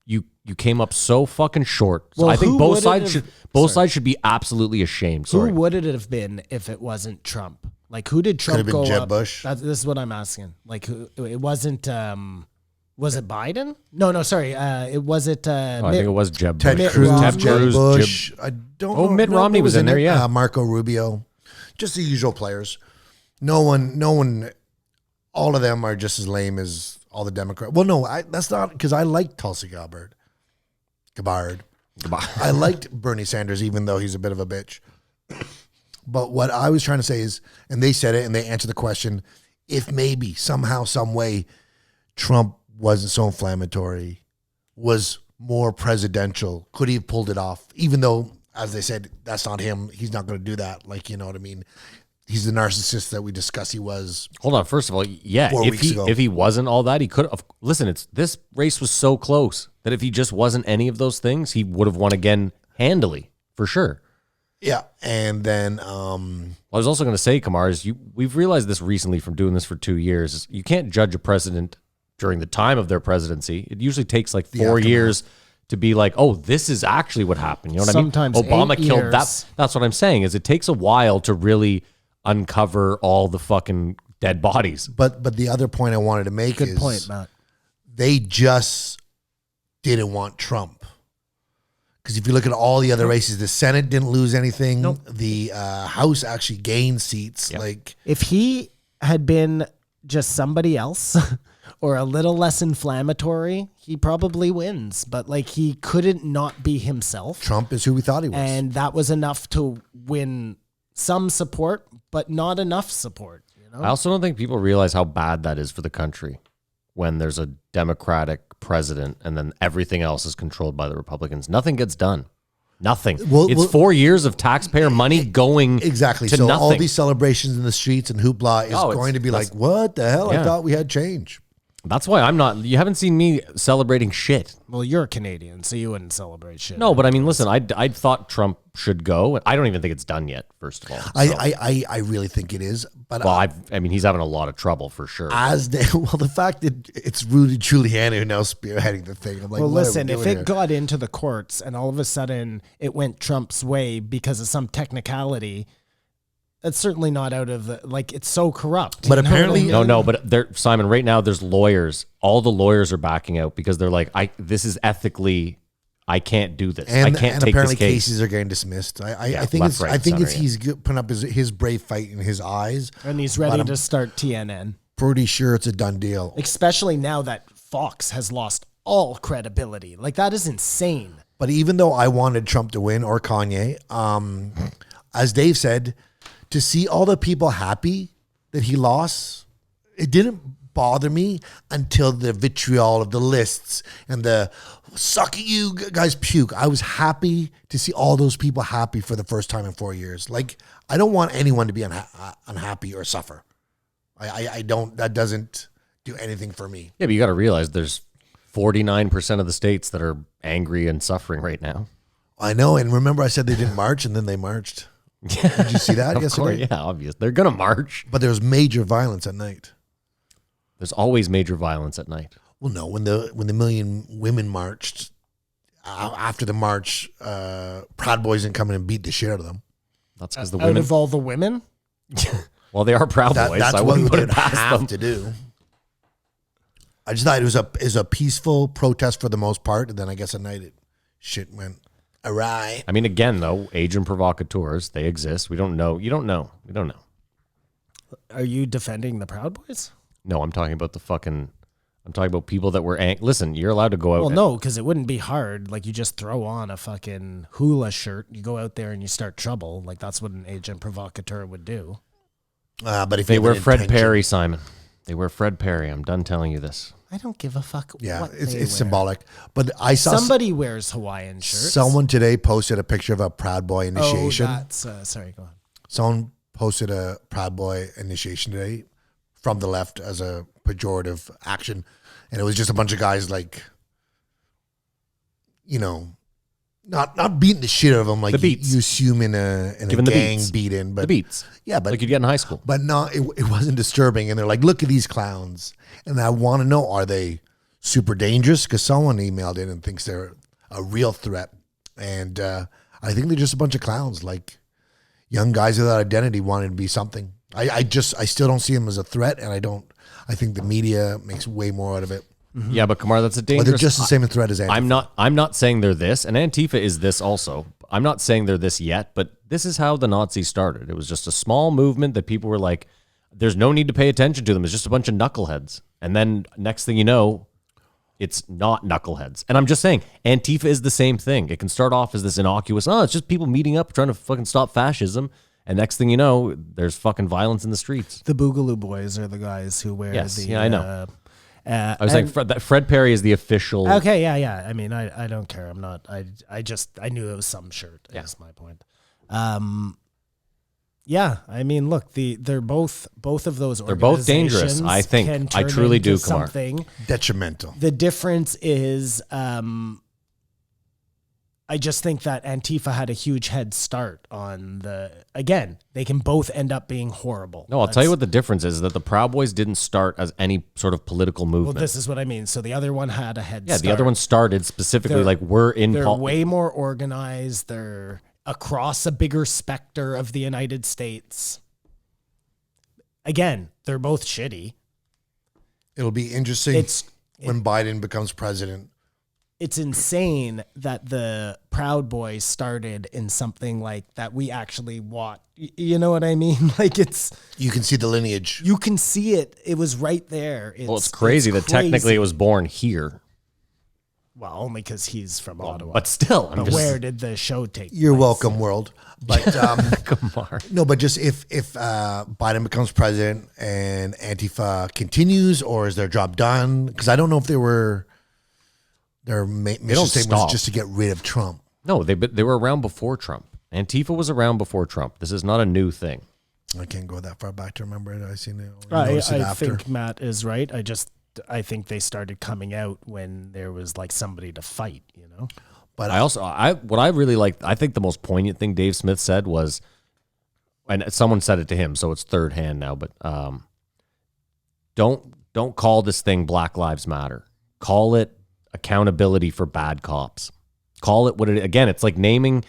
you came up so fucking short. So Well, I think who both would it sides have- sides should be absolutely ashamed. Sorry. Who would it have been if it wasn't Trump? Like, who did Trump have been go Jeb up? Bush. This is what I'm asking. Like, who? It wasn't. Was it Biden? No. Sorry. It was it. I think it was Jeb Ted Bush. Cruz, Romney. Jeb Cruz, Bush. I don't know. Mitt Romney who was in there, it. yeah. Marco Rubio. Just the usual players. No one, all of them are just as lame as all the Democrats. Well, no, that's not because I like Tulsi Gabbard. I liked Bernie Sanders, even though he's a bit of a bitch. But what I was trying to say is, and they said it and they answered the question, if maybe somehow, some way, Trump wasn't so inflammatory, was more presidential, could he have pulled it off? Even though, as they said, that's not him. He's not going to do that. Like, you know what I mean? He's the narcissist that we discussed he was. Hold on. First of all, yeah, 4 weeks ago. if he wasn't all that, he could have. Listen, this race was so close that if he just wasn't any of those things, he would have won again handily for sure. Yeah. And then I was also going to say, Kamar, we've realized this recently from doing this for 2 years. Is you can't judge a president during the time of their presidency. It usually takes like 4 aftermath. years to be like, oh, this is actually what happened. You know what Sometimes I mean? Obama 8 killed years. that. That's what I'm saying. Is it takes a while to really uncover all the fucking dead bodies. But the other point I wanted to make Good is point, Matt. they just didn't want Trump. Because if you look at all the other races, the Senate didn't lose anything. Nope. The House actually gained seats. Yep. Like, If he had been just somebody else or a little less inflammatory, he probably wins. But like he couldn't not be himself. Trump is who we thought he was. And that was enough to win some support, but not enough support. You know? I also don't think people realize how bad that is for the country when there's a Democratic president and then everything else is controlled by the Republicans. Nothing gets done. Nothing. It's 4 years of taxpayer money going exactly. to So nothing. all these celebrations in the streets and hoopla is Oh, going to be that's- like, what the hell? Yeah. I thought we had change. That's why I'm not. You haven't seen me celebrating shit. Well, you're Canadian, so you wouldn't celebrate shit. No, but I mean, listen, I thought Trump should go. I don't even think it's done yet, first of all. So, I really think it is. But well, I mean, he's having a lot of trouble for sure. the fact that it's Rudy Giuliani who now spearheading the thing. I'm like, Well, what are we listen, if doing it here? got into the courts and all of a sudden it went Trump's way because of some technicality, that's certainly not out of the, like, it's so corrupt. But you know what I apparently- mean? No, but there, Simon. Right now, there's lawyers. All the lawyers are backing out because they're like, this is ethically, I can't do this. I can't and take apparently this case. cases are getting dismissed. I Yeah, think left, it's right, I think it's center, he's putting up his brave fight in his eyes. And he's ready But to I'm start TNN, pretty sure it's a done deal. especially now that Fox has lost all credibility. Like, that is insane. But even though I wanted Trump to win or Kanye, as Dave said, to see all the people happy that he lost, it didn't bother me until the vitriol of the lists and the suck at you guys puke. I was happy to see all those people happy for the first time in 4 years. Like, I don't want anyone to be unhappy or suffer. I don't, that doesn't do anything for me. Yeah, but you got to realize there's 49% of the states that are angry and suffering right now. I know. And remember I said they didn't march and then they marched. Did you see that Of course, yesterday? yeah, obvious. They're gonna march. But there was major violence at night. There's always major violence at night. Well, no, when the million women marched after the march, Proud Boys didn't come in and beat the shit out of them. That's because the Out women. of all the women, Well, they are Proud Boys. That's so I what we wouldn't put would it past have them. to do. I just thought it was a peaceful protest for the most part, and then I guess at night shit went awry. I mean, again, though, agent provocateurs, they exist. We don't know. You don't know. We don't know. are you defending the Proud Boys? No, I'm talking about I'm talking about people that were. Listen, you're allowed to go out. Well, no, because it wouldn't be hard. Like, you just throw on a fucking hula shirt, you go out there and you start trouble. Like, that's what an agent provocateur would do. But if They you have wear an Fred intention- Perry, Simon. They wear Fred Perry. I'm done telling you this. I don't give a fuck. Yeah, what it's they wear. symbolic. But I saw Somebody wears Hawaiian shirts. someone today posted a picture of a Proud Boy initiation. Oh, that's sorry. Go on. Someone posted a Proud Boy initiation today from the left as a pejorative action. And it was just a bunch of guys like, you know, not beating the shit out of them like The beats. you assume in a Giving the gang beats. beat-in. But The beats. Yeah, but Like you'd get in high school. But no, it wasn't disturbing. And they're like, look at these clowns. And I want to know, are they super dangerous? Because someone emailed in and thinks they're a real threat. And I think they're just a bunch of clowns, like young guys without identity wanting to be something. I still don't see them as a threat. And I think the media makes way more out of it. Yeah, but Kamar, that's a But dangerous. they're just the same threat as Antifa. I'm not saying they're this, and Antifa is this also. I'm not saying they're this yet, but this is how the Nazis started. It was just a small movement that people were like, there's no need to pay attention to them. It's just a bunch of knuckleheads. And then next thing you know, it's not knuckleheads. And I'm just saying, Antifa is the same thing. It can start off as this innocuous, it's just people meeting up trying to fucking stop fascism. And next thing you know, there's fucking violence in the streets. The Boogaloo Boys are the guys who wear Yes, the. yeah, I know. I was and- like, Fred Perry is the official. Okay, yeah. I mean, I don't care. I'm not. I knew it was some shirt. Yeah. That's my point. Yeah. I mean, look, they're both of those. They're both dangerous, I think. can I turn truly into do, Kumar. something. Detrimental. The difference is, I just think that Antifa had a huge head start on the. Again, they can both end up being horrible. No, I'll tell you what the difference is that the Proud Boys didn't start as any sort of political Well, movement. this is what I mean. So the other one had a head. Yeah, start. the other one started specifically They're- like we're in. They're way more organized. They're across a bigger specter of the United States. Again, they're both shitty. It'll be interesting It's when Biden becomes president it's insane that the Proud Boys started in something like that we actually watch. You know what I mean? Like You can see the lineage. you can see it. It was right there. It's crazy that technically it was born here. Well, only because he's from Ottawa. But still, I'm But just... where did the show take You're place? welcome, world. But Come on. no, but just if Biden becomes president and Antifa continues, or is their job done? Because I don't know if their mission don't statement was stop. just to get rid of Trump. No, they were around before Trump. Antifa was around before Trump. This is not a new thing. I can't go that far back to remember it. I seen it. I Noticed it after. think Matt is right. I think they started coming out when there was like somebody to fight, you know? But What I really liked, I think the most poignant thing Dave Smith said was, and someone said it to him, so it's third hand now, but don't call this thing Black Lives Matter. Call it accountability for bad cops. Call it what it again. It's like naming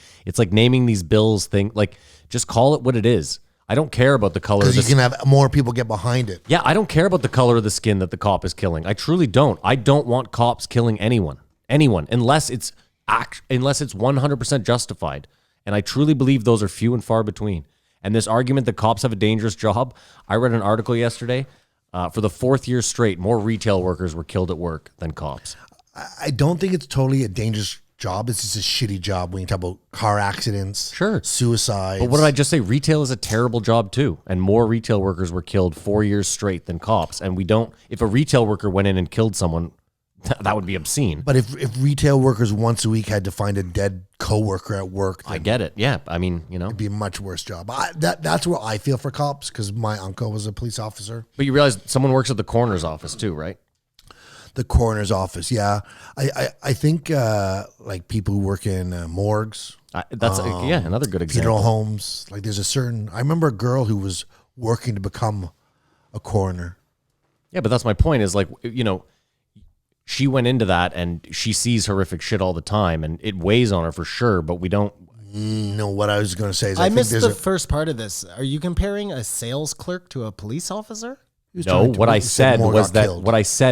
these bills thing. Like, just call it what it is. I don't care about the color of because the you can have more people get behind it. Yeah, I don't care about the color of the skin that the cop is killing. I truly don't. I don't want cops killing anyone, unless it's 100% justified. And I truly believe those are few and far between. And this argument that cops have a dangerous job, I read an article yesterday. For the fourth year straight, more retail workers were killed at work than cops. I don't think it's totally a dangerous job. It's just a shitty job when you talk about car accidents, Sure. suicides. But what did I just say? Retail is a terrible job too. And more retail workers were killed 4 years straight than cops. And if a retail worker went in and killed someone, that would be obscene. But if retail workers once a week had to find a dead coworker at work, I get it. Yeah. I mean, it'd be a much worse job. That's where I feel for cops, because my uncle was a police officer. But you realize someone works at the coroner's office too, right? The coroner's office, yeah. I think like people who work in morgues, That's another good example. funeral homes. Like there's I remember a girl who was working to become a coroner. Yeah, but that's my point is like, she went into that and she sees horrific shit all the time and it weighs on her for sure, but we don't. No, what I was going to say is I think missed there's the first part of this. Are you comparing a sales clerk to a police officer? No, what I said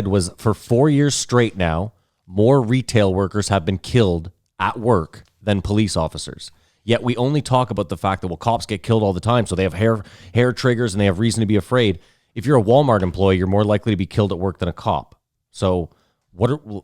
was for 4 years straight now, more retail workers have been killed at work than police officers. Yet we only talk about the fact that, well, cops get killed all the time, so they have hair triggers and they have reason to be afraid. If you're a Walmart employee, you're more likely to be killed at work than a cop. So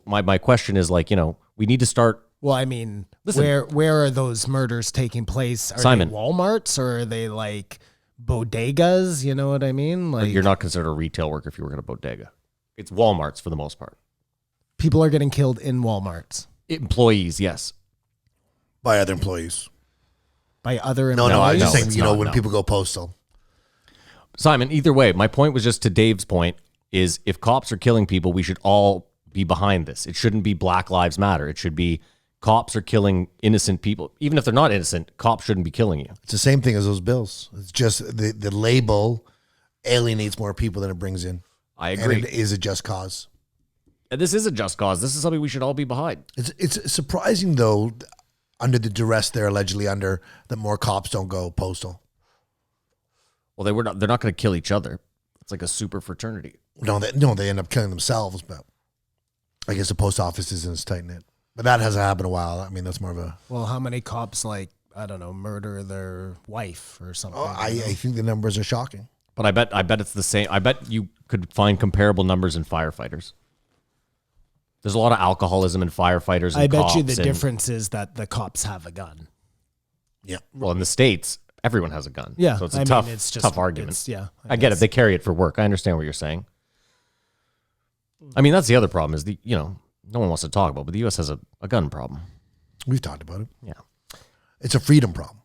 my question is like, we need to start. Well, I mean, Listen. where are those murders taking place? Are Simon. they Walmarts or are they like bodegas? You know what I mean? Like You're not considered a retail worker if you work at a bodega. It's Walmarts for the most part. people are getting killed in Walmarts Employees, yes. by other employees. by other No, employees. I was just No, saying, it's when not. people go postal. Simon, either way, my point was just to Dave's point is if cops are killing people, we should all be behind this. It shouldn't be Black Lives Matter. It should be cops are killing innocent people. Even if they're not innocent, cops shouldn't be killing you. It's the same thing as those bills. It's just the label alienates more people than it brings in. I agree. And it is a just cause. And this is a just cause. This is something we should all be behind. It's surprising, though, under the duress they're allegedly under, that more cops don't go postal. Well, they're not going to kill each other. It's like a super fraternity. No, they end up killing themselves, but I guess the post office isn't as tight-knit. But that hasn't happened in a while. I mean, that's more of a... Well, how many cops, like, I don't know, murder their wife or something? I think the numbers are shocking. But I bet it's the same. I bet you could find comparable numbers in firefighters. There's a lot of alcoholism in firefighters and I bet cops you the and- difference is that the cops have a gun. Yeah. Well, in the States, everyone has a gun. Yeah, So it's I a mean, it's just- tough argument. it's- yeah, I get it. guess. They carry it for work. I understand what you're saying. I mean, that's the other problem is no one wants to talk about, but the U.S. has a gun problem. We've talked about it. Yeah. It's a freedom problem.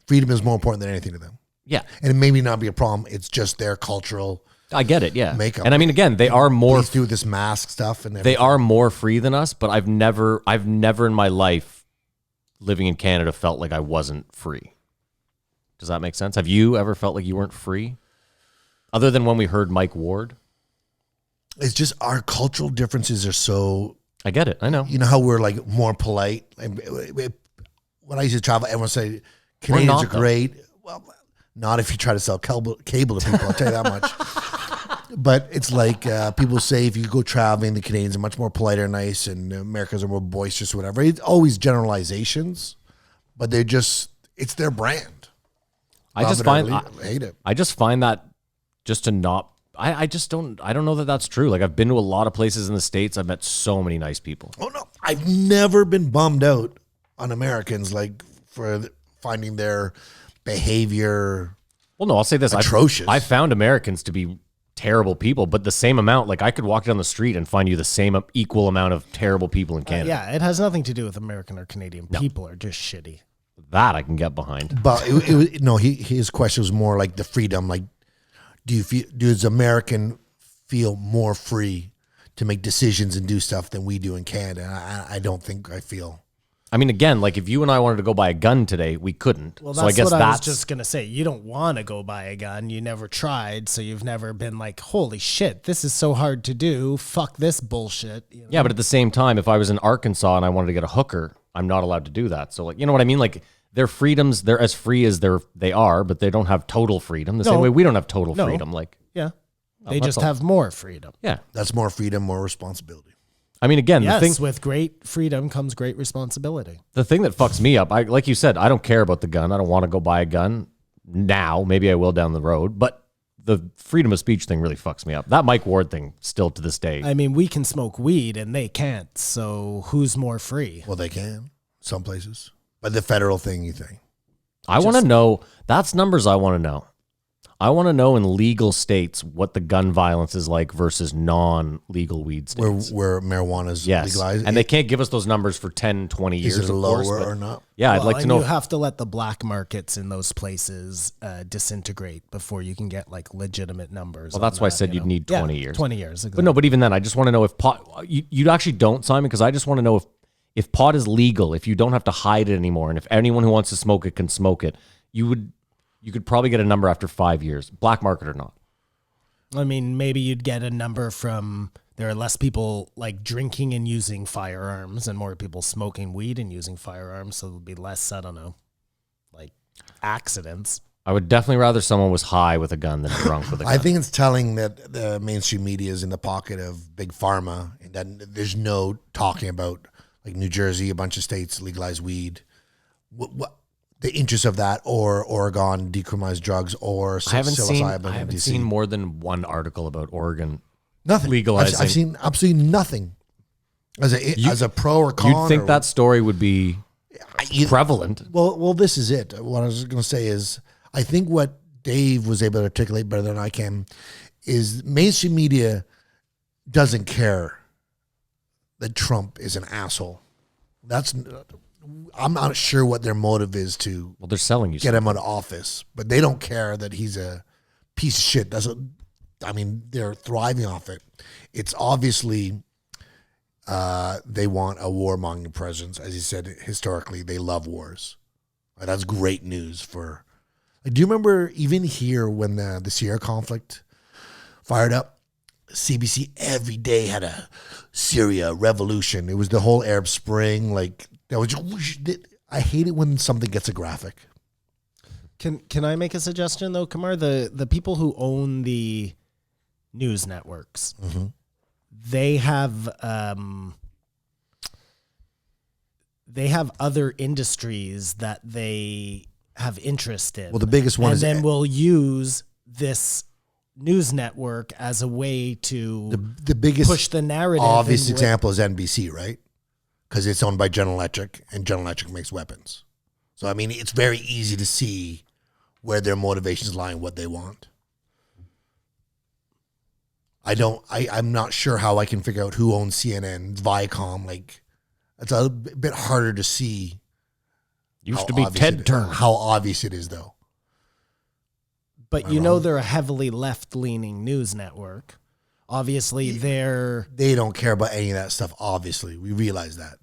Freedom is more important than anything to them. Yeah. And it may not be a problem. It's just their cultural I get it. Yeah. makeup. And I mean, again, they are more Please do this mask stuff and they everything. are more free than us, but I've never in my life living in Canada felt like I wasn't free. Does that make sense? Have you ever felt like you weren't free? Other than when we heard Mike Ward? It's just our cultural differences are so... I get it. I know. You know how we're like more polite? When I used to travel, everyone say Canadians not, are great. Well, not if you try to sell cable to people, I'll tell you that much. But it's like people say if you go traveling, the Canadians are much more polite or nice, and Americans are more boisterous or whatever. It's always generalizations, but it's their brand. I just Love it or find hate it. I just find that just to not. I don't know that that's true. Like I've been to a lot of places in the States. I've met so many nice people. Oh no, I've never been bummed out on Americans like for finding their behavior. Well, no, I'll say this: Atrocious. I found Americans to be terrible people, but the same amount. Like I could walk down the street and find you the same equal amount of terrible people in Canada. Yeah, it has nothing to do with American or Canadian. People are just shitty. That I can get behind. But his question was more like the freedom. Like, does American feel more free to make decisions and do stuff than we do in Canada? I don't think I feel. I mean, again, like if you and I wanted to go buy a gun today, we couldn't. Well, so that's I guess what I was that's just gonna say. You don't want to go buy a gun. You never tried, so you've never been like, "Holy shit, this is so hard to do. Fuck this bullshit." You know? Yeah, but at the same time, if I was in Arkansas and I wanted to get a hooker, I'm not allowed to do that. So, like, you know what I mean? Like, their freedoms, they're as free as they are, but they don't have total freedom. The same way we don't have total No. freedom. Like, Yeah, they that's just all. have more freedom. yeah. That's more freedom, more responsibility. I mean, again, Yes, with great freedom comes great responsibility. the thing that fucks me up, like you said, I don't care about the gun. I don't want to go buy a gun now. Maybe I will down the road, but the freedom of speech thing really fucks me up. That Mike Ward thing, still to this day. I mean, we can smoke weed and they can't. So who's more free? Well, they can some places, but the federal thing, you think? I want to know. That's numbers I want to know. I want to know in legal states what the gun violence is like versus non-legal weed states. Where marijuana is Yes. legalized. And they can't give us those numbers for 10, 20 years. Is it of lower course, but- or not? Yeah, I'd Well, like to and know. you have to let the black markets in those places disintegrate before you can get like legitimate numbers. Well, on that's why I that, said you you'd know? need Yeah, 20 years. 20 years. Exactly. But no, but even then, I just want to know if pot, you actually don't, Simon, because I just want to know if pot is legal, if you don't have to hide it anymore, and if anyone who wants to smoke it can smoke it, you could probably get a number after 5 years, black market or not. I mean, maybe you'd get a number from there are less people like drinking and using firearms and more people smoking weed and using firearms. So there'll be less, I don't know, like accidents. I would definitely rather someone was high with a gun than drunk with a gun. I think it's telling that the mainstream media is in the pocket of big pharma, and that there's no talking about like New Jersey, a bunch of states legalize weed. What the interest of that, or Oregon decriminalize drugs, or I haven't psilocybin in DC. seen more than one article about Oregon. Nothing. legalizing. I've seen absolutely nothing as a pro or con. You'd think or- that story would be you- prevalent. Well, this is it. What I was going to say is, I think what Dave was able to articulate better than I can is mainstream media doesn't care that Trump is an asshole. I'm not sure what their motive is to Well, they're selling you get him out of office, but they don't care that he's a piece of shit. They're thriving off it. It's obviously they want a warmongering presence. As he said, historically, they love wars. That's great news for. Do you remember even here when the Syria conflict fired up? CBC every day had a Syria revolution. It was the whole Arab Spring. Like that was. I hate it when something gets a graphic. Can I make a suggestion though, Kamar? The people who own the news networks, they have other industries that they have interest in. Well, the biggest one and is then we'll use this news network as a way to the biggest push the narrative. obvious in example is NBC, right? Because it's owned by General Electric, and General Electric makes weapons. So I mean, it's very easy to see where their motivations lie and what they want. I'm not sure how I can figure out who owns CNN, Viacom. Like, it's a bit harder to see. Used how to be obvious Ted it- Turner. How obvious it is, though. But you know they're a heavily left-leaning news network. Obviously, they're They don't care about any of that stuff. Obviously, we realize that.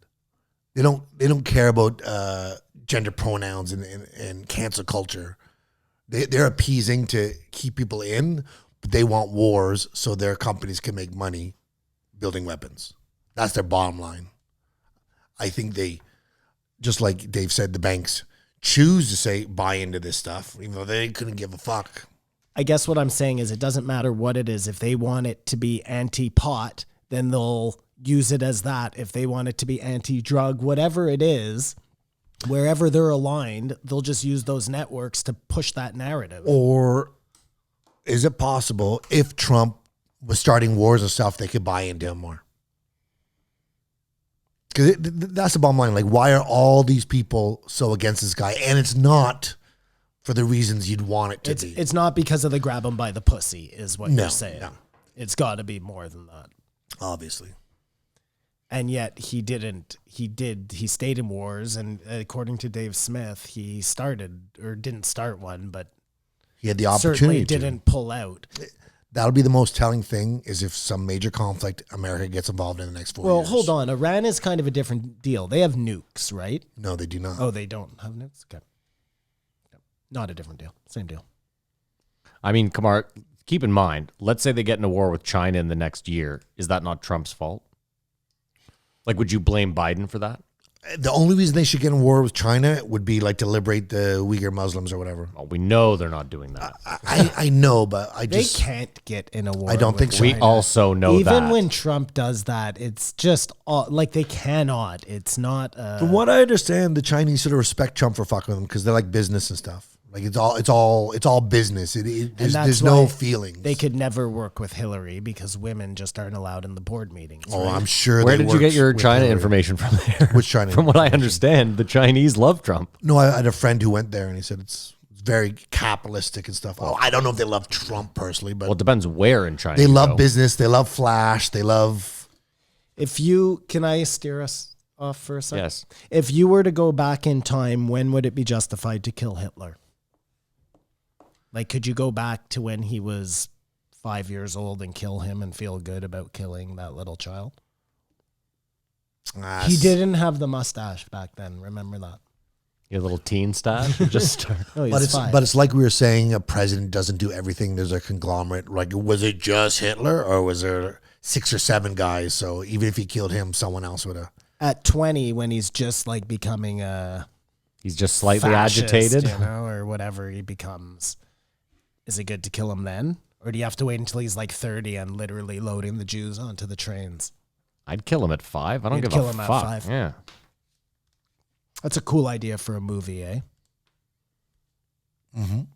They don't care about gender pronouns and cancel culture. They're appeasing to keep people in, but they want wars so their companies can make money building weapons. That's their bottom line. I think they, just like Dave said, the banks choose to say buy into this stuff, even though they couldn't give a fuck. I guess what I'm saying is it doesn't matter what it is. If they want it to be anti-pot, then they'll use it as that. If they want it to be anti-drug, whatever it is, wherever they're aligned, they'll just use those networks to push that narrative. Or is it possible if Trump was starting wars and stuff, they could buy into him more? Because that's the bottom line. Like, why are all these people so against this guy? And it's not for the reasons you'd want it to be. It's not because of the grab him by the pussy, is what you're saying. No. It's got to be more than that. Obviously. And yet he didn't. He stayed in wars, and according to Dave Smith, he started or didn't start one, but He had the opportunity certainly to. didn't pull out. That'll be the most telling thing is if some major conflict, America gets involved in the next 4 years. Well, hold on. Iran is kind of a different deal. They have nukes, right? No, they do not. Oh, they don't have nukes? Okay. No, not a different deal. Same deal. I mean, Kamar, keep in mind, let's say they get in a war with China in the next year. Is that not Trump's fault? Like, would you blame Biden for that? The only reason they should get in war with China would be like to liberate the Uyghur Muslims or whatever. Well, we know they're not doing that. I know, but I They just can't get in a war. I don't with think so. We China. also know that. Even when Trump does that, it's just like they cannot. It's not. From what I understand, the Chinese sort of respect Trump for fucking with them because they're like business and stuff. Like it's all business. There's no why feelings. They could never work with Hillary because women just aren't allowed in the board meetings. Oh, right? I'm sure. Where they did you get worked your with China Hillary. information from there? Which China From what I information? understand, the Chinese love Trump. No, I had a friend who went there and he said it's very capitalistic and stuff. Oh, I don't know if they love Trump personally, but Well, it depends where in China. they you love go. business. They love flash. They love. Can I steer us off for a second? Yes. If you were to go back in time, when would it be justified to kill Hitler? Like, could you go back to when he was 5 years old and kill him and feel good about killing that little child? He didn't have the mustache back then. Remember that? Your little teen stash. Just start. Oh, he But was it's five. but it's like we were saying, a president doesn't do everything. There's a conglomerate. Like, was it just Hitler or was there 6 or 7 guys? So even if he killed him, someone else would have. At 20, when he's just like becoming a He's just slightly fascist, agitated. you know, or whatever he becomes. Is it good to kill him then? Or do you have to wait until he's like 30 and literally loading the Jews onto the trains? I'd kill him at 5. I don't You'd give kill a him at fuck. 5. Yeah. That's a cool idea for a movie, eh?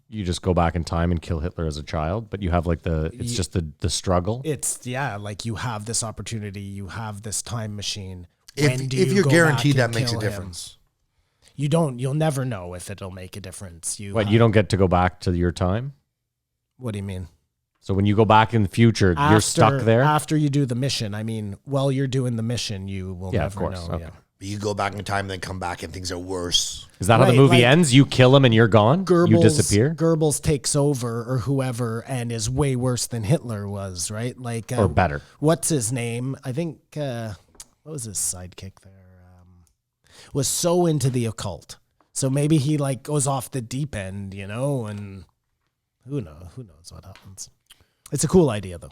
You just go back in time and kill Hitler as a child, but you have like it's just the struggle. It's, like you have this opportunity, you have this time machine. If you're go guaranteed, back that and makes a kill him? difference. You'll never know if it'll make a difference. But you don't get to go back to your time? What do you mean? So when you go back in the future, you're stuck there? After you do the mission. I mean, while you're doing the mission, you will Yeah, never of course. know. Okay. Yeah. But you go back in time and then come back and things are worse. Is that how the Right, movie like ends? You kill him and you're gone? You disappear? Goebbels takes over or whoever and is way worse than Hitler was, right? Like Or better. What's his name? I think what was his sidekick there? Was so into the occult. So maybe he like goes off the deep end, you know, and who knows what happens. It's a cool idea though,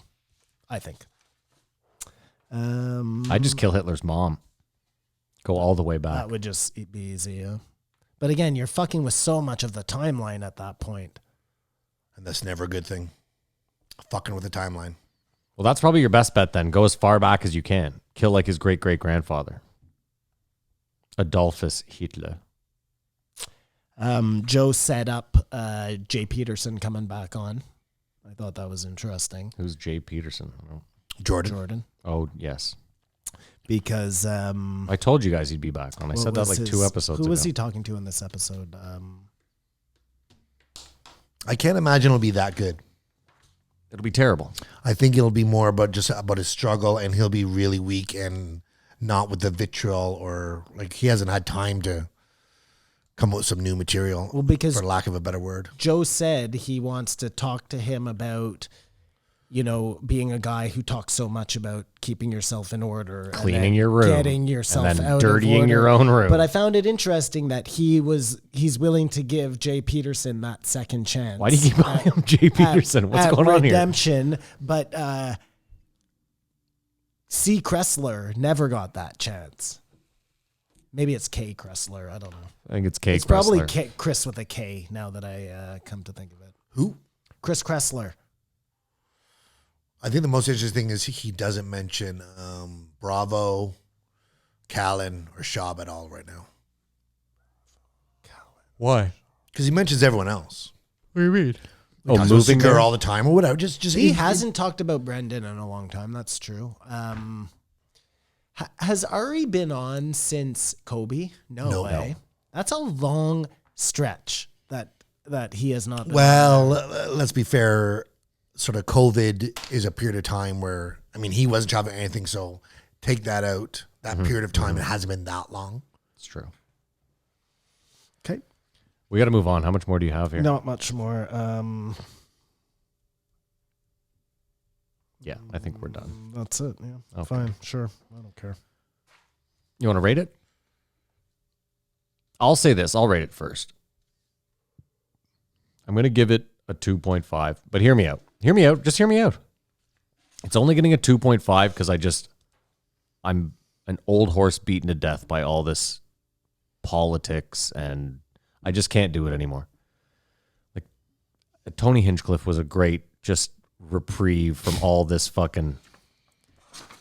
I think. I'd just kill Hitler's mom. Go all the way back. That would just be easy, yeah. But again, you're fucking with so much of the timeline at that point. And that's never a good thing. Fucking with the timeline. Well, that's probably your best bet then. Go as far back as you can. Kill like his great-great-grandfather. Adolphus Hitler. Joe set up Jay Peterson coming back on. I thought that was interesting. Who's Jay Peterson? I don't know. Jordan. Oh, yes. Because I told you guys he'd be back on. I said that like 2 episodes ago. Who was he talking to in this episode? I can't imagine it'll be that good. It'll be terrible. I think it'll be more about his struggle, and he'll be really weak and not with the vitriol, or like he hasn't had time to come up with some new material. Well, because for lack of a better word, Joe said he wants to talk to him about, you know, being a guy who talks so much about keeping yourself in order, and Cleaning then your room, getting yourself and then out dirtying of order. your own room. But I found it interesting that he's willing to give Jay Peterson that second chance. Why do you keep calling him Jay Peterson? What's going on here? Redemption, but C. Kressler never got that chance. Maybe it's K. Kressler. I don't know. I think it's K. It's probably Kressler. Chris with a K now that I come to think of it. who? Chris Kressler. I think the most interesting thing is he doesn't mention Bravo, Callan, or Schaub at all right now. Why? Because he mentions everyone else. What do you mean? Like, Oh, moving Segura there? all the time or whatever. Just He hasn't talked about Brendan in a long time. That's true. Has Ari been on since Kobe? No way. That's a long stretch that he has not been Well, on. let's be fair. Sort of COVID is a period of time where, I mean, he wasn't traveling anything. So take that out. That period of time, it hasn't been that long. It's true. Okay. We got to move on. How much more do you have here? Not much more. Yeah, I think we're done. That's it. Yeah. Okay. Fine. Sure. I don't care. You want to rate it? I'll say this. I'll rate it first. I'm going to give it a 2.5, but hear me out. Hear me out. Just hear me out. It's only getting a 2.5 because I'm an old horse beaten to death by all this politics, and I just can't do it anymore. Like, Tony Hinchcliffe was a great just reprieve from all this fucking.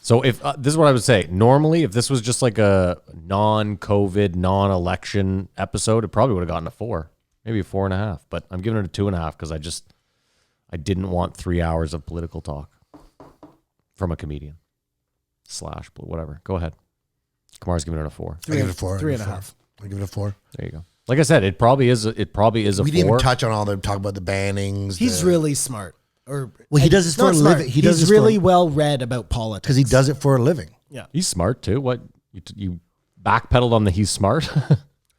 So if this is what I would say, normally if this was just like a non-COVID, non-election episode, it probably would have gotten a 4, maybe a 4.5. But I'm giving it a 2.5 because I didn't want 3 hours of political talk from a comedian / whatever. Go ahead. Kamar's giving it a 4. I give it a 4. 3.5. I give it a 4. There you go. Like I said, it probably is a We 4. didn't even touch on all the talk about the bannings. He's really smart. Well, he does this for a living. He does He's this really for, well read about politics because he does it for a living. Yeah. He's smart too. What you backpedaled on the he's smart?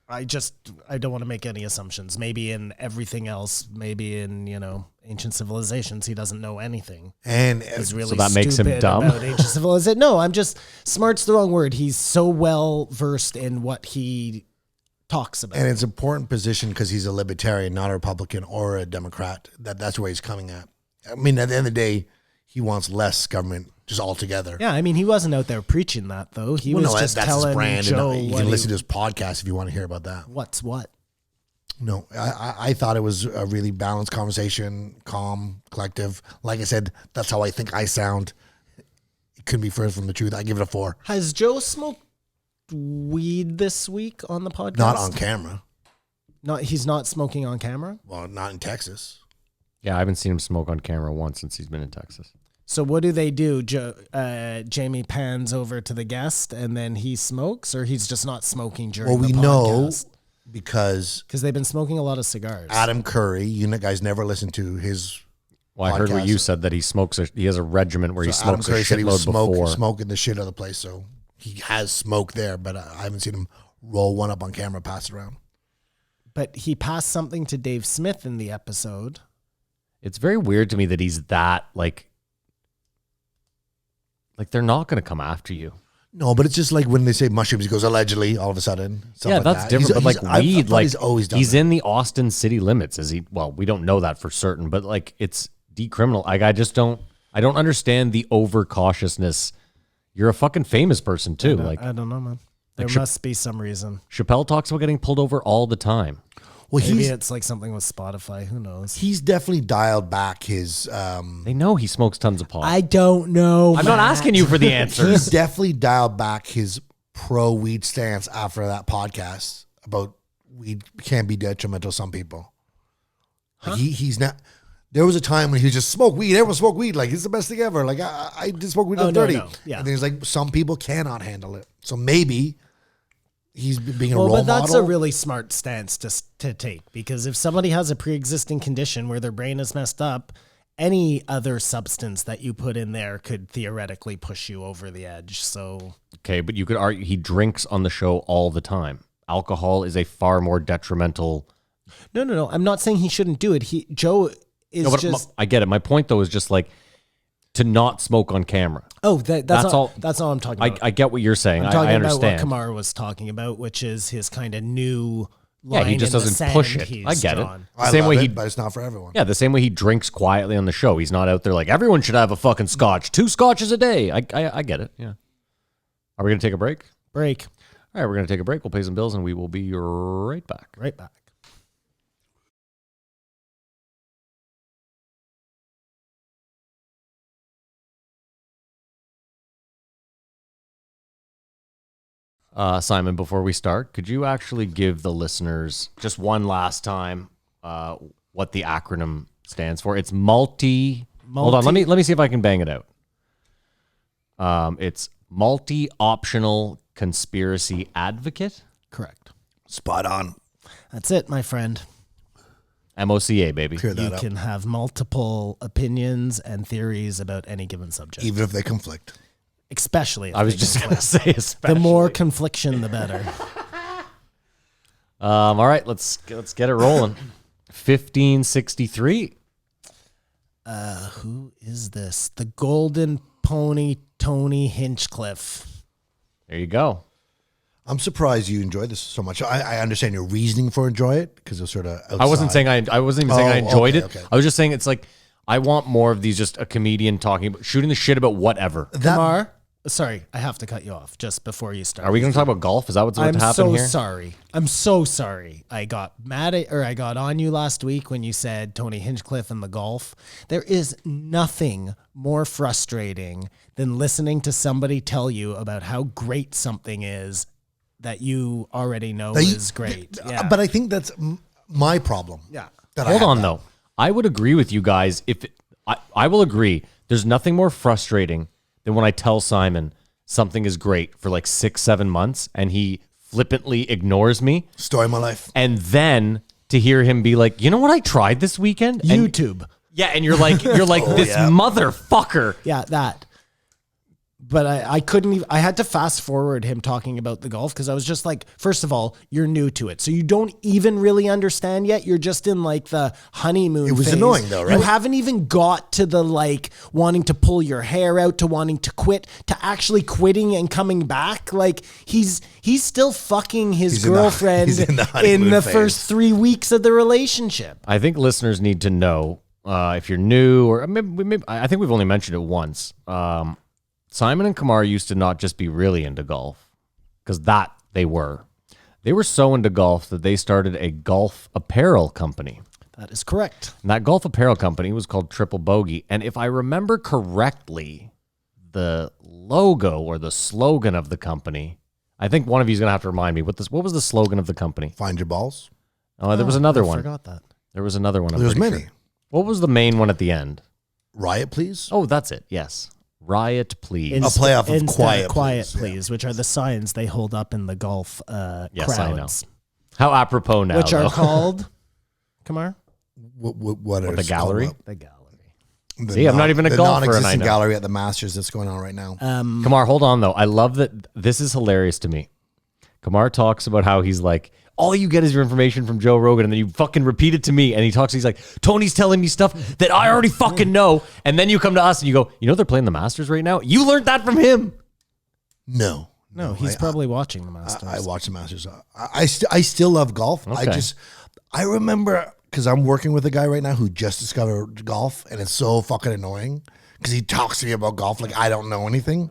I don't want to make any assumptions. Maybe in everything else, maybe in, ancient civilizations, he doesn't know anything. And He's really So that makes him stupid dumb? about ancient civilization. No, smart's the wrong word. He's so well versed in what he talks about. and it's an important position because he's a libertarian, not a Republican or a Democrat. That's where he's coming at. I mean, at the end of the day, he wants less government just altogether. Yeah, I mean, he wasn't out there preaching that, though. He was just that's telling his brand. Joe And you what can listen to his podcast if you want to hear about that. what's what. No, I thought it was a really balanced conversation, calm, collective. Like I said, that's how I think I sound. It couldn't be further from the truth. I give it a 4. Has Joe smoked weed this week on the podcast? Not on camera. He's not smoking on camera? Well, not in Texas. Yeah, I haven't seen him smoke on camera once since he's been in Texas. So what do they do? Jamie pans over to the guest and then he smokes, or he's just not smoking during Well, the we know podcast? because Because they've been smoking a lot of cigars. Adam Curry, you guys never listened to his. Well, I heard what podcast. you said, that he smokes. He has a regimen where he So Adam smokes a Curry said he was shitload before. smoking the shit out of the place. So he has smoked there, but I haven't seen him roll one up on camera, pass it around. But he passed something to Dave Smith in the episode. It's very weird to me that he's that like they're not going to come after you. No, but it's just like when they say mushrooms, he goes allegedly all of a sudden. Stuff Yeah, like that's that. different. But He's- like I weed, thought like he's always done he's that. in the Austin city limits. Is he? Well, we don't know that for certain, but like it's decriminal. Like I don't understand the overcautiousness. You're a fucking famous person too. Like I don't know, man. There Like must be some reason. Chappelle talks about getting pulled over all the time. Well, Maybe he's it's like something with Spotify. Who knows? definitely dialed back his. They know he smokes tons of pot. I don't know. I'm not Matt. asking you for the He's answers. definitely dialed back his pro weed stance after that podcast about weed can be detrimental to some people. Like he's not. There was a time when he just smoked weed. Everyone smoked weed. Like it's the best thing ever. Like I did smoke weed Oh, at no, 30. no. Yeah. And there's like some people cannot handle it. So maybe he's being a Well, role but that's model. a really smart stance to take, because if somebody has a pre-existing condition where their brain is messed up, any other substance that you put in there could theoretically push you over the edge. So Okay, but you could argue he drinks on the show all the time. Alcohol is a far more detrimental. no. I'm not saying he shouldn't do it. Joe is No, but just I get it. My point though is just like to not smoke on camera. that's that's all- That's all I'm talking about. I get what you're saying. I'm talking I about what understand. Kamar was talking about, which is his kind of new Yeah, line he just in the doesn't push sand it. he's I get it. drawn. The I same love way it, he but it's not for everyone. Yeah, the same way he drinks quietly on the show. He's not out there like everyone should have a fucking scotch. 2 scotches a day. I get it. Yeah. Are we gonna take a break? Break. All right, we're gonna take a break. We'll pay some bills and we will be right back. Right back. Simon, before we start, could you actually give the listeners just one last time what the acronym stands for? It's Hold on, let me see if I can bang it out. It's multi-optional conspiracy advocate. Correct. Spot on. That's it, my friend. MOCA, baby. Clear that You up. can have multiple opinions and theories about any given subject, Even if they conflict. especially. If I was they just conflict. gonna say, especially. The more confliction, the better. All right, let's get it rolling. 1563. Who is this? The Golden Pony Tony Hinchcliffe. There you go. I'm surprised you enjoy this so much. I understand your reasoning for enjoy it because it was sort of outside. I wasn't saying I wasn't even saying I enjoyed it. Okay. I was just saying it's like I want more of these. Just a comedian talking about shooting the shit about whatever. Kamar, sorry, I have to cut you off just before you start. Are we going to talk about golf? Is that what's about I'm to happen so here? sorry. I'm so sorry. I got mad at, or I got on you last week when you said Tony Hinchcliffe and the golf. There is nothing more frustrating than listening to somebody tell you about how great something is that you already know is great. Yeah. But I think that's my problem. Yeah. that I Hold have on that. though. I would agree with you guys. I will agree. There's nothing more frustrating than when I tell Simon something is great for like 6-7 months and he flippantly ignores me, Story of my life. and then to hear him be like, you know what I tried this weekend? And- YouTube. yeah, and you're like this motherfucker. Yeah, that. But I couldn't even, I had to fast forward him talking about the golf because I was just like, first of all, you're new to it. So you don't even really understand yet. You're just in like the honeymoon It was phase. annoying though, right? You haven't even got to the like wanting to pull your hair out, to wanting to quit, to actually quitting and coming back. Like he's still fucking his He's in the- girlfriend he's in the in honeymoon the phase. first 3 weeks of the relationship. I think listeners need to know if you're new, or maybe I think we've only mentioned it once. Simon and Kamar used to not just be really into golf, because that they were. They were so into golf that they started a golf apparel company. That is correct. And that golf apparel company was called Triple Bogey. And if I remember correctly, the logo or the slogan of the company, I think one of you is going to have to remind me, what was the slogan of the company? Find your balls. Oh, there was another I one. forgot that. There was another one. I'm There's pretty many. sure. What was the main one at the end? Riot, please. Oh, that's it. Yes. Riot, please. A playoff of Instead Quiet, please, please. which are the signs they hold up in the golf Yes, I know. crowds, How apropos now, which are though. called, Kamar? What are the gallery? The gallery. See, I'm not even a golfer, and I non-existent know. gallery at the Masters that's going on right now. Kamar, hold on, though. I love that. This is hilarious to me. Kamar talks about how he's like, all you get is your information from Joe Rogan, and then you fucking repeat it to me. And he's like, Tony's telling me stuff that I already fucking know. And then you come to us and you go, you know they're playing the Masters right now? You learned that from him. No, No, he's probably watching the Masters. I watch the Masters. I still love golf. Okay. I remember because I'm working with a guy right now who just discovered golf, and it's so fucking annoying because he talks to me about golf like I don't know anything.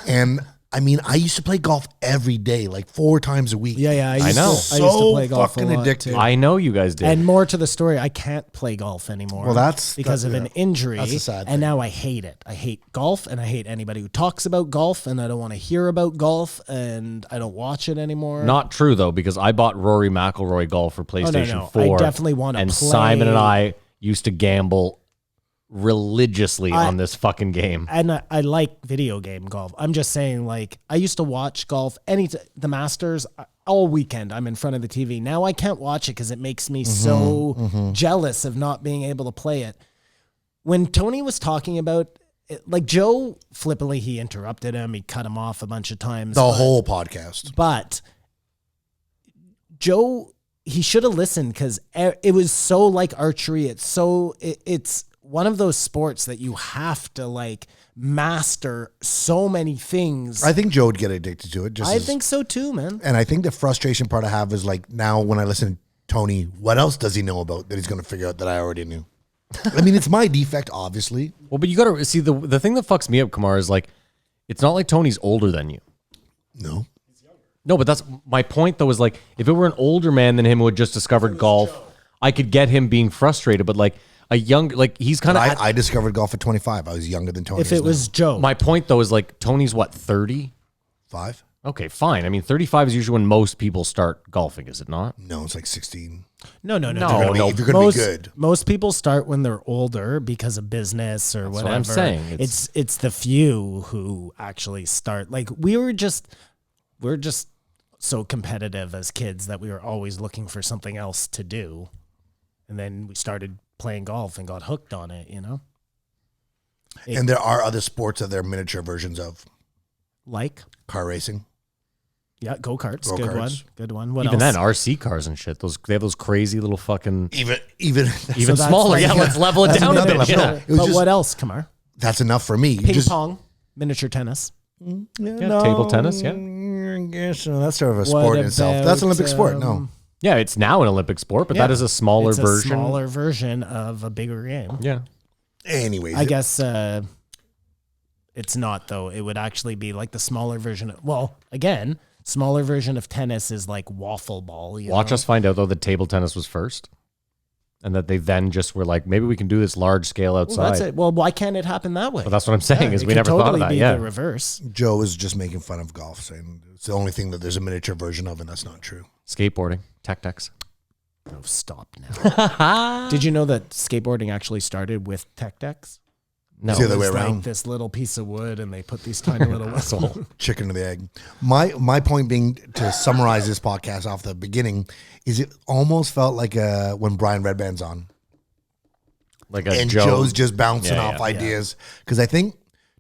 And I mean, I used to play golf every day, like 4 times a week. Yeah, I know. I used to play golf fucking a lot addicted. too. I know you guys did. And more to the story, I can't play golf anymore. Well, that's- because of yeah. an injury. That's a sad and thing. now I hate it. I hate golf, and I hate anybody who talks about golf, and I don't want to hear about golf, and I don't watch it anymore. Not true, though, because I bought Rory McIlroy golf for PlayStation no. 4. I definitely wanna And play- Simon and I used to gamble religiously on this fucking game. And I like video game golf. I'm just saying, like, I used to watch golf the Masters all weekend. I'm in front of the TV. Now I can't watch it because it makes me so jealous of not being able to play it. When Tony was talking about it, like Joe flippantly, he interrupted him. He cut him off a bunch of times. The whole podcast. But Joe, he should have listened because it was so like archery. It's one of those sports that you have to like master so many things. I think Joe would get addicted to it. I think so too, man. And I think the frustration part I have is like now when I listen to Tony, what else does he know about that he's going to figure out that I already knew? I mean, it's my defect, obviously. Well, but you got to see the thing that fucks me up, Kamar, is like, it's not like Tony's older than you. No. No, but that's my point, though, is like, if it were an older man than him who had just discovered golf, I could get him being frustrated. But like a young, like he's kind of. I discovered golf at 25. I was younger than Tony. If it was Joe, My point, though, is like, Tony's what, 30? 5? Okay, fine. I mean, 35 is usually when most people start golfing, is it not? No, it's like 16. No. If you're gonna be good. Most people start when they're older because of business or whatever. what I'm saying. It's the few who actually start. Like we're just so competitive as kids that we were always looking for something else to do, and then we started playing golf and got hooked on it. You know. And there are other sports that they're miniature versions of. Like Car racing. Yeah, go-karts. Go-karts. Good one. What Even else? then, RC cars and shit. They have those crazy little fucking Even that's smaller. like- Yeah, let's level it That's down a another bit. level. Yeah. No, it was But just, what else, Kamar? that's enough for me. Ping Just, pong, miniature tennis. Yeah, table tennis, yeah. I guess that's sort of a sport in itself. That's an about, Olympic sport. No. Yeah, it's now an Olympic sport, but that is a smaller it's version. A smaller version of a bigger game. Yeah. Anyways. I guess it's not though. It would actually be like the smaller version. Smaller version of tennis is like waffle ball. Watch us find out though that table tennis was first, and that they then just were like, maybe we can do this large scale outside. Well, that's it. Well, why can't it happen that way? Well, that's what I'm saying. Is it we could never thought of totally that. be Yeah. the reverse. Joe is just making fun of golf, saying it's the only thing that there's a miniature version of, and that's not true. Skateboarding, tech decks. Oh, stop now. Did you know that skateboarding actually started with tech decks? No. It's the other way It's around. like this little piece of wood, and they put these tiny little whistles. Chicken or the egg. My point being, to summarize this podcast off the beginning, is it almost felt like when Brian Redband's on. Like a And Joe. Joe's just bouncing Yeah, off yeah. ideas. Because I think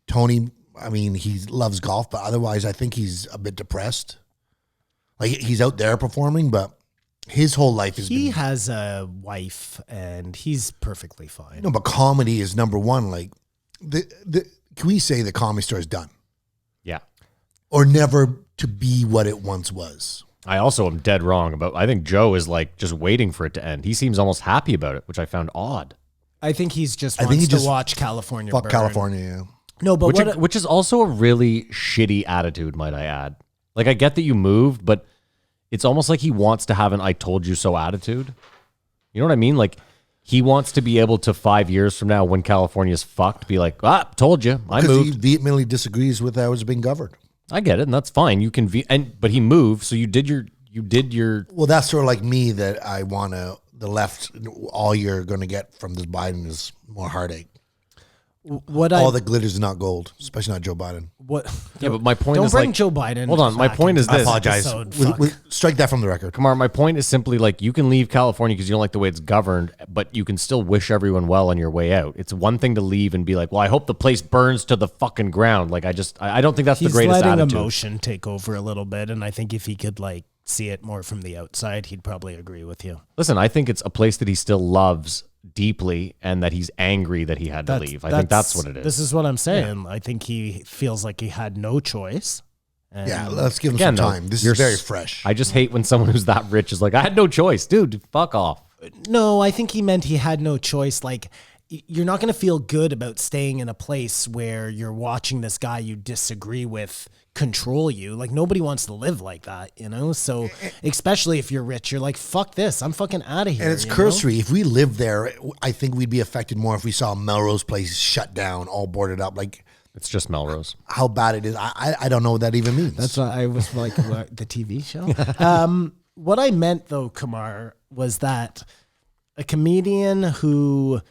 Tony, I mean, he loves golf, but otherwise I think he's a bit depressed. Like he's out there performing, but his whole life is He has a wife, and he's perfectly fine. no, but comedy is number one. Like can we say the Comedy Store is done? Yeah. Or never to be what it once was? I also am dead wrong about. I think Joe is like just waiting for it to end. He seems almost happy about it, which I found odd. I think he's just I wants think he to just watch California Fuck burn. California, yeah. No, but Which is also a really shitty attitude, might I add. Like I get that you moved, but it's almost like he wants to have an "I told you so" attitude. You know what I mean? Like he wants to be able to 5 years from now, when California's fucked, be like, told you, I Because he moved. vehemently disagrees with how it's being governed. I get it, and that's fine. You can but he moved, so you did your. Well, that's sort of like me, that I want the left, all you're going to get from this Biden is more heartache. All that glitters is not gold, especially not Joe Biden. Yeah, but my point don't is bring like, Joe Biden. Hold on, my back point into is this this. I apologize. episode. Fuck. Strike that from the record. Kamar, my point is simply like you can leave California because you don't like the way it's governed, but you can still wish everyone well on your way out. It's one thing to leave and be like, well, I hope the place burns to the fucking ground. Like I don't think that's He's the greatest letting attitude. emotion take over a little bit, and I think if he could like see it more from the outside, he'd probably agree with you. Listen, I think it's a place that he still loves deeply and that he's angry that he had to leave. I think that's what it is. This is what I'm saying. I think he feels like he had no choice. And Yeah, let's give him Again, some though, time. This you're is very s- fresh. I just hate when someone who's that rich is like, I had no choice. Dude, fuck off. No, I think he meant he had no choice. Like, you're not going to feel good about staying in a place where you're watching this guy you disagree with control you. Like, nobody wants to live like that, you know? So, especially if you're rich, you're like, fuck this. I'm fucking out of here. And it's you know? cursory. If we lived there, I think we'd be affected more if we saw Melrose Place shut down, all boarded up. Like, It's just Melrose. how bad it is. I don't know what that even means. That's why I was like, what, the TV show? What I meant, though, Kamar, was that a comedian who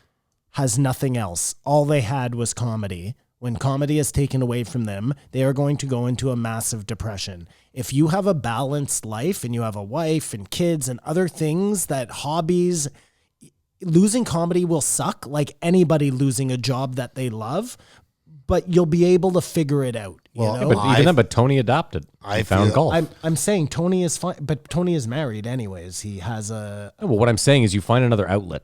has nothing else, all they had was comedy. When comedy is taken away from them, they are going to go into a massive depression. If you have a balanced life and you have a wife and kids and other things, that hobbies, losing comedy will suck, like anybody losing a job that they love, but you'll be able to figure it out. You Well, know? But even then, but Tony adapted. I He found feel- golf. I'm saying Tony is fine, but Tony is married anyways. He has a Well, what I'm saying is you find another outlet.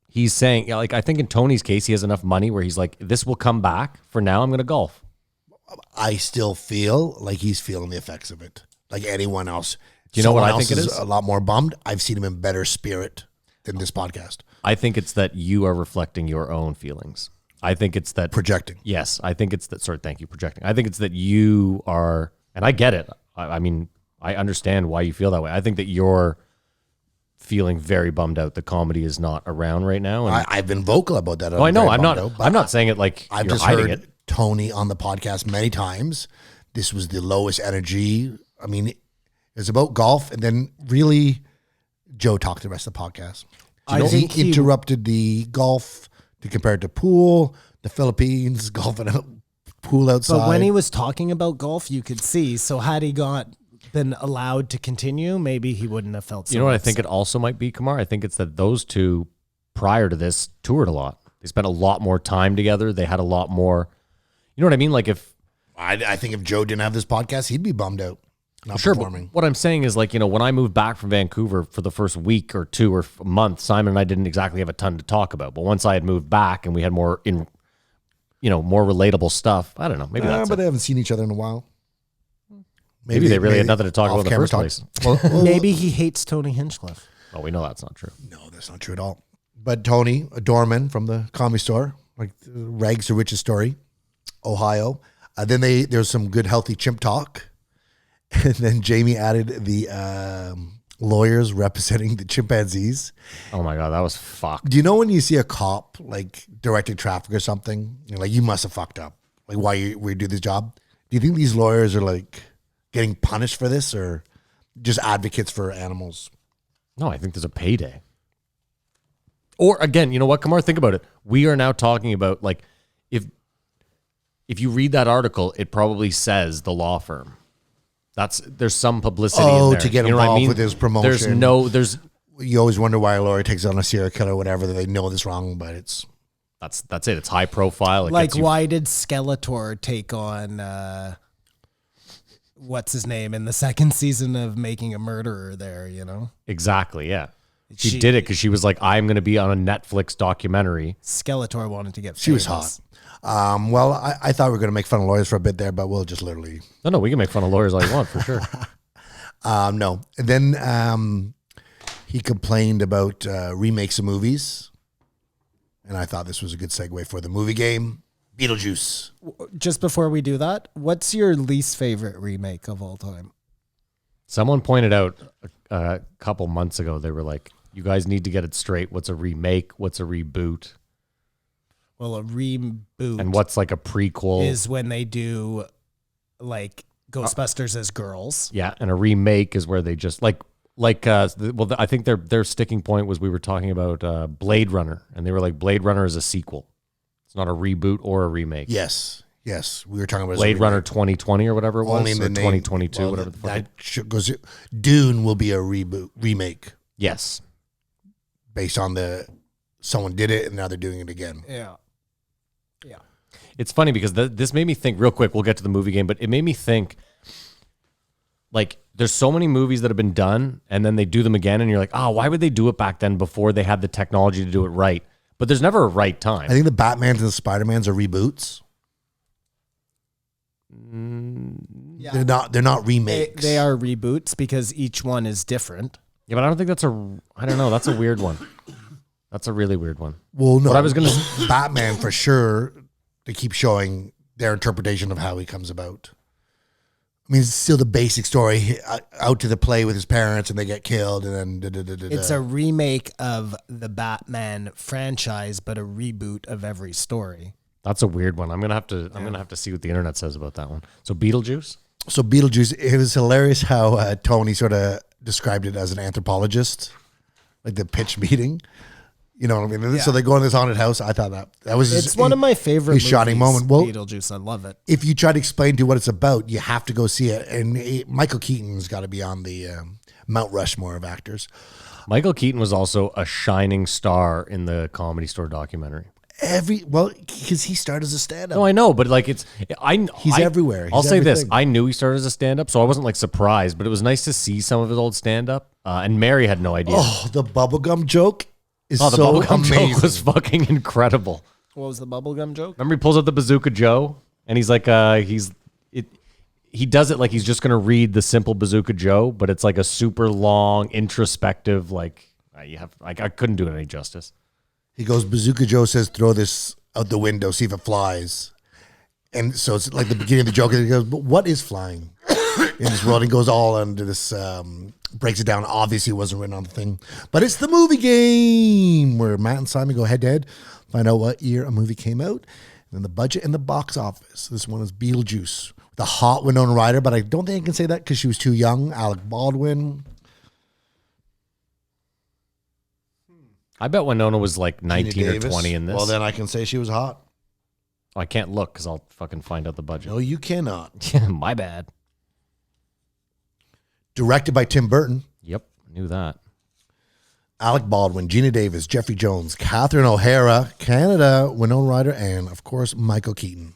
He's saying, like, I think in Tony's case, he has enough money where he's like, this will come back. For now, I'm going to golf. I still feel like he's feeling the effects of it, like anyone else. Do you know what Someone I think else it is? A lot more bummed. I've seen him in better spirit than this podcast. I think it's that you are reflecting your own feelings. I think it's that Projecting. Yes, I think it's that. Sorry, thank you, projecting. I think it's that you are, and I get it. I mean, I understand why you feel that way. I think that you're feeling very bummed out that comedy is not around right now. And I've been vocal about that. oh, I know. very I'm bummed not. out, but I'm not saying it like I've you're just hiding heard it. Tony on the podcast many times this was the lowest energy. I mean, it was about golf, and then really, Joe talked the rest of the podcast. I think he interrupted the golf to compare it to pool, the Philippines, golf and pool outside. But when he was talking about golf, you could see. So had he been allowed to continue, maybe he wouldn't have felt so You know what I upset. think it also might be, Kamar? I think it's that those two, prior to this, toured a lot. They spent a lot more time together. They had a lot more, you know what I mean? Like if, I think if Joe didn't have this podcast, he'd be bummed out. Not sure, performing. but what I'm saying is like, you know, when I moved back from Vancouver for the first week or two or a month, Simon and I didn't exactly have a ton to talk about. But once I had moved back and we had more more relatable stuff, I don't know. Maybe that's but it. they haven't seen each other in a while. Maybe they really had nothing to talk about in the off-camera first talk. place. Maybe he hates Tony Hinchcliffe. Oh, we know that's not true. No, that's not true at all. But Tony, a doorman from the Comedy Store, like Rags to Riches story, Ohio. Then there's some good healthy chimp talk. And then Jamie added the lawyers representing the chimpanzees. Oh my God, that was fucked. Do you know when you see a cop like directing traffic or something, you're like, you must have fucked up. Like, why we do this job? Do you think these lawyers are like getting punished for this, or just advocates for animals? No, I think there's a payday. Or again, you know what, Kamar, think about it. We are now talking about like if you read that article, it probably says the law firm. There's some publicity in there. To get You know what involved with his promotion. There's You always wonder why a lawyer takes on a serial killer or whatever, that they know this wrong, but it's... that's it. It's high profile. It Like, gets you- why did Skeletor take on what's his name in the second season of Making a Murderer there, you know? Exactly, yeah. She She- did it because she was like, I'm going to be on a Netflix documentary. Skeletor wanted to get She was famous. hot. Well, I thought we were going to make fun of lawyers for a bit there, but we'll just literally... No, we can make fun of lawyers all you want, for sure. No. And then he complained about remakes of movies. And I thought this was a good segue for the movie game. Beetlejuice. Just before we do that, what's your least favorite remake of all time? Someone pointed out a couple months ago, they were like, you guys need to get it straight. What's a remake? What's a reboot? Well, a reboot And what's like a prequel? is when they do like Ghostbusters as girls. Yeah, and a remake is where they just I think their sticking point was we were talking about Blade Runner, and they were like, Blade Runner is a sequel. It's not a reboot or a remake. Yes. We were talking about... Blade Runner 2020 or whatever it was, Only in or the name. 2022, Well, whatever the fuck. goes. Dune will be a remake Yes. based on someone did it and now they're doing it again. Yeah. It's funny because this made me think real quick. We'll get to the movie game, but it made me think like there's so many movies that have been done and then they do them again and you're like, oh, why would they do it back then before they had the technology to do it right? But there's never a right time. I think the Batmans and the Spider-Mans are reboots. Yeah. They're not remakes. They are reboots because each one is different. Yeah, but I don't think that's I don't know. That's a weird one. That's a really weird one. Well, no. What I was gonna- Batman for sure. They keep showing their interpretation of how he comes about. I mean, it's still the basic story. Out to the play with his parents, and they get killed, and then It's a remake of the Batman franchise, but a reboot of every story. That's a weird one. I'm gonna have to see what the internet says about that one. So Beetlejuice. So Beetlejuice. It was hilarious how Tony sort of described it as an anthropologist, like the pitch meeting. You know what I mean? So they go in this haunted house. I thought that was It's one of my favorite his shining movies, moment. Well, Beetlejuice. I love it. if you try to explain to what it's about, you have to go see it. And Michael Keaton's got to be on the Mount Rushmore of actors. Michael Keaton was also a shining star in the Comedy Store documentary. Because he started as a stand-up. No, I know, but like he's everywhere. I'll He's say this: everything. I knew he started as a stand-up, so I wasn't like surprised. But it was nice to see some of his old stand-up. And Mary had no idea. Oh, the bubblegum joke is the so bubblegum amazing. joke was fucking incredible. What was the bubblegum joke? Remember, he pulls out the Bazooka Joe, and he's like, he does it like he's just gonna read the simple Bazooka Joe, but it's like a super long, introspective. Like I couldn't do it any justice. He goes, Bazooka Joe says, throw this out the window, see if it flies. And so it's like the beginning of the joke, and he goes, but what is flying in this world? He goes all into this, breaks it down. Obviously, it wasn't written on the thing. But it's the movie game where Matt and Simon go head to head, find out what year a movie came out. And the budget and the box office. This one is Beetlejuice. The hot Winona Ryder, but I don't think I can say that because she was too young. Alec Baldwin. I bet Winona was like 19 Gina or Davis. 20 in this. Well, then I can say she was hot. I can't look because I'll fucking find out the budget. No, you cannot. My bad. Directed by Tim Burton. Yep, knew that. Alec Baldwin, Gina Davis, Jeffrey Jones, Catherine O'Hara, Canada, Winona Ryder, and of course, Michael Keaton.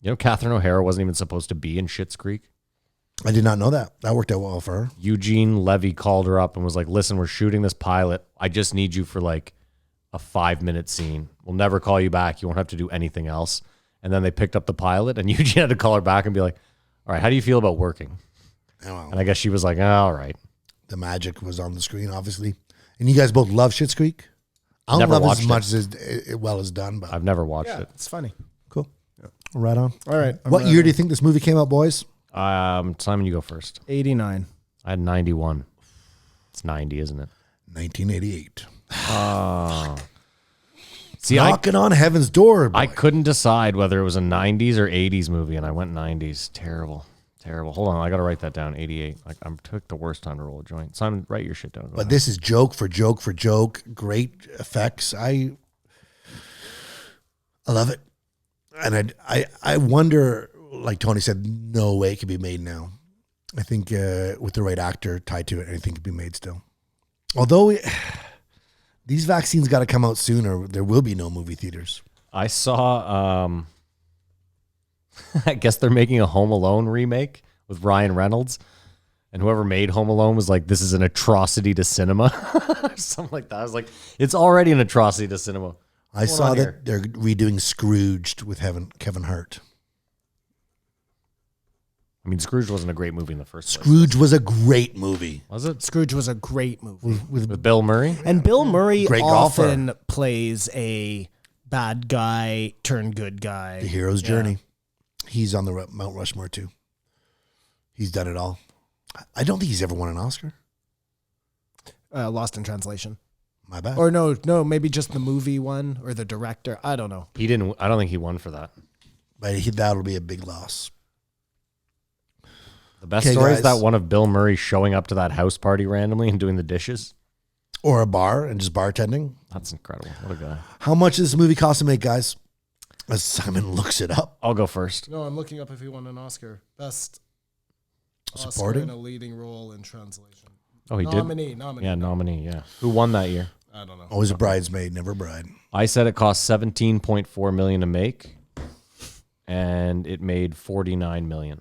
You know, Catherine O'Hara wasn't even supposed to be in Schitt's Creek. I did not know that. That worked out well for her. Eugene Levy called her up and was like, listen, we're shooting this pilot. I just need you for like a 5-minute scene. We'll never call you back. You won't have to do anything else. And then they picked up the pilot, and Eugene had to call her back and be like, all right, how do you feel about working? Oh, well, And I guess she was like, all right. the magic was on the screen, obviously. And you guys both love Schitt's Creek? I don't Never love it watched as much as it well as done, but I've never watched Yeah, it. it's funny. cool. Right on. All right. What year do you think this movie came out, boys? Simon, you go first. 89. I had 91. It's 90, isn't it? 1988. See, Knocking on heaven's door. I boy. couldn't decide whether it was a 90s or 80s movie, and I went 90s. Terrible. Hold on, I got to write that down. 88. Like, I took the worst time to roll a joint. Simon, write your shit down. Go But ahead. this is joke for joke for joke. Great effects. I love it. And I wonder, like Tony said, no way it could be made now. I think with the right actor tied to it, anything could be made still. Although these vaccines got to come out soon or there will be no movie theaters. I saw, I guess they're making a Home Alone remake with Ryan Reynolds. And whoever made Home Alone was like, this is an atrocity to cinema. Or something like that. I was like, it's already an atrocity to cinema. I saw on that here? they're redoing Scrooged with Kevin Hart. I mean, Scrooge wasn't a great movie in the first place. Scrooge was a great movie. Was it? Scrooge was a great movie. With Bill Murray? And Bill Murray Great often plays a bad guy turned good guy. The hero's journey. He's on the Mount Rushmore too. He's done it all. I don't think he's ever won an Oscar. Lost in Translation. My bad. Or no, maybe just the movie one or the director. I don't know. He didn't. I don't think he won for that. But that'll be a big loss. The best Okay, story is guys. that one of Bill Murray showing up to that house party randomly and doing the dishes. Or a bar and just bartending. That's incredible. What a guy. How much does this movie cost to make, guys? As Simon looks it up. I'll go first. No, I'm looking up if he won an Oscar. Best Supporting? Oscar in a leading role in translation. Oh, he Nominee. did? Yeah, nominee, yeah. Who won that year? I don't know. Always a bridesmaid, never a bride. I said it cost $17.4 million to make, and it made $49 million.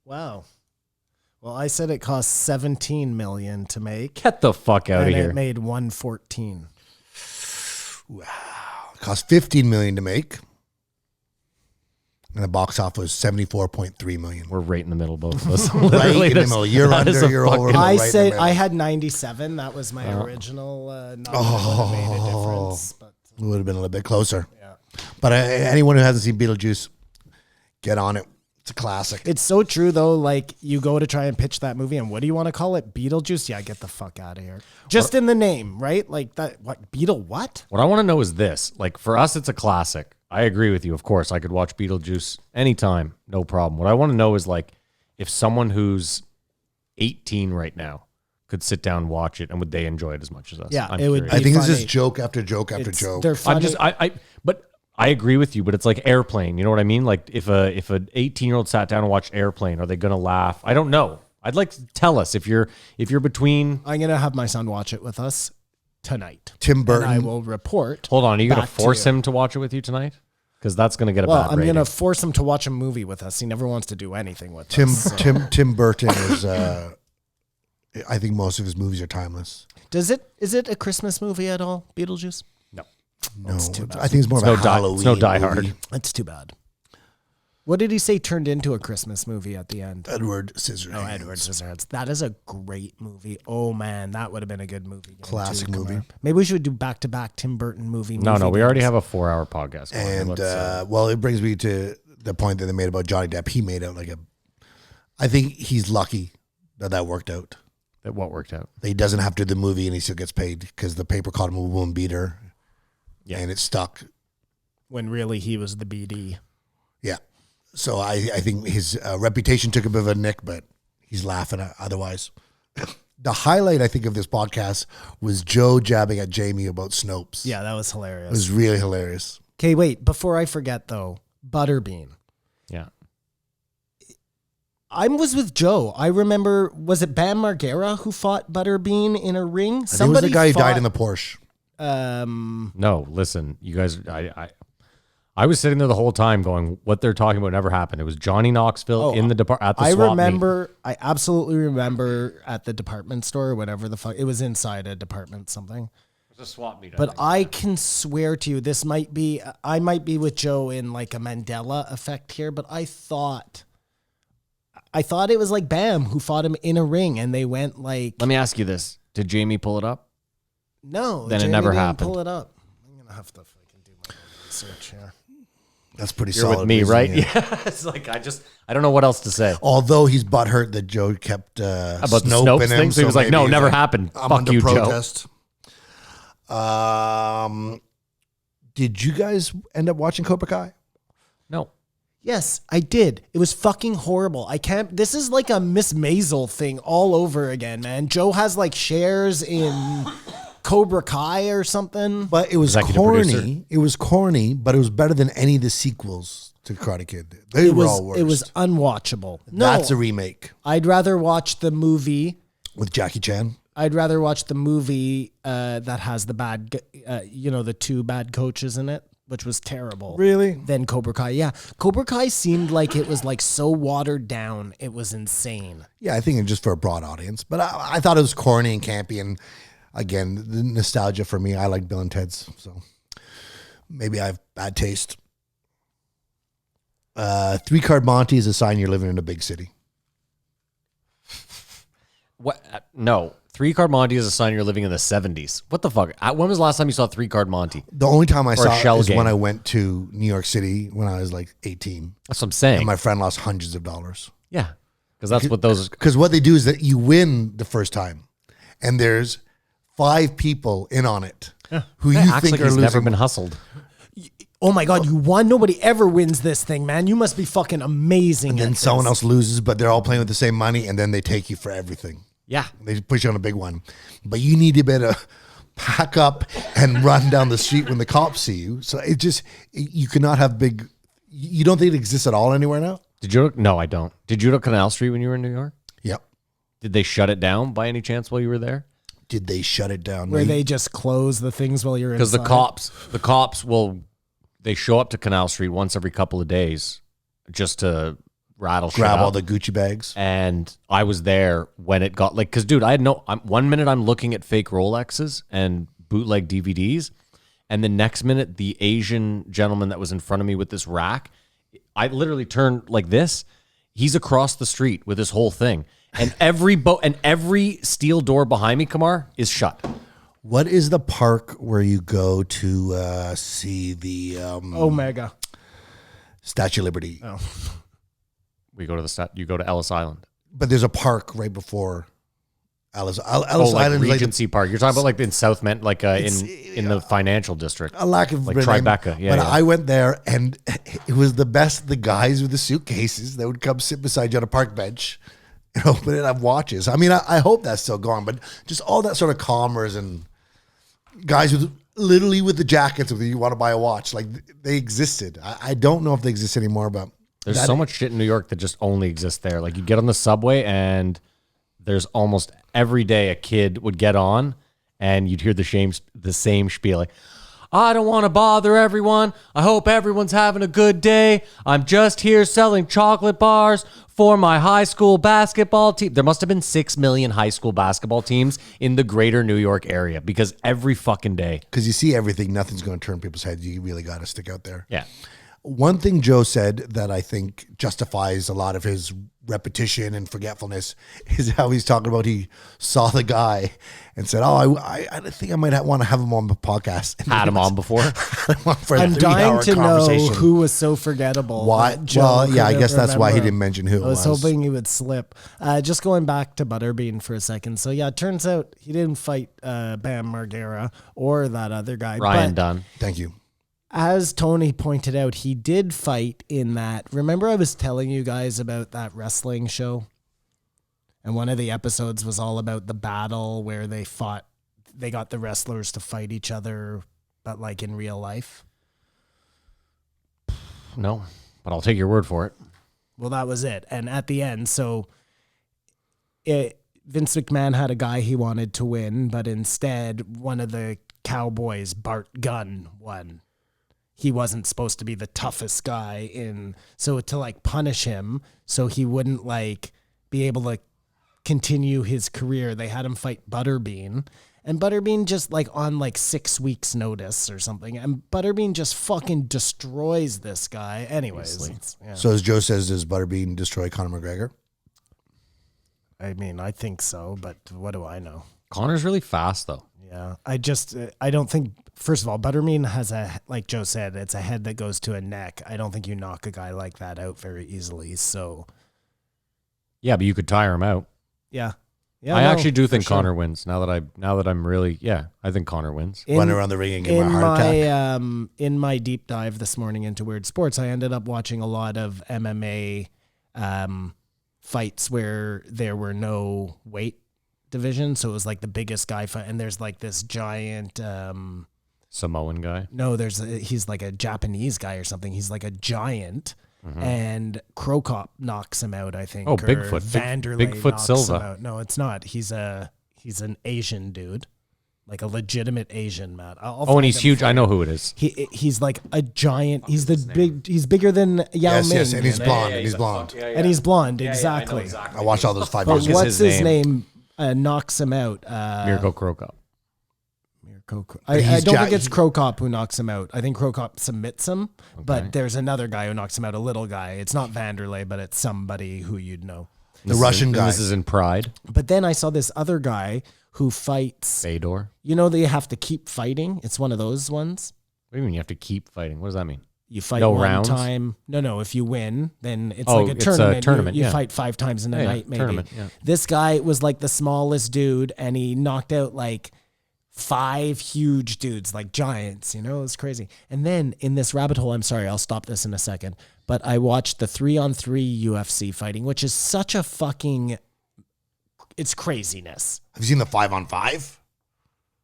Wow. Well, I said it cost $17 million to make. Get the fuck out and of here. it made $114. It cost $15 million to make. And the box office was $74.3 million. We're right in the middle, both of us. Right Literally, in the this- middle. You're that is under, a you're fucking- over. No, I right in said the middle. I had 97. That was my original nominee. Would have made a difference. But It would have been a little bit closer. yeah. But anyone who hasn't seen Beetlejuice, get on it. It's a classic. It's so true though. Like you go to try and pitch that movie, and what do you want to call it? Beetlejuice? Yeah, get the fuck out of here. Just in the name, right? Like that. What Beetle? What? What I want to know is this. Like, for us, it's a classic. I agree with you. Of course, I could watch Beetlejuice anytime. No problem. What I want to know is, like, if someone who's 18 right now could sit down and watch it, and would they enjoy it as much as us? Yeah, I'm it would curious. I think it's funny. just joke after joke after joke. They're funny. But I agree with you, but it's like Airplane. You know what I mean? Like if an 18-year-old sat down and watched Airplane, are they going to laugh? I don't know. I'd like to tell us if you're between. I'm gonna have my son watch it with us tonight. Tim And I Burton. will report. Hold on, are you going to back to force you. him to watch it with you tonight? Because that's going to get a Well, bad I'm rating. gonna force him to watch a movie with us. He never wants to do anything with Tim us. so. Tim Burton is. I think most of his movies are timeless. Is it a Christmas movie at all? Beetlejuice? No. No, It's too bad. I think it's more It's of no a Die- Halloween. it's no Die movie. Hard. That's too bad. What did he say turned into a Christmas movie at the end? Edward Scissorhands. Oh, Edward Scissorhands. That is a great movie. Oh man, that would have been a good movie. Classic movie. Maybe we should do back-to-back Tim Burton movie. No, we already days. have a 4-hour podcast. going. And Let's, well, it brings me to the point that they made about Johnny Depp. He made out like a. I think he's lucky that worked out. that what worked out? That he doesn't have to do the movie and he still gets paid because the paper called him a woman beater. Yeah. And it stuck. when really he was the BD. Yeah. So I think his reputation took a bit of a nick, but he's laughing otherwise. The highlight, I think, of this podcast was Joe jabbing at Jamie about Snopes. Yeah, that was It hilarious. was really hilarious. Okay, wait, before I forget though, Butterbean. Yeah. I was with Joe. I remember, was it Bam Margera who fought Butterbean in a ring? I think it was the guy who died in the Porsche. No, listen, you guys, I was sitting there the whole time going, what they're talking about never happened. It was Johnny Knoxville in the at the I swap remember, I absolutely remember at the department store or whatever the fuck, it was inside a department something. It was a swap meet. But I can swear to you, I might be with Joe in like a Mandela effect here, but I thought it was like Bam who fought him in a ring and they went like. Let me ask you this. Did Jamie pull it up? No. Then Jamie it never didn't happened. Pull it up. I'm going to have to fucking do my own research here. That's pretty You're solid. with me, reason, right? yeah. Yeah. It's like, I don't know what else to say. Although he's butthurt that Joe kept About the Snopes Snopes in him, thing? So he was like, maybe no, he's never like, happened. I'm Fuck under you, protest. Did you guys end up watching Cobra Kai? Joe. No. Yes, I did. It was fucking horrible. This is like a Miss Maisel thing all over again, man. Joe has like shares in Cobra Kai or something. But it was Executive corny. producer. It was corny, but it was better than any of the sequels to Karate Kid. They were all worse. It was unwatchable. No, That's a remake I'd rather watch the movie. with Jackie Chan. I'd rather watch the movie that has the bad, the two bad coaches in it, which was terrible. Really? Than Cobra Kai. Yeah. Cobra Kai seemed like it was like so watered down. It was insane. Yeah, I think it's just for a broad audience. But I thought it was corny and campy. And again, the nostalgia for me, I like Bill and Ted's. So maybe I have bad taste. 3-card Monty is a sign you're living in a big city. What? No. 3-card Monty is a sign you're living in the 70s. What the fuck? When was the last time you saw 3-card Monty? The only time I Or a saw it shell is game. when I went to New York City when I was like 18. That's what I'm saying. And my friend lost hundreds of dollars. Yeah. Because that's what those. Because what they do is that you win the first time, and there's 5 people in on it who you Acts think like are he's losing. never been hustled. Oh my God, you won? Nobody ever wins this thing, man. You must be fucking amazing. And then at someone this. else loses, but they're all playing with the same money, and then they take you for everything. Yeah. They push you on a big one. But you need to better pack up and run down the street when the cops see you. So you cannot have big. You don't think it exists at all anywhere now? Did you? No, I don't. Did you go to Canal Street when you were in New York? Yep. Did they shut it down by any chance while you were there? Did they shut it down? Where they just close the things while you're Because inside. the cops they show up to Canal Street once every couple of days just to rattle shit grab up. all the Gucci bags. And I was there when it got like, because dude, one minute I'm looking at fake Rolexes and bootleg DVDs, and the next minute the Asian gentleman that was in front of me with this rack, I literally turned like this. He's across the street with this whole thing, and every steel door behind me, Kamar, is shut. What is the park where you go to see the Omega. Statue of Liberty? Oh. We go to you go to Ellis Island. But there's a park right before Ellis Like Island. Is Regency Park. You're talking about like in South in the financial district. a lack of like brand name. Tribeca. Yeah, but yeah. I went there, and it was the best. The guys with the suitcases that would come sit beside you on a park bench and open it up watches. I mean, I hope that's still gone, but just all that sort of commerce and guys with literally with the jackets with you want to buy a watch, like they existed. I don't know if they exist anymore, but There's so much shit in New York that just only exists there. Like you get on the subway and there's almost every day a kid would get on and you'd hear the same spiel like, I don't want to bother everyone. I hope everyone's having a good day. I'm just here selling chocolate bars for my high school basketball team. There must have been 6 million high school basketball teams in the greater New York area because every fucking day. because you see everything, nothing's going to turn people's heads. You really got to stick out there. Yeah. One thing Joe said that I think justifies a lot of his repetition and forgetfulness is how he's talking about he saw the guy and said, "Oh, I think I might want to have him on the podcast." And Had him on before. I'm dying to know who was so forgettable. Why? that Joe Well, yeah, I couldn't guess that's why he remember. didn't mention who it I was was. hoping he would slip. Just going back to Butterbean for a second. So yeah, it turns out he didn't fight Bam Margera or that other guy. Ryan but Dunn. Thank you. As Tony pointed out, he did fight in that. Remember, I was telling you guys about that wrestling show? And one of the episodes was all about the battle where they fought. They got the wrestlers to fight each other, but like in real life. No, but I'll take your word for it. Well, that was it. And at the end, Vince McMahon had a guy he wanted to win, but instead one of the cowboys, Bart Gunn, won. He wasn't supposed to be the toughest guy so to like punish him so he wouldn't like be able to continue his career, they had him fight Butterbean. And Butterbean just like on like 6 weeks notice or something. And Butterbean just fucking destroys this guy. Anyways. Yeah. So as Joe says, does Butterbean destroy Conor McGregor? I mean, I think so, but what do I know? Connor's really fast though. Yeah. I don't think, first of all, Butterbean has like Joe said, it's a head that goes to a neck. I don't think you knock a guy like that out very easily. So. Yeah, but you could tire him out. Yeah. I actually do think Connor wins. Now that I'm really, I think Connor wins. Run around the ring and get my heart attack. In my deep dive this morning into weird sports, I ended up watching a lot of MMA fights where there were no weight division. So it was like the biggest guy fight. And there's like this giant... Samoan guy? No, he's like a Japanese guy or something. He's like a giant. And Krokop knocks him out, I think. Oh, Bigfoot. Vanderlei Bigfoot knocks Silva. him out. No, it's not. He's an Asian dude. Like a legitimate Asian, Matt. And he's huge. I know who it is. He's like a giant. He's He's bigger than Yao Ming. Yes, and he's blonde. And he's blonde. Exactly. I watched all those 5 But years ago. what's his name? Knocks him out. Mirko Krokop. I don't think it's Krokop who knocks him out. I think Krokop submits him, but there's another guy who knocks him out, a little guy. It's not Vanderlei, but it's somebody who you'd know. The Russian guy. This is in Pride. But then I saw this other guy who fights. Fedor. You know, they have to keep fighting. It's one of those ones. What do you mean you have to keep fighting? What does that mean? You fight No one rounds? time. No. If you win, then it's Oh, like a it's a tournament. tournament, You yeah. fight 5 times in a night, maybe. tournament, yeah. This guy was like the smallest dude, and he knocked out like 5 huge dudes, like giants. You know, it was crazy. And then in this rabbit hole, I'm sorry, I'll stop this in a second, but I watched the 3-on-3 UFC fighting, which is such a fucking, it's craziness. Have you seen the 5-on-5?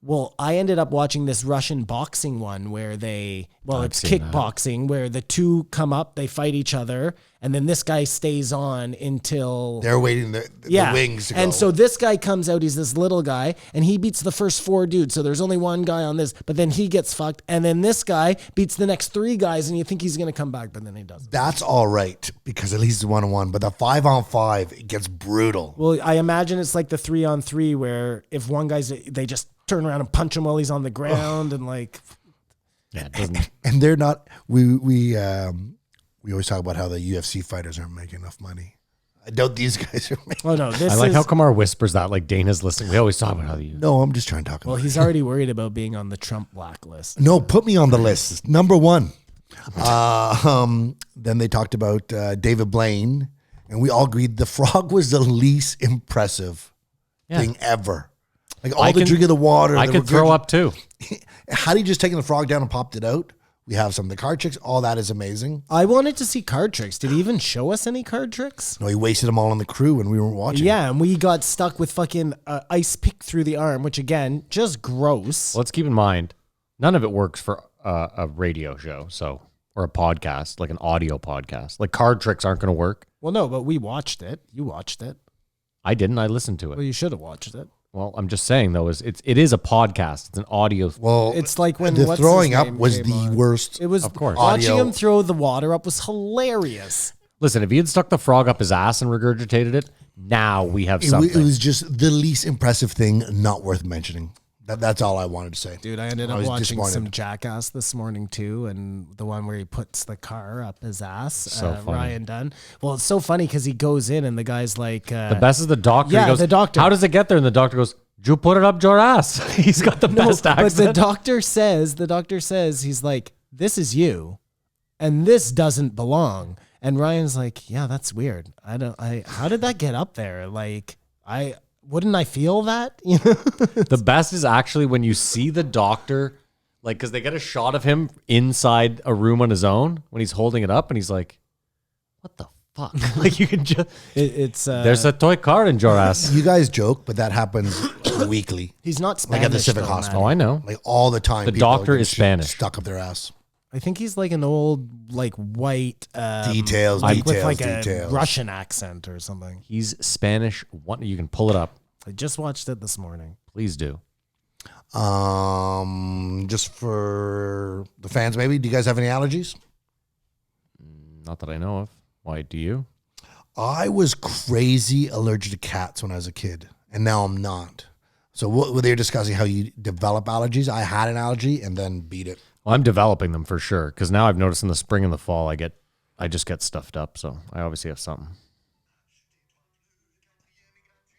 Well, I ended up watching this Russian boxing one where it's seen that. kickboxing where the two come up, they fight each other, and then this guy stays on until They're waiting the wings to go. And so this guy comes out, he's this little guy, and he beats the first 4 dudes. So there's only one guy on this, but then he gets fucked, and then this guy beats the next 3 guys, and you think he's gonna come back, but then he doesn't. That's all right because at least it's 1-on-1. But the 5-on-5, it gets brutal. Well, I imagine it's like the 3-on-3 where if one guy's, they just turn around and punch him while he's on the ground and like. Yeah, it doesn't. And they're not. We always talk about how the UFC fighters aren't making enough money. I doubt these guys are making. Oh no, this I like is. how Kamar whispers that like Dana's listening. We always talk about how you. No, I'm just trying to talk about. Well, he's already worried about being on the Trump blacklist. No, put me on the list. Number 1. Then they talked about David Blaine, and we all agreed the frog was the least impressive thing ever. Like all the drink of the water. I could throw up too. Had he just taken the frog down and popped it out? We have some of the card tricks. All that is amazing. I wanted to see card tricks. Did he even show us any card tricks? No, he wasted them all on the crew when we weren't watching. Yeah, and we got stuck with fucking ice pick through the arm, which again, just gross. Let's keep in mind, none of it works for a radio show, or a podcast, like an audio podcast. Like card tricks aren't going to work. Well, no, but we watched it. You watched it. I didn't. I listened to it. Well, you should have watched it. Well, I'm just saying though, it is a podcast. It's an audio. Well, It's like when the what's throwing his up name was came the on. worst. It was, Of course. watching Audio. him throw the water up was hilarious. Listen, if he had stuck the frog up his ass and regurgitated it, now we have It something. was just the least impressive thing, not worth mentioning. That's all I wanted to say. Dude, I ended up was watching some disappointed. Jackass this morning too, and the one where he puts the car up his ass. So funny. Ryan Dunn. Well, it's so funny because he goes in and the guy's like, The best is the doctor. Yeah, He goes, the doctor. How does it get there? And the doctor goes, "You put it up your ass." He's got the best but the accent. doctor says, he's like, this is you, and this doesn't belong. And Ryan's like, yeah, that's weird. How did that get up there? Like, wouldn't I feel that? You know? The best is actually when you see the doctor Like, because they get a shot of him inside a room on his own when he's holding it up, and he's like, "What the fuck?" Like, you can just It's there's a toy car in your ass. You guys joke, but that happens weekly. he's not Spanish. Like at the Civic though, Hospital. Oh, I know. Like all the time. The people doctor get is shit Spanish. Stuck up their ass. I think he's like an old, like white Details, with details, like details. a Russian accent or something. He's Spanish. You can pull it up. I just watched it this morning. Please do. Just for the fans, maybe. Do you guys have any allergies? Not that I know of. Why do you? I was crazy allergic to cats when I was a kid, and now I'm not. So what they were discussing how you develop allergies. I had an allergy and then beat it. Well, I'm developing them for sure because now I've noticed in the spring and the fall I just get stuffed up. So I obviously have something.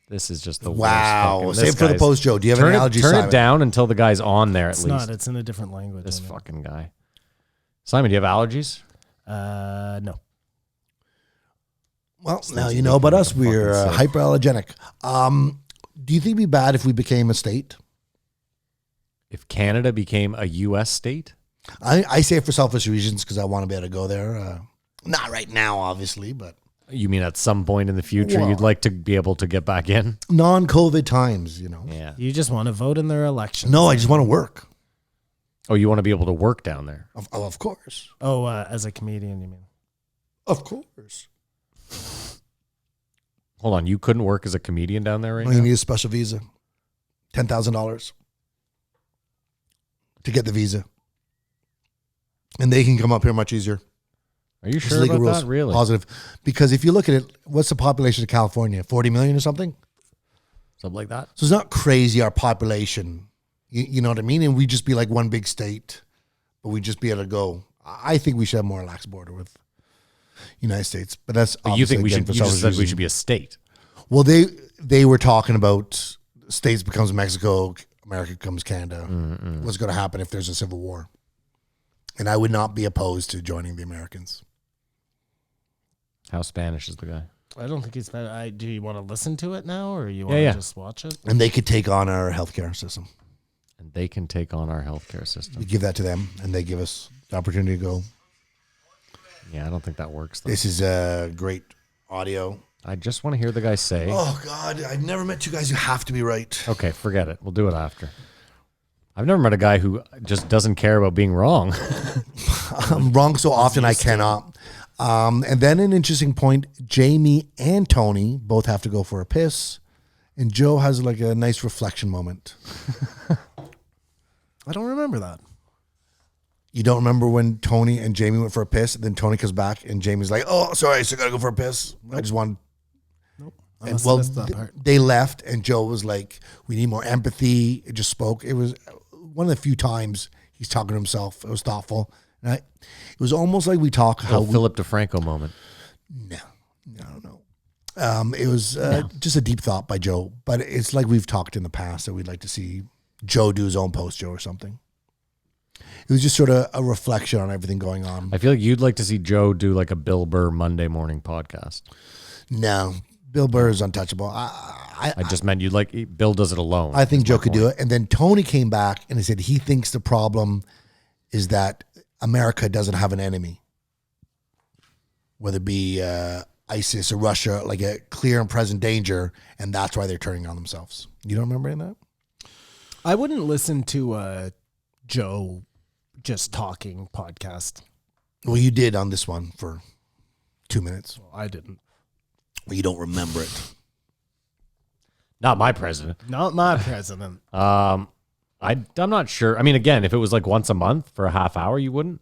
This is just the Wow. worst. Save for the post, Joe. Do you have Turn any allergies? Turn Simon? it down until the guy's on there at It's least. not. It's in a different language. This I know. fucking guy. Simon, do you have allergies? No. Well, now you know about us. We're fucking sick. hyperallergenic. Do you think it'd be bad if we became a state? If Canada became a U.S. state? I say it for selfish reasons because I want to be able to go there. Not right now, obviously, but You mean at some point in the future Well- you'd like to be able to get back in? non-COVID times, you know. Yeah. You just want to vote in their elections. No, I just want to work. Oh, you want to be able to work down there? Of course. Oh, as a comedian, you mean? Of course. Hold on, you couldn't work as a comedian down there right Well, you now? need a special visa. $10,000 to get the visa. And they can come up here much easier. Are you It's sure legal about rules. that? Really? Positive. Because if you look at it, what's the population of California? 40 million or something? Something like that? So it's not crazy, our population. You know what I mean? And we just be like one big state, but we just be able to go. I think we should have more relaxed border with United States. But that's But you think obviously, we again, should? for You just selfish said we reasons. should be a state. Well, they were talking about states becomes Mexico, America becomes Canada. What's going to happen if there's a civil war? And I would not be opposed to joining the Americans. How Spanish is the guy? I don't think he's. Do you want to listen to it now, or you want Yeah, to yeah. just watch it? And they could take on our healthcare system. And they can take on our healthcare system. We give that to them, and they give us the opportunity to go. Yeah, I don't think that works. Though. This is great audio. I just want to hear the guy say. Oh, God. I've never met two guys who have to be right. Okay, forget it. We'll do it after. I've never met a guy who just doesn't care about being wrong. I'm wrong so often I cannot. And then an interesting point, Jamie and Tony both have to go for a piss. And Joe has like a nice reflection moment. I don't remember that. You don't remember when Tony and Jamie went for a piss, and then Tony comes back and Jamie's like, "Oh, sorry, I still gotta go for a piss. I just want." I And must have well, missed that part. they left, and Joe was like, "We need more empathy." It just spoke. It was one of the few times he's talking to himself. It was thoughtful. And it was almost like we talk how we, Philip DeFranco moment. no. It was just a deep thought by Joe, but it's like we've talked in the past that we'd like to see Joe do his own post show or something. It was just sort of a reflection on everything going on. I feel like you'd like to see Joe do like a Bill Burr Monday morning podcast. No, Bill Burr is untouchable. I I just meant you'd like Bill does it alone. I think is Joe my could point. do it. And then Tony came back and he said he thinks the problem is that America doesn't have an enemy, whether it be ISIS or Russia, like a clear and present danger, and that's why they're turning on themselves. You don't remember any of that? I wouldn't listen to Joe just talking podcast. Well, you did on this one for 2 minutes. Well, I didn't. Well, you don't remember it. Not my president. Not my president. I'm not sure. I mean, again, if it was like once a month for a half hour, you wouldn't.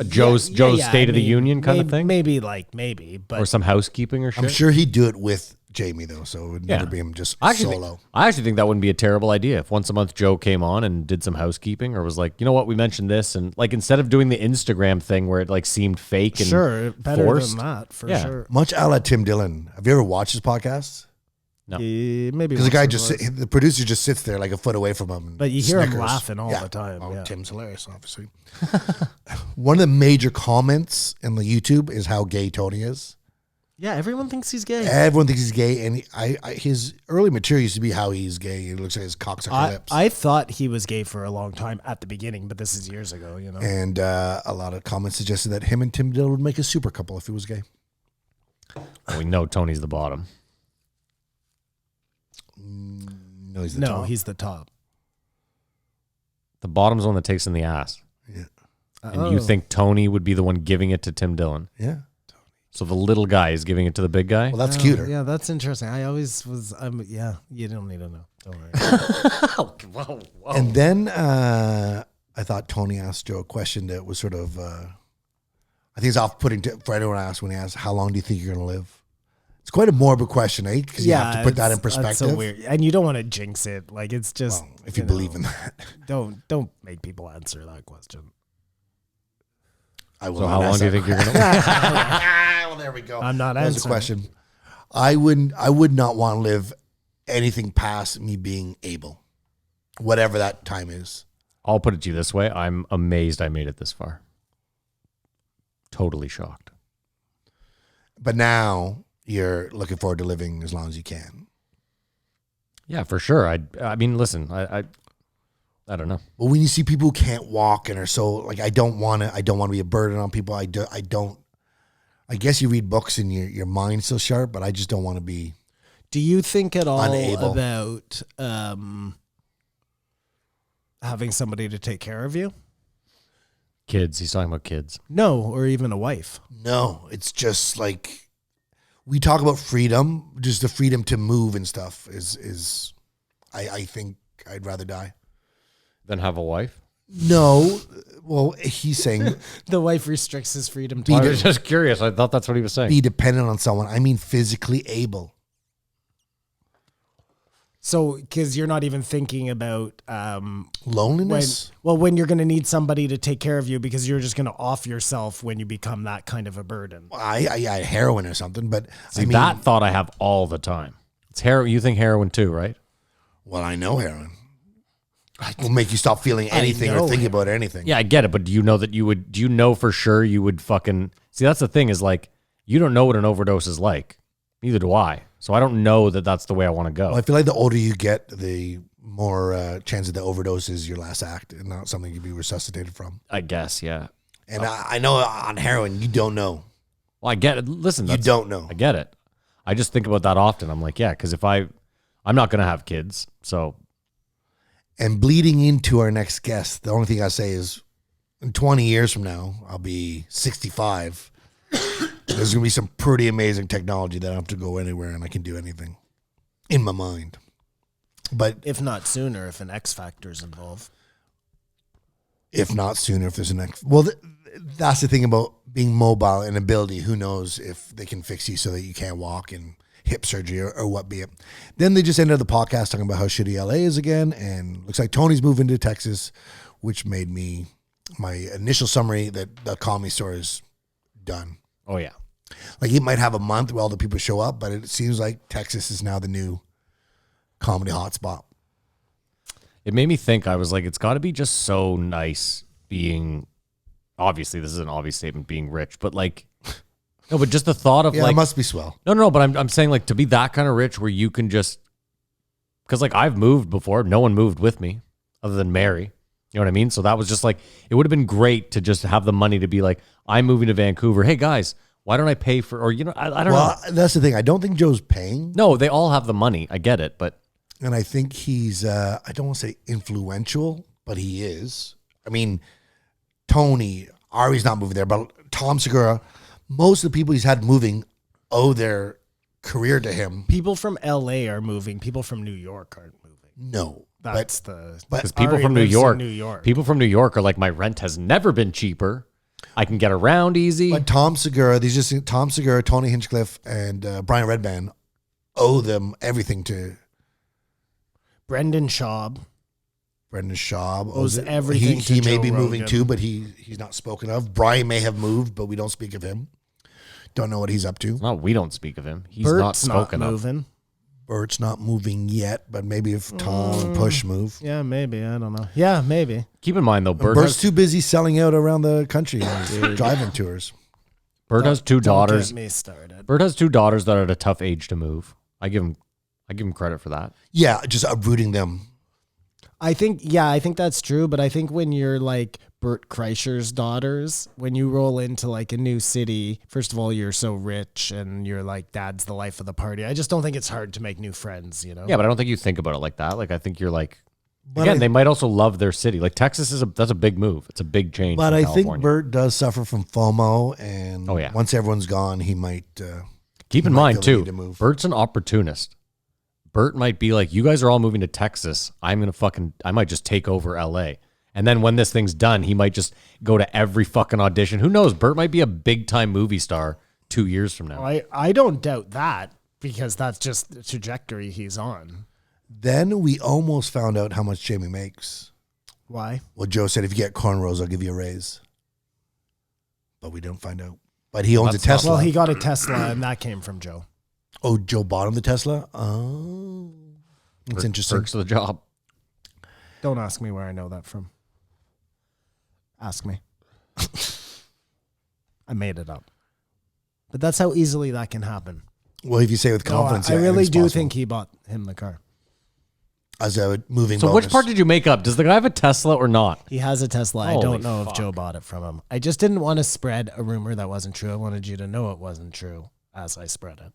Joe's State of the Union kind of thing? Maybe, but Or some housekeeping or shit. I'm sure he'd do it with Jamie, though, so it would never Yeah. be him just I actually solo. think that wouldn't be a terrible idea if once a month Joe came on and did some housekeeping or was like, you know what, we mentioned this, and like instead of doing the Instagram thing where it like seemed fake and sure, better forced, than that for Yeah. sure. Much a la Tim Dillon. Have you ever watched his podcast? No. Maybe Because the guy once or just, twice. the producer just sits there like a foot away from him. and But you hear him snickers. laughing all the time, Oh, yeah. Tim's hilarious, obviously. One of the major comments in the YouTube is how gay Tony is. Yeah, everyone thinks he's gay. Everyone thinks he's gay, and his early material used to be how he's gay. He looks like his cocksucker lips. I thought he was gay for a long time at the beginning, but this is years ago, you know. And a lot of comments suggested that him and Tim Dillon would make a super couple if he was gay. Well, we know Tony's the bottom. No, he's the top. He's the top. The bottom's the one that takes in the ass. Yeah. And you think Tony would be the one giving it to Tim Dillon? Yeah. So the little guy is giving it to the big guy? Well, that's cuter. Yeah, that's interesting. I always was. Yeah, you don't need to know. Don't worry. Whoa. And then I thought Tony asked Joe a question that was sort of, I think it's off-putting for anyone to ask when he asks, how long do you think you're going to live? It's quite a morbid question, eh? Because you have to put that in perspective. That's so weird. And you don't want to jinx it. Like, it's just. Well, if you believe in that. Don't make people answer that question. I will. So how long do you think you're going to live? Well, there we go. I'm not That was answering. a question. I would not want to live anything past me being able, whatever that time is. I'll put it to you this way. I'm amazed I made it this far. Totally shocked. But now you're looking forward to living as long as you can. Yeah, for sure. I mean, listen, I don't know. But when you see people who can't walk and are so like, I don't want to be a burden on people. I guess you read books and your mind's still sharp, but I just don't want to be. Do you think at all Unable. about having somebody to take care of you? Kids. He's talking about kids. No, or even a wife. No, it's just like we talk about freedom, just the freedom to move and stuff is I think I'd rather die. Then have a wife? No, well, he's saying The wife restricts his freedom to I was just curious. I thought that's what he was saying. be dependent on someone. I mean physically able. So, because you're not even thinking about Loneliness? when you're going to need somebody to take care of you because you're just going to off yourself when you become that kind of a burden. I had heroin or something, but See, I mean, that thought I have all the time. It's heroin. You think heroin too, right? well, I know heroin will make you stop feeling anything or know thinking about anything. Yeah, I get it. But do you know that do you know for sure you would fucking, see, that's the thing is like, you don't know what an overdose is like. Neither do I. So I don't know that that's the way I want to go. Well, I feel like the older you get, the more chance that the overdose is your last act and not something you'd be resuscitated from. I guess, yeah. And I know on heroin, you don't know. Well, I get it. Listen, You don't know. I get it. I just think about that often. I'm like, yeah, because I'm not going to have kids. So And bleeding into our next guest, the only thing I say is in 20 years from now, I'll be 65. There's going to be some pretty amazing technology that I don't have to go anywhere and I can do anything in my mind. But If not sooner, if an X Factor is involved. if not sooner, if there's an next. Well, that's the thing about being mobile and ability. Who knows if they can fix you so that you can't walk and hip surgery or what be it. Then they just ended the podcast talking about how shitty LA is again. And looks like Tony's moving to Texas, which made me my initial summary that the Comedy Store is done. oh yeah. Like it might have a month where all the people show up, but it seems like Texas is now the new comedy hotspot. It made me think, I was like, it's got to be just so nice being, obviously this is an obvious statement, being rich, but like, no, but just the thought of Yeah, like, it must be swell. no, but I'm saying like to be that kind of rich where you can just, because like I've moved before, no one moved with me other than Mary. You know what I mean? So that was just like, it would have been great to just have the money to be like, I'm moving to Vancouver. Hey guys, why don't I pay for, or, you know, I don't know. Well, that's the thing. I don't think Joe's paying. No, they all have the money. I get it, but And I think he's, I don't want to say influential, but he is. I mean, Tony, Ari's not moving there, but Tom Segura, most of the people he's had moving owe their career to him. People from LA are moving. People from New York aren't moving. No. That's but because people Ari from New lives in York, New York. people from New York are like, my rent has never been cheaper. I can get around easy. But Tom Segura, Tom Segura, Tony Hinchcliffe, and Brian Redband owe them everything to Brendan Schaub. Brendan Schaub. Owes everything He to may Joe be moving Rogan. too, but he's not spoken of. Brian may have moved, but we don't speak of him. Don't know what he's up to. It's not, we don't speak of him. He's Bert's not spoken of. moving. Bert's not moving yet, but maybe if Tom and Push move. Yeah, maybe. I don't know. Yeah, maybe. Keep in mind though, Bert Bert's has, too busy selling out around the country on his driving tours. Bert has two daughters. Don't get me started. Bert has two daughters that are at a tough age to move. I give him credit for that. Yeah, just uprooting them. I think that's true. But I think when you're like Bert Kreischer's daughters, when you roll into like a new city, first of all, you're so rich and you're like, dad's the life of the party. I just don't think it's hard to make new friends, you know? Yeah, but I don't think you think about it like that. Like, I think you're like, But again, they might also love their city. Like Texas that's a big move. It's a big change. But from I California. think Bert does suffer from FOMO, and Oh, yeah. once everyone's gone, he might. Keep he in might mind feel the too, need to move. Bert's an opportunist. Bert might be like, you guys are all moving to Texas. I might just take over LA. And then when this thing's done, he might just go to every fucking audition. Who knows? Bert might be a big time movie star 2 years from now. I don't doubt that because that's just the trajectory he's on. Then we almost found out how much Jamie makes. Why? Well, Joe said, if you get cornrows, I'll give you a raise. But we don't find out. But he owns a That's not- Tesla. Well, he got a Tesla and that came from Joe. Oh, Joe bought him the Tesla? Oh. That's interesting. Perks of the job. Don't ask me where I know that from. Ask me. I made it up. But that's how easily that can happen. Well, if you say with confidence, I yeah, really it's do possible. think he bought him the car. As a moving So bonus. which part did you make up? Does the guy have a Tesla or not? He has a Tesla. I Holy don't know fuck. if Joe bought it from him. I just didn't want to spread a rumor that wasn't true. I wanted you to know it wasn't true as I spread it.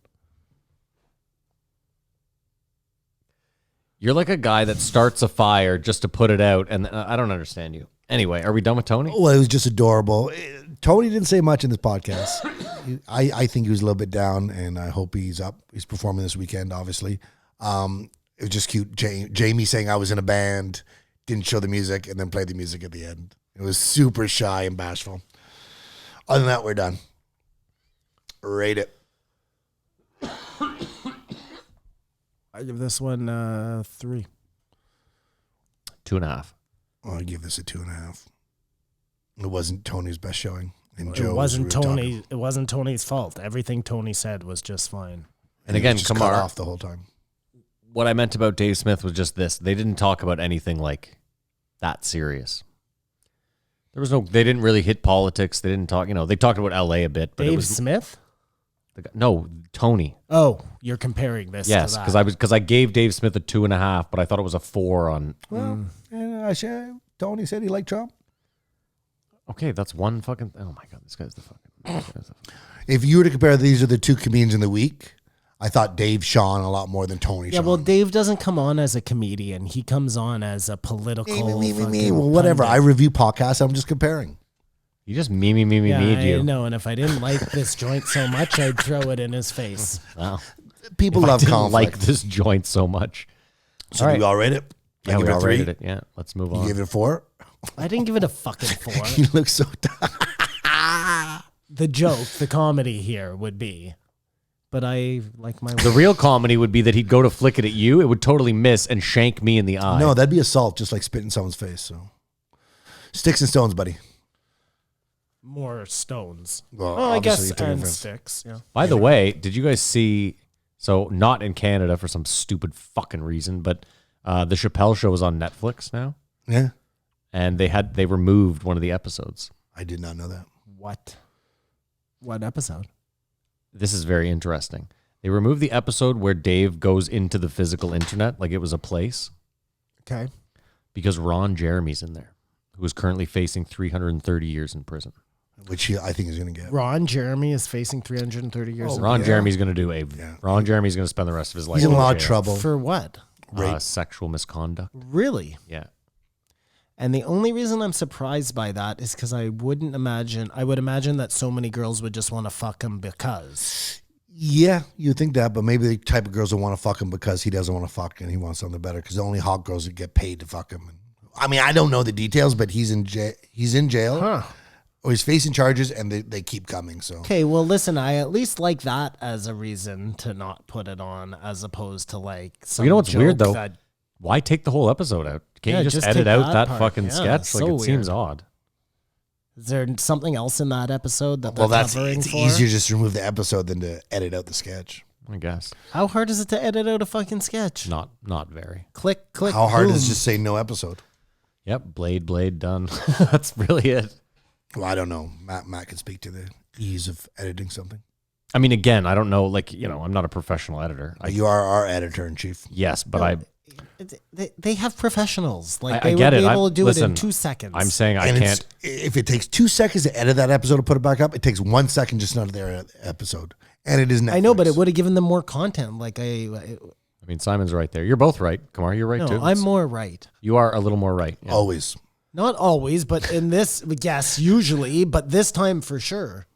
You're like a guy that starts a fire just to put it out, and I don't understand you. Anyway, are we done with Tony? Well, it was just adorable. Tony didn't say much in this podcast. I think he was a little bit down, and I hope he's up. He's performing this weekend, obviously. It was just cute. Jamie saying I was in a band, didn't show the music, and then played the music at the end. It was super shy and bashful. Other than that, we're done. Rate it. I give this one 3. 2.5. I'll give this a 2.5. It wasn't Tony's best showing. And It wasn't Tony. It wasn't Tony's fault. Everything Tony said was just fine. And again, just cut Kamar, off the whole time. what I meant about Dave Smith was just this. They didn't talk about anything like that serious. They didn't really hit politics. They didn't talk, they talked about LA a bit, but it Dave was Smith? no, Tony. Oh, you're comparing this Yes, to that. because I gave Dave Smith a 2.5, but I thought it was a 4 on. Well, Tony said he liked Trump. Okay, that's one fucking. Oh my god, this guy's the fucking. If you were to compare these are the two comedians in the week, I thought Dave shone a lot more than Tony Yeah, shone. well, Dave doesn't come on as a comedian. He comes on as a political. fucking Well, whatever. I pundit. review podcasts. I'm just comparing. You just me Yeah, you. I know. And if I didn't like this joint so much, I'd throw it in his face. Wow. People If I love didn't conflict. like this joint so much. So All do we right. all rate it? I Yeah, give we it a all 3. rated it. Yeah, let's move You on. gave it a 4? I didn't give it a fucking 4. You look so tired. The joke, the comedy here would be, but I like my. The real comedy would be that he'd go to flick it at you, it would totally miss and shank me in the eye. No, that'd be assault, just like spit in someone's face. So, sticks and stones, buddy. More stones. Well, Oh, I guess obviously you took and offense. sticks. Yeah. By the way, did you guys see? So not in Canada for some stupid fucking reason, but the Chappelle Show is on Netflix now, Yeah, and they removed one of the episodes. I did not know that. What? What episode? This is very interesting. They removed the episode where Dave goes into the physical internet like it was a place Okay. because Ron Jeremy's in there, who is currently facing 330 years in prison. Which I think he's going to get. Ron Jeremy is facing 330 years. in Ron yeah. Jeremy's going to do Ron Jeremy's going to spend the rest of his life. He's in a lot of jail. trouble. For what? Sexual misconduct. Really? Yeah. And the only reason I'm surprised by that is because I would imagine that so many girls would just want to fuck him because. Yeah, you think that, but maybe the type of girls that want to fuck him because he doesn't want to fuck and he wants something better. Because the only hot girls that get paid to fuck him. I mean, I don't know the details, but he's in jail. Huh. Or he's facing charges, and they keep coming. So Okay, well, listen, I at least like that as a reason to not put it on as opposed to like some You know what's weird, joke though? that- Why take the whole episode out? Can't Yeah, you just just edit take out that that part. fucking Yeah, sketch? it's Like so it seems weird. odd. Is there something else in that episode that they're well, that's covering it's for? easier just to remove the episode than to edit out the sketch. I guess How hard is it to edit out a fucking sketch? not very. Click, click. How hard boom. is just say no episode? Yep, blade, done. That's really it. Well, I don't know. Matt can speak to the ease of editing something. I mean, again, I don't know. Like, I'm not a professional editor. You are our editor in chief. Yes, but They have professionals. Like I they get would it. be able to do it in Listen, 2 seconds. I'm saying I And can't. if it takes 2 seconds to edit that episode to put it back up, it takes 1 second just not their episode. And it is Netflix. I know, but it would have given them more content. Like I mean, Simon's right there. You're both right. Kamar, you're right too. I'm more right. You are a little more right. Yeah. Always. Not always, but in this, yes, usually, but this time for sure.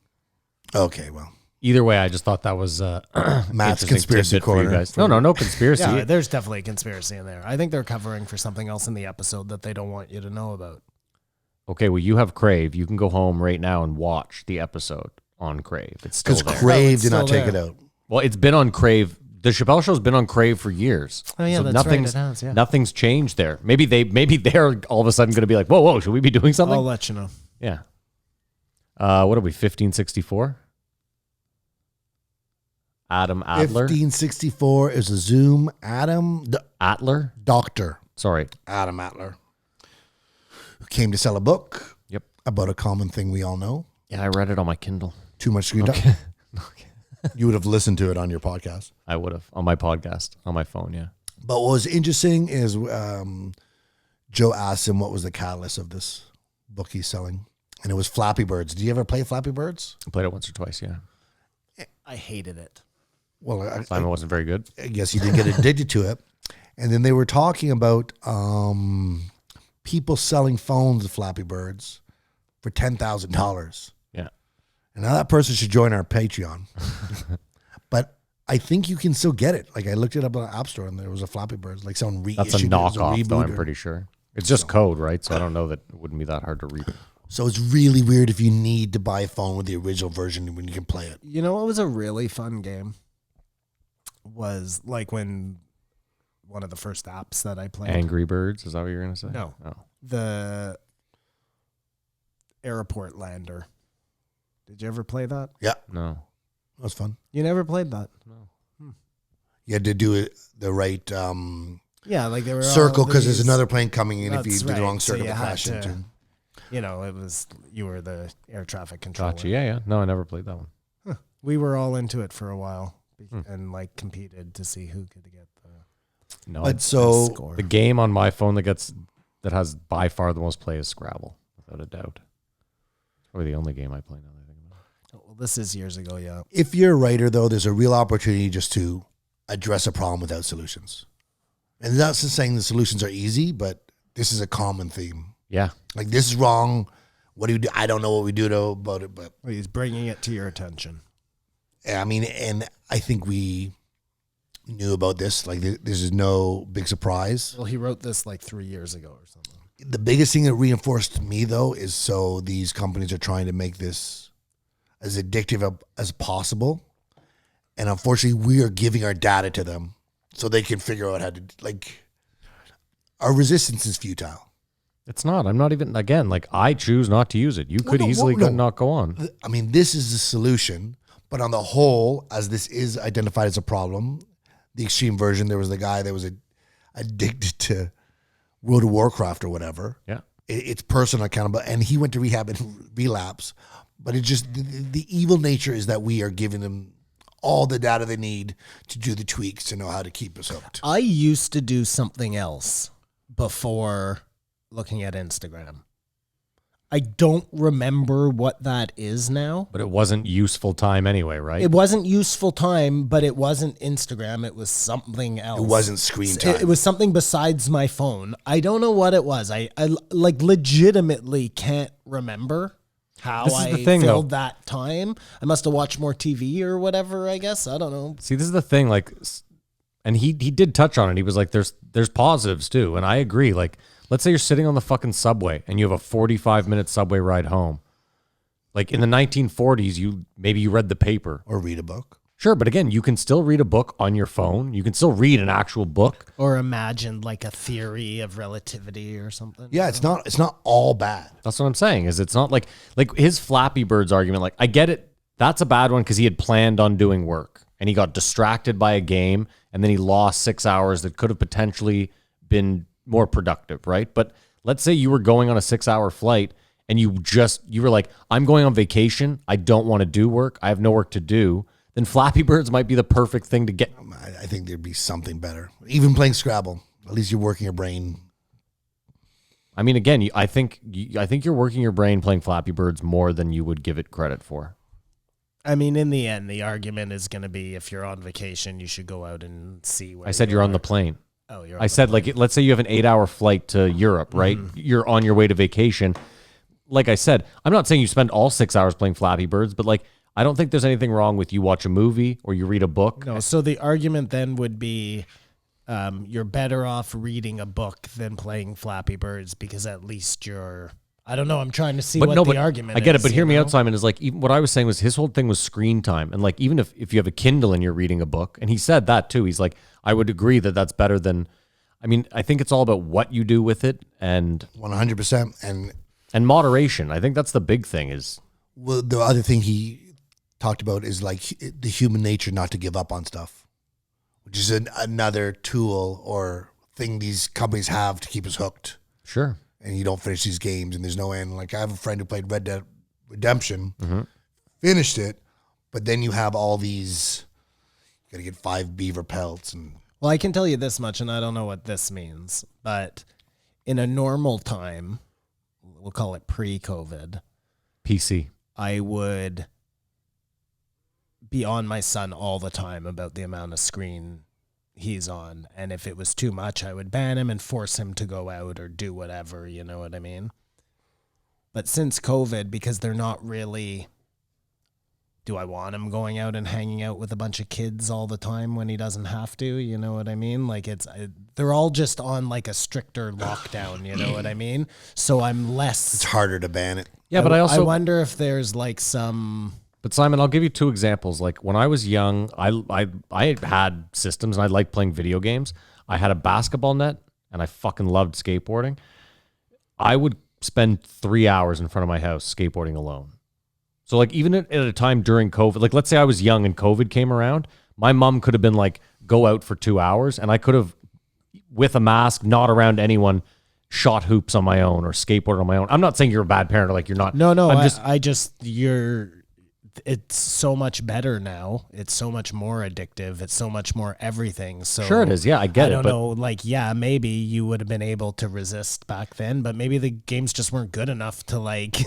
Okay, well. Either way, I just thought that was Matt's interesting conspiracy tidbit for you corner. guys. No conspiracy. Yeah, there's definitely a conspiracy in there. I think they're covering for something else in the episode that they don't want you to know about. Okay, well, you have Crave. You can go home right now and watch the episode on Crave. It's still Because there. Crave it's did not still take it there. out. Well, it's been on Crave. The Chappelle Show's been on Crave for years. Oh, yeah, that's right, nothing's, it has, yeah. Nothing's changed there. Maybe they're all of a sudden going to be like, whoa, should we be doing something? I'll let you know. Yeah. What are we, 1564? Adam Adler? 1564 is a Zoom. Adler? Doctor Sorry. Adam Adler, who came to sell a book Yep. about a common thing we all know. Yeah, I read it on my Kindle. Too much screen time. You would have listened to it on your podcast. I would have. On my podcast. On my phone, yeah. But what was interesting is Joe asked him what was the catalyst of this book he's selling. And it was Flappy Birds. Did you ever play Flappy Birds? I played it once or twice, yeah. I hated it. Well, Simon wasn't very good. I guess you did get addicted to it. And then they were talking about people selling phones to Flappy Birds for $10,000. Yeah. And now that person should join our Patreon. But I think you can still get it. Like I looked it up on the App Store and there was a Flappy Birds. Like someone reissued That's a it as knockoff, though, reboot I'm or- pretty sure. It's just code, right? So I don't know that it wouldn't be that hard to read it. So it's really weird if you need to buy a phone with the original version when you can play it. You know what was a really fun game? Was like when one of the first apps that I played. Angry Birds, is that what you're going to say? No. Oh. The Airport Lander. Did you ever play that? Yeah, No. that was fun. You never played that? You had to do it the right Yeah, like they were circle all because there's these- another plane coming in if you That's do the right. wrong So circle you to had crash to- into. You know, it was you were the air traffic controller. Gotcha. Yeah. No, I never played that one. We were all into it for a while and like competed to see who could get the No. But so score. The game on my phone that has by far the most play is Scrabble, without a doubt. Probably the only game I play now that I think about it. Well, this is years ago, yeah. if you're a writer, though, there's a real opportunity just to address a problem without solutions. And that's not saying the solutions are easy, but this is a common theme. Yeah. Like, this is wrong. What do you do? I don't know what we do about it, but Well, he's bringing it to your attention. I mean, and I think we knew about this. Like, this is no big surprise. Well, he wrote this like 3 years ago or something. The biggest thing that reinforced me, though, is so these companies are trying to make this as addictive as possible. And unfortunately, we are giving our data to them so they can figure out how to, like, our resistance is futile. It's not. I'm not even, again, like I choose not to use it. You could no, easily no. not go on. I mean, this is the solution, but on the whole, as this is identified as a problem, the extreme version, there was the guy that was addicted to World of Warcraft or whatever. Yeah. It's personal accountable, and he went to rehab and relapse. But it just, the evil nature is that we are giving them all the data they need to do the tweaks to know how to keep us hooked. I used to do something else before looking at Instagram. I don't remember what that is now. But it wasn't useful time anyway, right? It wasn't useful time, but it wasn't Instagram. It was something else. It wasn't screen time. It was something besides my phone. I don't know what it was. I like legitimately can't remember how This is I the thing, filled though. that time. I must have watched more TV or whatever, I guess. I don't know. See, this is the thing, like, and he did touch on it. He was like, there's positives too. And I agree. Like, let's say you're sitting on the fucking subway and you have a 45-minute subway ride home. Like in the 1940s, you read the paper. Or read a book. Sure, but again, you can still read a book on your phone. You can still read an actual book. Or imagine like a theory of relativity or something. Yeah, it's not all bad. That's what I'm saying. Is it's not like his Flappy Birds argument. Like, I get it. That's a bad one because he had planned on doing work and he got distracted by a game and then he lost 6 hours that could have potentially been more productive, right? But let's say you were going on a 6-hour flight and you were like, I'm going on vacation. I don't want to do work. I have no work to do. Then Flappy Birds might be the perfect thing to get. I think there'd be something better. Even playing Scrabble. At least you're working your brain. I mean, again, I think you're working your brain playing Flappy Birds more than you would give it credit for. I mean, in the end, the argument is going to be if you're on vacation, you should go out and see where I said you're on the plane. Oh, you're. I said, like, let's say you have an 8-hour flight to Europe, right? You're on your way to vacation. Like I said, I'm not saying you spend all 6 hours playing Flappy Birds, but like, I don't think there's anything wrong with you watch a movie or you read a book. No, so the argument then would be you're better off reading a book than playing Flappy Birds because at least you're. I don't know. I'm trying to see what the argument is. I get it, but hear me out, Simon, is like, even what I was saying was his whole thing was screen time. And like, even if you have a Kindle and you're reading a book, and he said that too, he's like, I would agree that that's better than, I mean, I think it's all about what you do with it and 100%. And moderation. I think that's the big thing is. Well, the other thing he talked about is like the human nature not to give up on stuff, which is another tool or thing these companies have to keep us hooked. Sure. And you don't finish these games and there's no end. Like I have a friend who played Red Dead Redemption, finished it, but then you have all these, you got to get 5 beaver pelts. And Well, I can tell you this much, and I don't know what this means, but in a normal time, we'll call it pre-COVID, PC. I would be on my son all the time about the amount of screen he's on. And if it was too much, I would ban him and force him to go out or do whatever, you know what I mean? But since COVID, because they're not really, do I want him going out and hanging out with a bunch of kids all the time when he doesn't have to, you know what I mean? Like they're all just on like a stricter lockdown, you know what I mean? So I'm less. it's harder to ban it. Yeah, but I wonder if there's like some. But Simon, I'll give you 2 examples. Like when I was young, I had systems and I liked playing video games. I had a basketball net and I fucking loved skateboarding. I would spend 3 hours in front of my house skateboarding alone. So like even at a time during COVID, like let's say I was young and COVID came around, my mom could have been like, go out for 2 hours and I could have, with a mask, not around anyone, shot hoops on my own or skateboarded on my own. I'm not saying you're a bad parent or like you're not. No, it's so much better now. It's so much more addictive. It's so much more everything. So Sure it is. Yeah, I get it. I don't know. Like, yeah, maybe you would have been able to resist back then, but maybe the games just weren't good enough to like.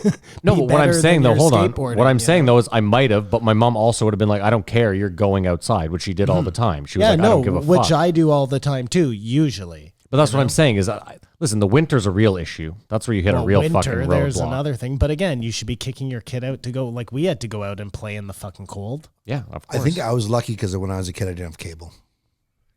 No, be but what I'm better saying than though, your hold on. skateboarding, What I'm you saying know? though is I might have, but my mom also would have been like, I don't care. You're going outside, which she did all the time. She was like, I don't give a fuck. Which I do all the time too, usually. But that's what I'm saying is, listen, the winter's a real issue. That's where you hit a real fucking roadblock. There's another thing. But again, you should be kicking your kid out to go. Like we had to go out and play in the fucking cold. Yeah, of course. I think I was lucky because when I was a kid, I didn't have cable.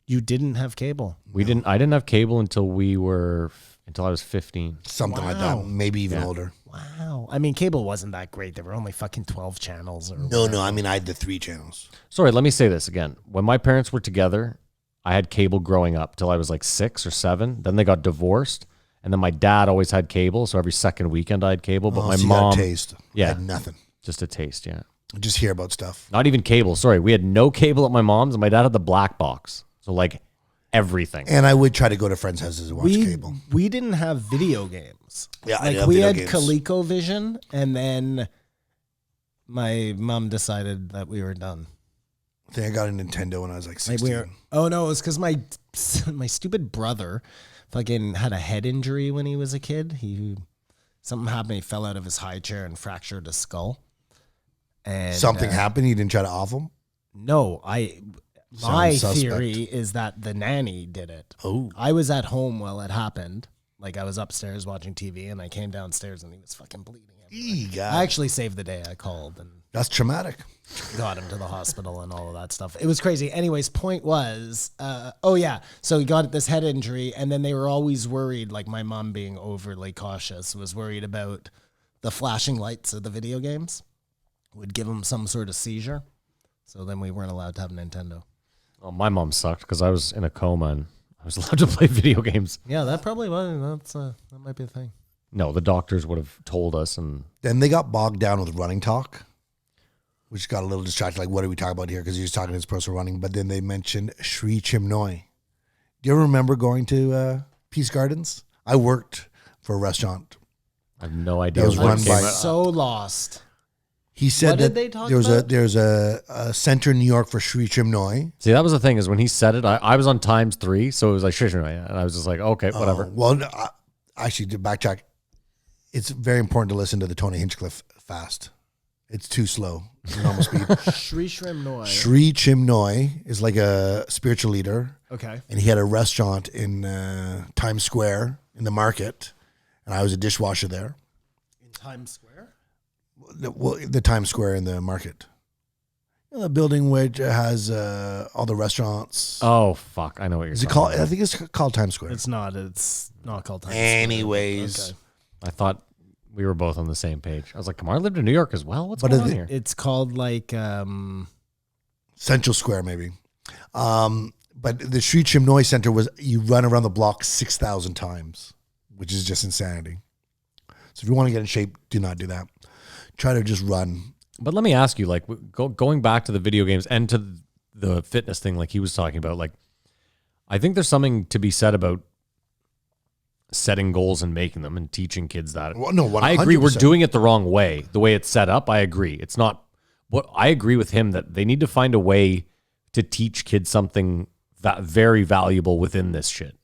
You didn't have cable. I didn't have cable until I was 15. Something like that. Maybe even older. Wow. I mean, cable wasn't that great. There were only fucking 12 channels. No. I mean, I had the 3 channels. Sorry, let me say this again. When my parents were together, I had cable growing up till I was like 6 or 7. Then they got divorced. And then my dad always had cable. So every second weekend I had cable. But my so you mom. got a taste. Yeah. I had nothing. Just a taste, yeah. Just hear about stuff. Not even cable. Sorry. We had no cable at my mom's and my dad had the black box. So like everything. And I would try to go to friends' houses and watch cable. We didn't have video games. Yeah, I like love we video had games. ColecoVision, and then my mom decided that we were done. I think I got a Nintendo when I was like 16. Oh no, it was because my stupid brother fucking had a head injury when he was a kid. Something happened. He fell out of his high chair and fractured his skull. And Something happened? You didn't try to off him? No, my suspect. theory is that the nanny did it. Oh. I was at home while it happened. Like I was upstairs watching TV and I came downstairs and he was fucking bleeding. I actually saved the day. I called and That's traumatic. got him to the hospital and all of that stuff. It was crazy. Anyways, point was, so he got this head injury and then they were always worried, like my mom being overly cautious was worried about the flashing lights of the video games would give him some sort of seizure. So then we weren't allowed to have Nintendo. Oh, my mom sucked because I was in a coma and I was allowed to play video games. Yeah, that probably was. That might be a thing. No, the doctors would have told us. And Then they got bogged down with running talk, which got a little distracted. Like, what are we talking about here? Because he was talking to this person running. But then they mentioned Sri Chimnoy. Do you ever remember going to Peace Gardens? I worked for a restaurant I have no idea. That was what run came by- out. So lost. He said What did that they talk there's about? a center in New York for Sri Chimnoy. See, that was the thing is when he said it, I was on times 3, so it was like shh, and I was just like, okay, whatever. Well, actually, to backtrack, it's very important to listen to the Tony Hinchcliffe fast. It's too slow. Normal speed. Sri Shrimnoy. Sri Chimnoy is like a spiritual leader. Okay. And he had a restaurant in Times Square in the market, and I was a dishwasher there. In Times Square? The Times Square in the market. You know, the building which has all the restaurants. Oh fuck, I know what you're Is it talking called? about. I think it's called Times Square. It's not called Times Anyways, Square. Okay. I thought we were both on the same page. I was like, Kamar lived in New York as well. What's But going is on it- here? It's called like Central Square maybe. But the Sri Chimnoy Center was you run around the block 6,000 times, which is just insanity. So if you want to get in shape, do not do that. Try to just run. But let me ask you, like, going back to the video games and to the fitness thing, like he was talking about, like, I think there's something to be said about setting goals and making them and teaching kids that. Well, no, I agree. We're 100%. doing it the wrong way. The way it's set up, I agree. It's not what I agree with him that they need to find a way to teach kids something that very valuable within this shit.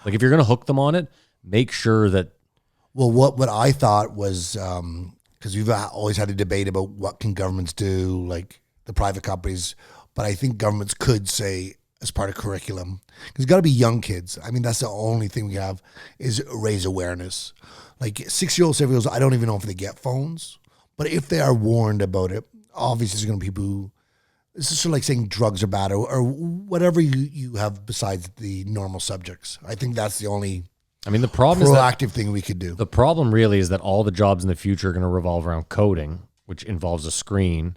Like if you're going to hook them on it, make sure that. Well, what I thought was because we've always had a debate about what can governments do, like the private companies, but I think governments could say as part of curriculum, because it's got to be young kids. I mean, that's the only thing we have is raise awareness. Like 6-year-olds, 7-year-olds, I don't even know if they get phones, but if they are warned about it, obviously there's going to be people who, it's just sort of like saying drugs are bad or whatever you have besides the normal subjects. I think that's the only I mean, the problem is that proactive thing we could do. the problem really is that all the jobs in the future are going to revolve around coding, which involves a screen,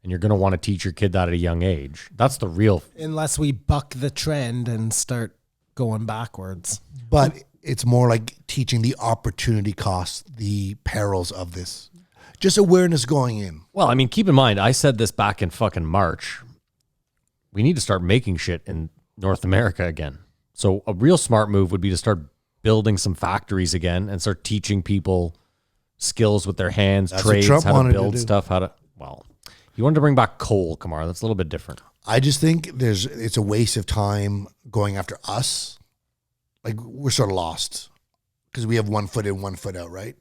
and you're going to want to teach your kid that at a young age. That's the real. unless we buck the trend and start going backwards. But it's more like teaching the opportunity costs, the perils of this. Just awareness going in. Well, I mean, keep in mind, I said this back in fucking March. We need to start making shit in North America again. So a real smart move would be to start building some factories again and start teaching people skills with their hands, That's what trades, Trump how to wanted to build do. stuff, well, he wanted to bring back coal, Kamar. That's a little bit different. I just think it's a waste of time going after us. Like we're sort of lost because we have 1 foot in, 1 foot out, right?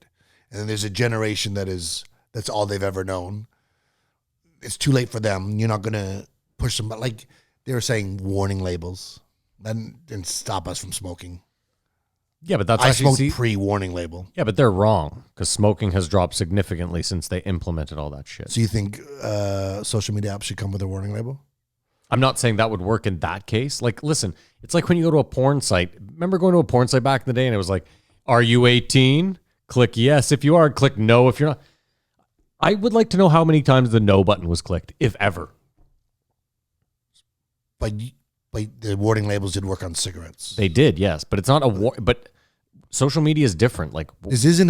And then there's a generation that's all they've ever known. It's too late for them. You're not going to push them. But like they were saying, warning labels. That didn't stop us from smoking. Yeah, but that's I actually smoked pre-warning label. yeah, but they're wrong because smoking has dropped significantly since they implemented all that shit. So you think social media apps should come with a warning label? I'm not saying that would work in that case. Like, listen, it's like when you go to a porn site. Remember going to a porn site back in the day and it was like, are you 18? Click yes if you are. Click no if you're not. I would like to know how many times the no button was clicked, if ever. But the warning labels did work on cigarettes. They did, yes, but it's not a war. But social media is different. Like, This isn't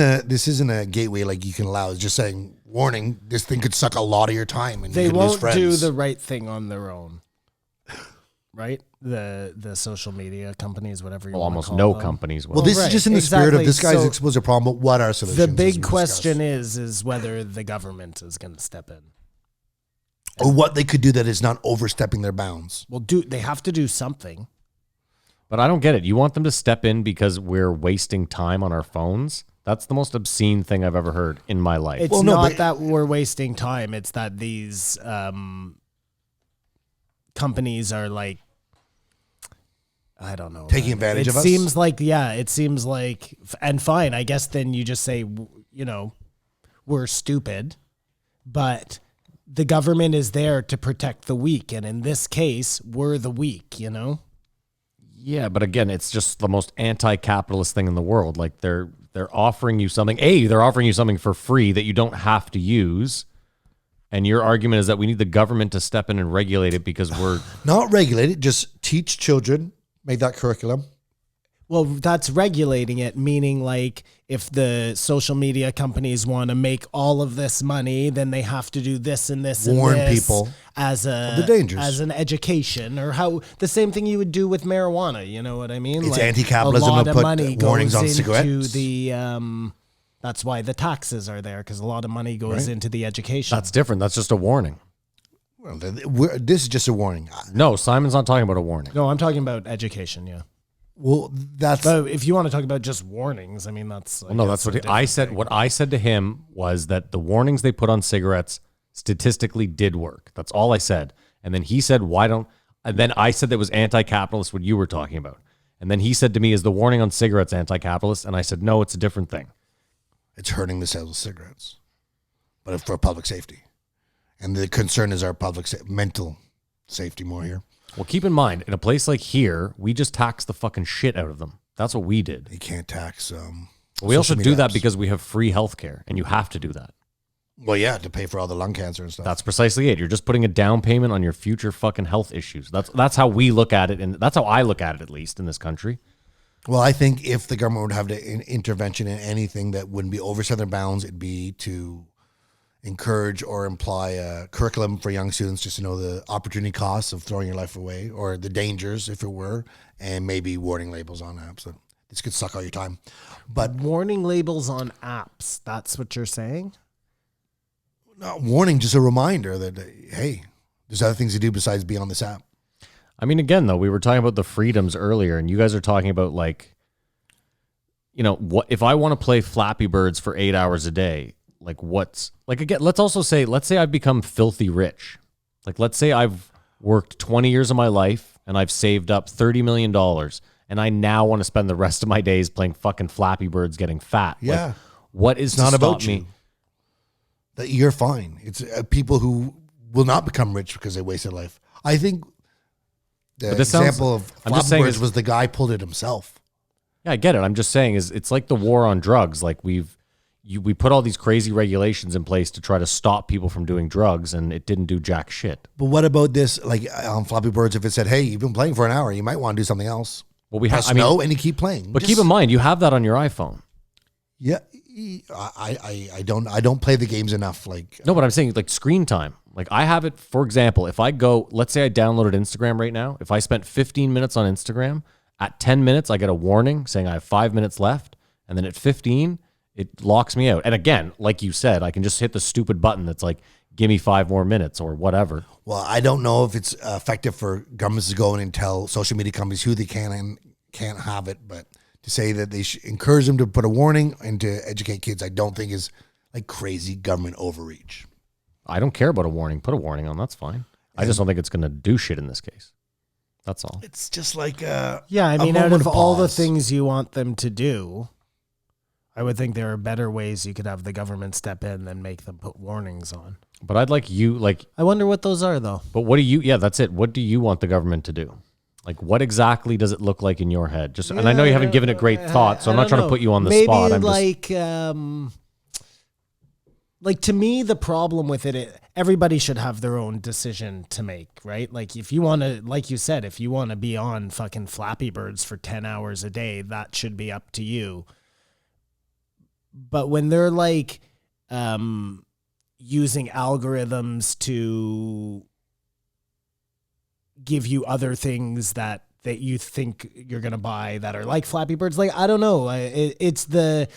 a gateway like you can allow. It's just saying, warning, this thing could suck a lot of your time and They you could lose won't friends. do the right thing on their own. Right? The social media companies, whatever you well, want almost to call no them. companies will. Well, this Right, is just in the spirit of exactly. this guy's So exposed a problem, but what are solutions? The as we big discussed? question is whether the government is going to step in. Or what they could do that is not overstepping their bounds. Well, they have to do something. But I don't get it. You want them to step in because we're wasting time on our phones? That's the most obscene thing I've ever heard in my life. It's Well, no, not but- that we're wasting time. It's that these companies are like, I don't know. Taking man. advantage of It us? seems like, and fine. I guess then you just say, we're stupid, but the government is there to protect the weak. And in this case, we're the weak, Yeah, but again, it's just the most anti-capitalist thing in the world. Like they're offering you something. They're offering you something for free that you don't have to use. And your argument is that we need the government to step in and regulate it because we're Not regulate it, just teach children, make that curriculum. Well, that's regulating it, meaning like if the social media companies want to make all of this money, then they have to do this and this Warn and this people as the dangers. as an education, or how the same thing you would do with marijuana. You know what I mean? It's anti-capitalism A lot to of put money warnings goes on into cigarettes. the That's why the taxes are there, because a lot of money goes into the education. That's different. That's just a warning. Well, this is just a warning. No, Simon's not talking about a warning. No, I'm talking about education, yeah. Well, that's But if you want to talk about just warnings, I mean, that's... Well, no, that's what I said. What I said to him was that the warnings they put on cigarettes statistically did work. That's all I said. And then he said, and then I said that was anti-capitalist, what you were talking about. And then he said to me, is the warning on cigarettes anti-capitalist? And I said, no, it's a different thing. it's hurting the sales of cigarettes, but for public safety. And the concern is our mental safety more here. Well, keep in mind, in a place like here, we just tax the fucking shit out of them. That's what we did. You can't tax. We also do that apps. because we have free healthcare, and you have to do that. Well, yeah, to pay for all the lung cancer and stuff. That's precisely it. You're just putting a down payment on your future fucking health issues. That's how we look at it, and that's how I look at it, at least in this country. Well, I think if the government would have the intervention in anything that wouldn't be overstepping their bounds, it'd be to encourage or imply a curriculum for young students just to know the opportunity costs of throwing your life away, or the dangers, if it were, and maybe warning labels on apps that this could suck all your time. But warning labels on apps, that's what you're saying? not warning, just a reminder that, hey, there's other things to do besides be on this app. I mean, again, though, we were talking about the freedoms earlier, and you guys are talking about, like, you know, what if I want to play Flappy Birds for 8 hours a day? Like, what's, like, again, let's say I've become filthy rich. Like, let's say I've worked 20 years of my life and I've saved up $30 million, and I now want to spend the rest of my days playing fucking Flappy Birds getting fat. Yeah. Like, what is It's not about stop me? you. That you're fine. It's people who will not become rich because they wasted life. I think the But this sounds- example of I'm just Flappy saying Birds is- was the guy pulled it himself. Yeah, I get it. I'm just saying it's like the war on drugs. Like we put all these crazy regulations in place to try to stop people from doing drugs, and it didn't do jack shit. But what about this? Like on Flappy Birds, if it said, "Hey, you've been playing for an hour, you might want to do something else." Well, we Press have, no, and you keep playing. but keep in mind, you have that on your iPhone. Yeah, I don't play the games enough. Like No, but I'm saying like screen time. Like I have it, for example, if I go, let's say I downloaded Instagram right now. If I spent 15 minutes on Instagram, at 10 minutes, I get a warning saying I have 5 minutes left. And then at 15, it locks me out. And again, like you said, I can just hit the stupid button that's like, give me 5 more minutes or whatever. Well, I don't know if it's effective for governments to go in and tell social media companies who they can and can't have it, but to say that they should encourage them to put a warning and to educate kids, I don't think is like crazy government overreach. I don't care about a warning. Put a warning on. That's fine. I just don't think it's going to do shit in this case. That's all. It's just like Yeah, I mean, out of all the things you want them to do, I would think there are better ways you could have the government step in than make them put warnings on. But I'd like you, like, I wonder what those are, though. but what do you, yeah, that's it. What do you want the government to do? Like, what exactly does it look like in your head? Just, and I know you haven't given it great thought, so I'm not trying to put you on the spot. I'm like to me, the problem with it, everybody should have their own decision to make, right? Like if you want to, like you said, if you want to be on fucking Flappy Birds for 10 hours a day, that should be up to you. But when they're like using algorithms to give you other things that you think you're gonna buy that are like Flappy Birds, like I don't know, it's the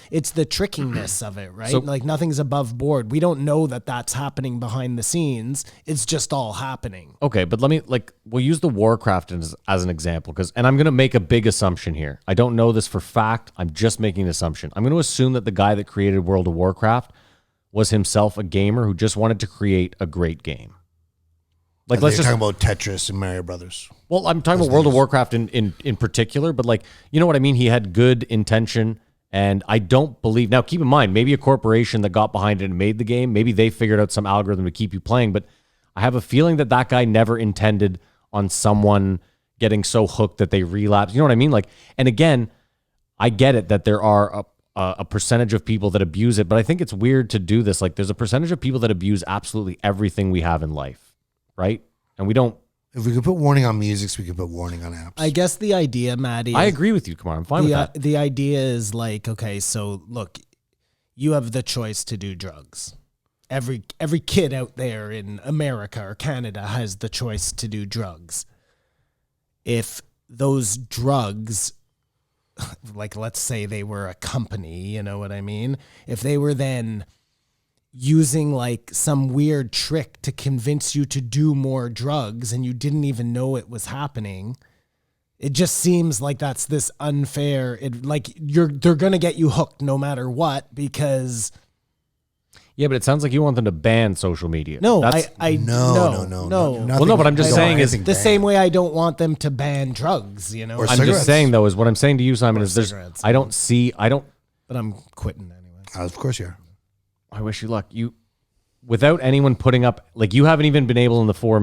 trickiness of it, right? So- like nothing's above board. We don't know that that's happening behind the scenes. It's just all happening. Okay, but let me, like, we'll use the Warcraft as an example, and I'm going to make a big assumption here. I don't know this for fact. I'm just making an assumption. I'm going to assume that the guy that created World of Warcraft was himself a gamer who just wanted to create a great game. Like, let's just talking about Tetris and Mario Brothers. Well, I'm talking about World of Warcraft in particular, but like, you know what I mean? He had good intention, and I don't believe, now keep in mind, maybe a corporation that got behind it and made the game, maybe they figured out some algorithm to keep you playing, but I have a feeling that guy never intended on someone getting so hooked that they relapse. You know what I mean? Like, and again, I get it that there are a percentage of people that abuse it, but I think it's weird to do this. Like, there's a percentage of people that abuse absolutely everything we have in life, right? And we don't. If we could put warning on music, we could put warning on apps. I guess the idea, Maddie, I agree with you. Come on, I'm fine with that. The idea is like, okay, so look, you have the choice to do drugs. Every kid out there in America or Canada has the choice to do drugs. If those drugs like let's say they were a company, you know what I mean? If they were then using like some weird trick to convince you to do more drugs and you didn't even know it was happening, it just seems like that's this unfair. They're gonna get you hooked no matter what because. Yeah, but it sounds like you want them to ban social media. No, No. Well, no, but I'm just saying is the same way I don't want them to ban drugs, you know. Or I'm cigarettes. just saying though is what I'm saying to you, Simon, is there's cigarettes. I don't. But I'm quitting anyway. Of course you are. I wish you luck. Without anyone putting up, like you haven't even been able in the 3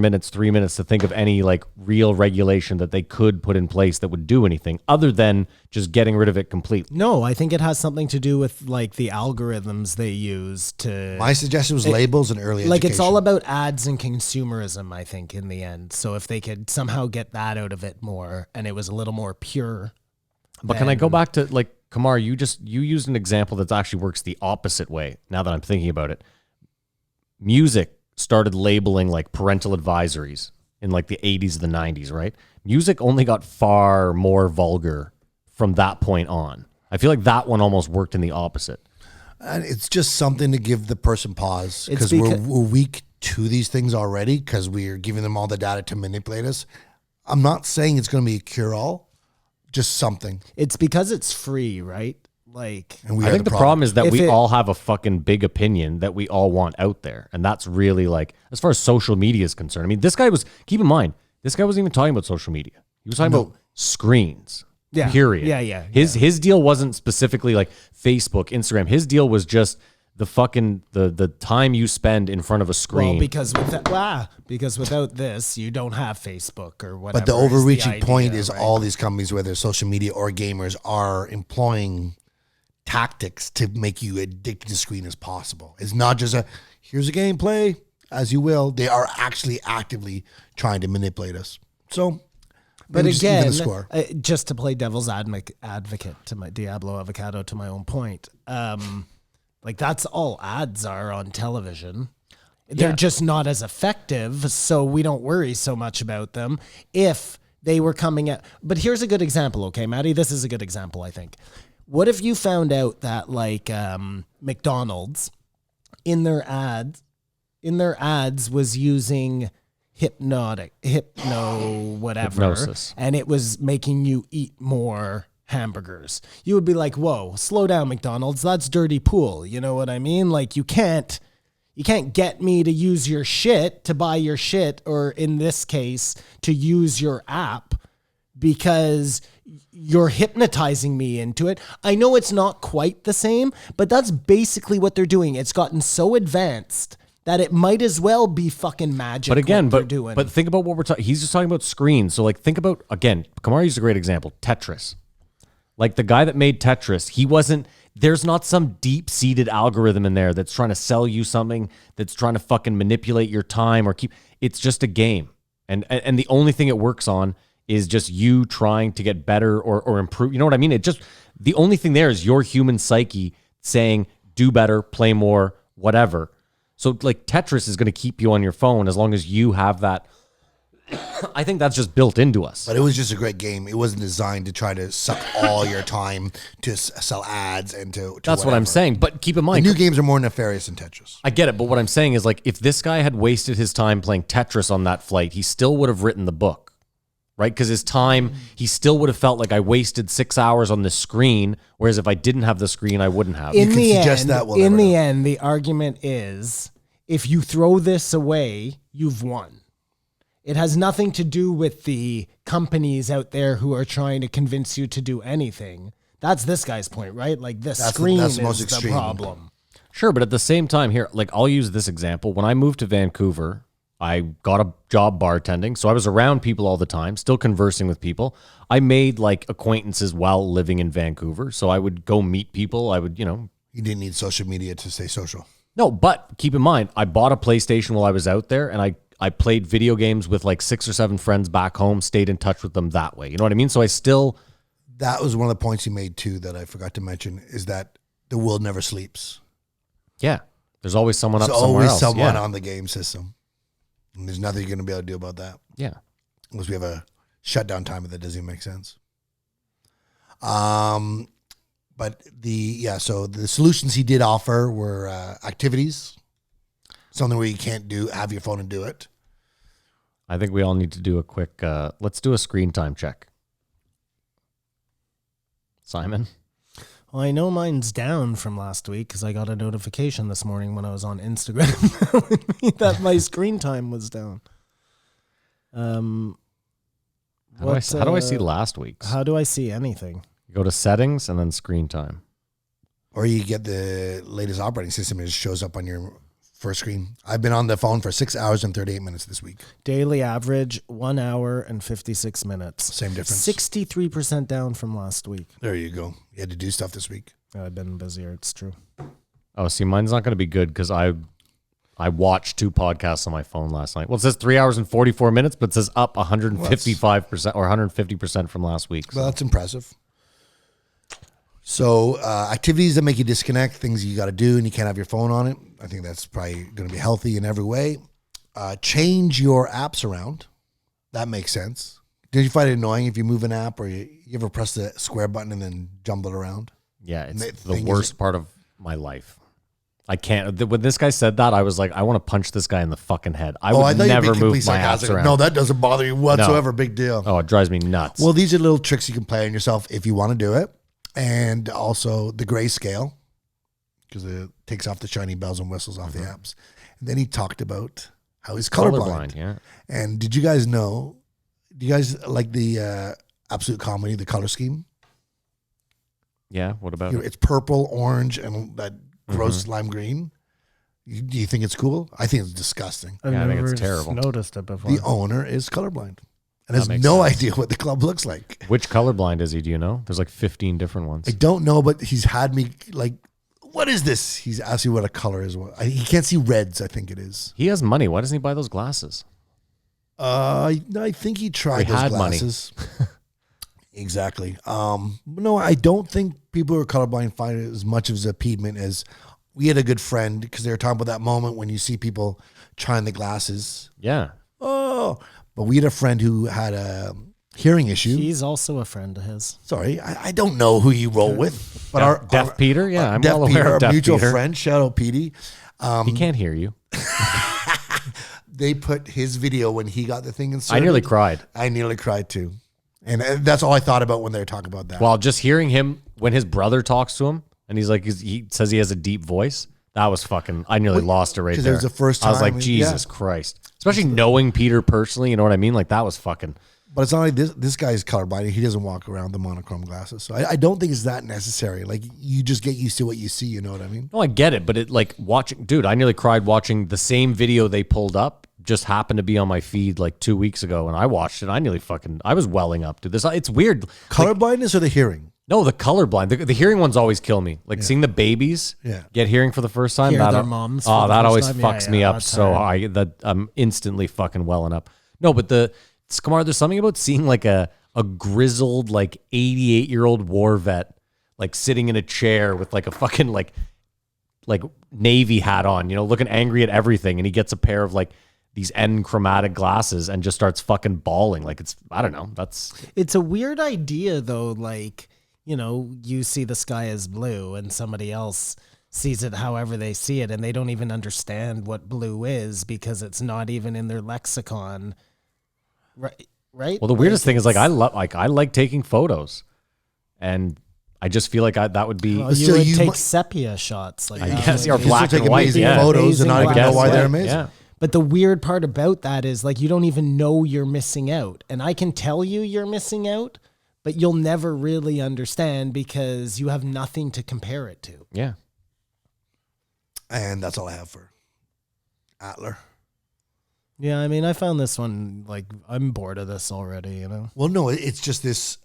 minutes to think of any like real regulation that they could put in place that would do anything other than just getting rid of it completely. No, I think it has something to do with like the algorithms they use to. My suggestion was labels and early Like education. it's all about ads and consumerism, I think, in the end. So if they could somehow get that out of it more and it was a little more pure. But can I go back to like Kamar, you used an example that actually works the opposite way now that I'm thinking about it. Music started labeling like parental advisories in like the 80s, the 90s, right? Music only got far more vulgar from that point on. I feel like that one almost worked in the opposite. And it's just something to give the person pause It's because we're weak to these things already because we're giving them all the data to manipulate us. I'm not saying it's going to be a cure-all, just something. It's because it's free, right? Like, And we I are think the problem is that If we it- all have a fucking big opinion that we all want out there. And that's really like, as far as social media is concerned, I mean, keep in mind, this guy wasn't even talking about social media. He was talking about screens. Yeah. Period. Yeah. His deal wasn't specifically like Facebook, Instagram. His deal was just the fucking, the time you spend in front of a screen. well, because without this, you don't have Facebook or whatever. But the is overreaching idea, point is right? all these companies, whether social media or gamers, are employing tactics to make you addicted to screen as possible. It's not just here's a gameplay, as you will. They are actually actively trying to manipulate us. So, But maybe just even again, the score. just to play devil's advocate to my Diablo Avocado to my own point, like that's all ads are on television. They're Yeah. just not as effective, so we don't worry so much about them. If they were coming at, but here's a good example, okay, Maddie? This is a good example, I think. What if you found out that like McDonald's in their ads was using Hypnosis. and it was making you eat more hamburgers? You would be like, whoa, slow down, McDonald's. That's dirty pool. You know what I mean? Like you can't get me to use your shit, to buy your shit, or in this case, to use your app because you're hypnotizing me into it. I know it's not quite the same, but that's basically what they're doing. It's gotten so advanced that it might as well be fucking magic. But again, what they're doing. but think about what we're talking. He's just talking about screens. So like, think about again. Kamar used a great example. Tetris. Like the guy that made Tetris, there's not some deep-seated algorithm in there that's trying to sell you something, that's trying to fucking manipulate your time or it's just a game. And the only thing it works on is just you trying to get better or improve. You know what I mean? The only thing there is your human psyche saying, do better, play more, whatever. So like Tetris is going to keep you on your phone as long as you have that. I think that's just built into us. But it was just a great game. It wasn't designed to try to suck all your time to sell ads and to That's what I'm whatever. saying. But keep in The mind, new games are more nefarious than Tetris. I get it, but what I'm saying is like if this guy had wasted his time playing Tetris on that flight, he still would have written the book, right? Because his time, he still would have felt like I wasted 6 hours on the screen, whereas if I didn't have the screen, I wouldn't have. in can the suggest end, that, we'll never know. end, the argument is if you throw this away, you've won. It has nothing to do with the companies out there who are trying to convince you to do anything. That's this guy's point, right? Like the screen that's the is most the extreme. problem. Sure, but at the same time here, like I'll use this example. When I moved to Vancouver, I got a job bartending, so I was around people all the time, still conversing with people. I made like acquaintances while living in Vancouver, so I would go meet people. I would, You didn't need social media to stay social. No, but keep in mind, I bought a PlayStation while I was out there, and I played video games with like 6 or 7 friends back home, stayed in touch with them that way. You know what I mean? So I still... That was one of the points you made too that I forgot to mention is that the world never sleeps. Yeah. There's always someone up There's somewhere always else. someone Yeah. on the game system. And there's nothing you're going to be able to do about that. Yeah. Unless we have a shutdown timer that doesn't even make sense. But so the solutions he did offer were activities, something where you can't have your phone and do it. I think we all need to do a quick, let's do a screen time check. Simon? Well, I know mine's down from last week because I got a notification this morning when I was on Instagram telling me that my screen time was down. How do I see last week's? How do I see anything? You go to settings and then screen time. Or you get the latest operating system and it shows up on your first screen. I've been on the phone for 6 hours and 38 minutes this week. Daily average, 1 hour and 56 minutes. Same difference. 63% down from last week. There you go. You had to do stuff this week. I've been busier, it's true. Oh, see, mine's not going to be good because I watched 2 podcasts on my phone last night. Well, it says 3 hours and 44 minutes, but it says up 155% or 150% from last week. So. Well, that's impressive. So activities that make you disconnect, things you got to do and you can't have your phone on it. I think that's probably going to be healthy in every way. Change your apps around. That makes sense. Did you find it annoying if you move an app or you ever press the square button and then jumble it around? Yeah, it's the worst part of my life. I can't. When this guy said that, I was like, I want to punch this guy in the fucking head. I would never move my apps around. No, that doesn't bother you whatsoever. No. Big deal. Oh, it drives me nuts. Well, these are little tricks you can play on yourself if you want to do it. And also the grayscale, because it takes off the shiny bells and whistles off the apps. And then he talked about how he's colorblind. Yeah. And did you guys know, do you guys like the Absolute Comedy, the color scheme? Yeah, what about it? It's purple, orange, and that gross lime green. Do you think it's cool? I think it's disgusting. I think it's terrible. Noticed it before. The owner is colorblind and has no idea what the club looks like. Which colorblind is he? Do you know? There's like 15 different ones. I don't know, but he's had me like, what is this? He's asked me what a color is. He can't see reds, I think it is. He has money. Why doesn't he buy those glasses? I think he tried those glasses. Exactly. No, I don't think people who are colorblind find it as much of an impediment as we had a good friend because they were talking about that moment when you see people trying the glasses. Yeah. Oh, but we had a friend who had a hearing issue. He's also a friend of his. Sorry, I don't know who you roll with, but Deaf Peter. Yeah, I'm Deaf well aware Peter, of Deaf our mutual Peter. friend. Shout out Petey. He can't hear you. They put his video when he got the thing inserted. I nearly cried. I nearly cried too. And that's all I thought about when they were talking about that. Well, just hearing him when his brother talks to him and he's like, he says he has a deep voice. That was fucking, I nearly lost it right there. Because it was the first time. I was like, Jesus Christ. Especially knowing Peter personally, you know what I mean? Like that was fucking. But it's not like this guy's colorblind. He doesn't walk around with the monochrome glasses. So I don't think it's that necessary. Like you just get used to what you see, you know what I mean? No, I get it. But it like watching, dude, I nearly cried watching the same video they pulled up. Just happened to be on my feed like 2 weeks ago, and I watched it. I was welling up, dude. It's weird. Colorblindness or the hearing? No, the colorblind. The hearing ones always kill me. Like seeing the babies get hearing for the first time. Hear their moms. Oh, that always time. fucks me up so hard that I'm instantly fucking welling up. No, but Skamar, there's something about seeing like a grizzled like 88-year-old war vet like sitting in a chair with like a fucking like Navy hat on, you know, looking angry at everything, and he gets a pair of like these chromatic glasses and just starts fucking bawling. Like I don't know. It's a weird idea though. Like, you know, you see the sky as blue and somebody else sees it however they see it, and they don't even understand what blue is because it's not even in their lexicon. Right. Well, the weirdest thing is like I like taking photos, and I just feel like that would be. Well, you would take sepia shots, like I guess, or You black still and take white. amazing Yeah. photos and not even know why they're amazing. Yeah. But the weird part about that is like you don't even know you're missing out. And I can tell you you're missing out, but you'll never really understand because you have nothing to compare it to. Yeah. And that's all I have for Atler. Yeah, I mean, I found this one, like, I'm bored of this already, you know? Well, no, it's just this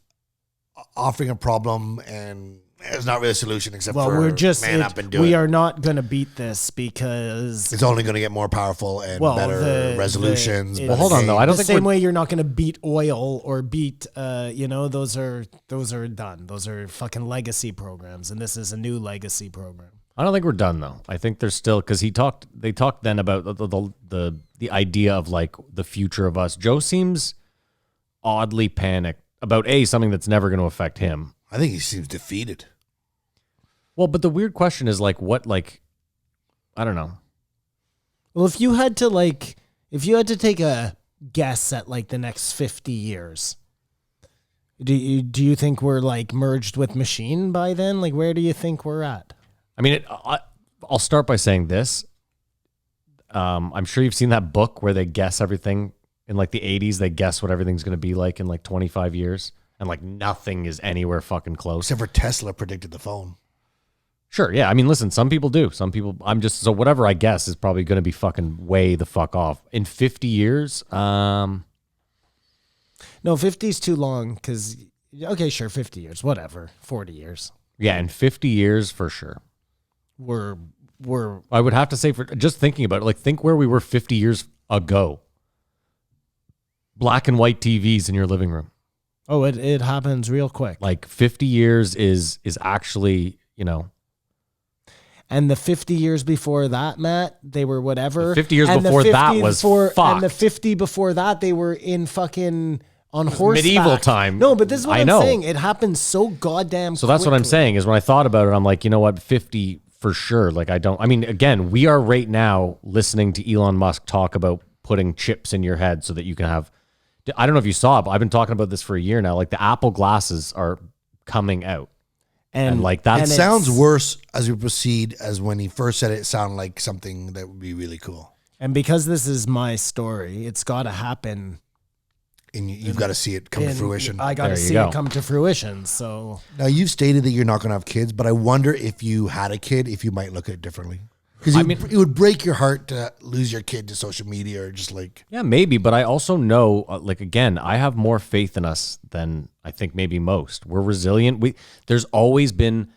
offering a problem and there's not really a solution except for man up and do it. We are not going to beat this because it's only going to get more powerful and better resolutions. Well, hold on though. I don't think the same way you're not going to beat oil or beat, those are done. Those are fucking legacy programs, and this is a new legacy program. I don't think we're done though. I think there's still, because they talked then about the idea of like the future of us. Joe seems oddly panicked about something that's never going to affect him. I think he seems defeated. Well, but the weird question is like, what, like, I don't know. Well, if you had to take a guess at like the next 50 years, do you think we're like merged with machine by then? Like, where do you think we're at? I mean, I'll start by saying this. I'm sure you've seen that book where they guess everything in like the 80s. They guess what everything's going to be like in like 25 years. And like nothing is anywhere fucking close. Except for Tesla predicted the phone. Sure, yeah. I mean, listen, some people do. Some people, so whatever I guess is probably going to be fucking way the fuck off. In 50 years, No, 50 is too long because, okay, sure, 50 years, whatever, 40 years. yeah, in 50 years for sure. We're I would have to say, for just thinking about it, like think where we were 50 years ago. Black and white TVs in your living room. oh, it happens real quick. Like 50 years is actually, you know. And the 50 years before that, Matt, they were whatever. The 50 years And the before 50 that was And the fucked. 50 before that, they were in fucking on horseback. medieval time. No, but this is what I I'm know. saying. It happened so goddamn So that's what I'm quickly. saying is when I thought about it, I'm like, you know what, 50 for sure. Like I mean, again, we are right now listening to Elon Musk talk about putting chips in your head so that you can have, I don't know if you saw it, but I've been talking about this for a year now. Like the Apple glasses are coming out. And like that and Sounds it's- worse as we proceed as when he first said it. It sounded like something that would be really cool. And because this is my story, it's got to happen. And you've got to see it come to And fruition. I got to There you see go. it come to fruition. So Now, you've stated that you're not going to have kids, but I wonder if you had a kid, if you might look at it differently. Because it would break your heart to lose your kid to social media or just like... Yeah, maybe, but I also know, like again, I have more faith in us than I think maybe most. We're resilient. There's always been,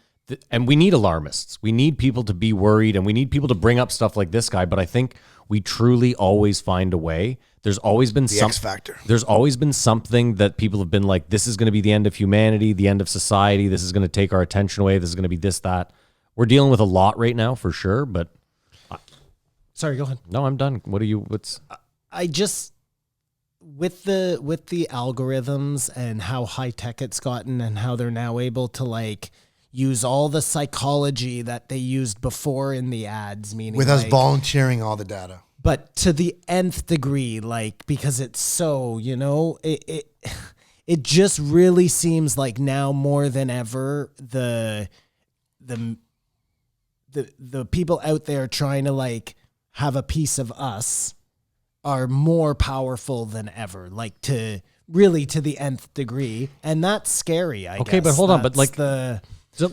and we need alarmists. We need people to be worried, and we need people to bring up stuff like this guy. But I think we truly always find a way. There's always been The X factor. There's always been something that people have been like, this is going to be the end of humanity, the end of society. This is going to take our attention away. This is going to be this, that. We're dealing with a lot right now for sure, but. sorry, go ahead. No, I'm done. What's I just with the algorithms and how high tech it's gotten and how they're now able to like use all the psychology that they used before in the ads, meaning With us like, volunteering all the data. but to the nth degree, like because it's so, you know, it just really seems like now more than ever the people out there trying to like have a piece of us are more powerful than ever, like to the nth degree. And that's scary, I guess. Okay, but hold on, but, That's like,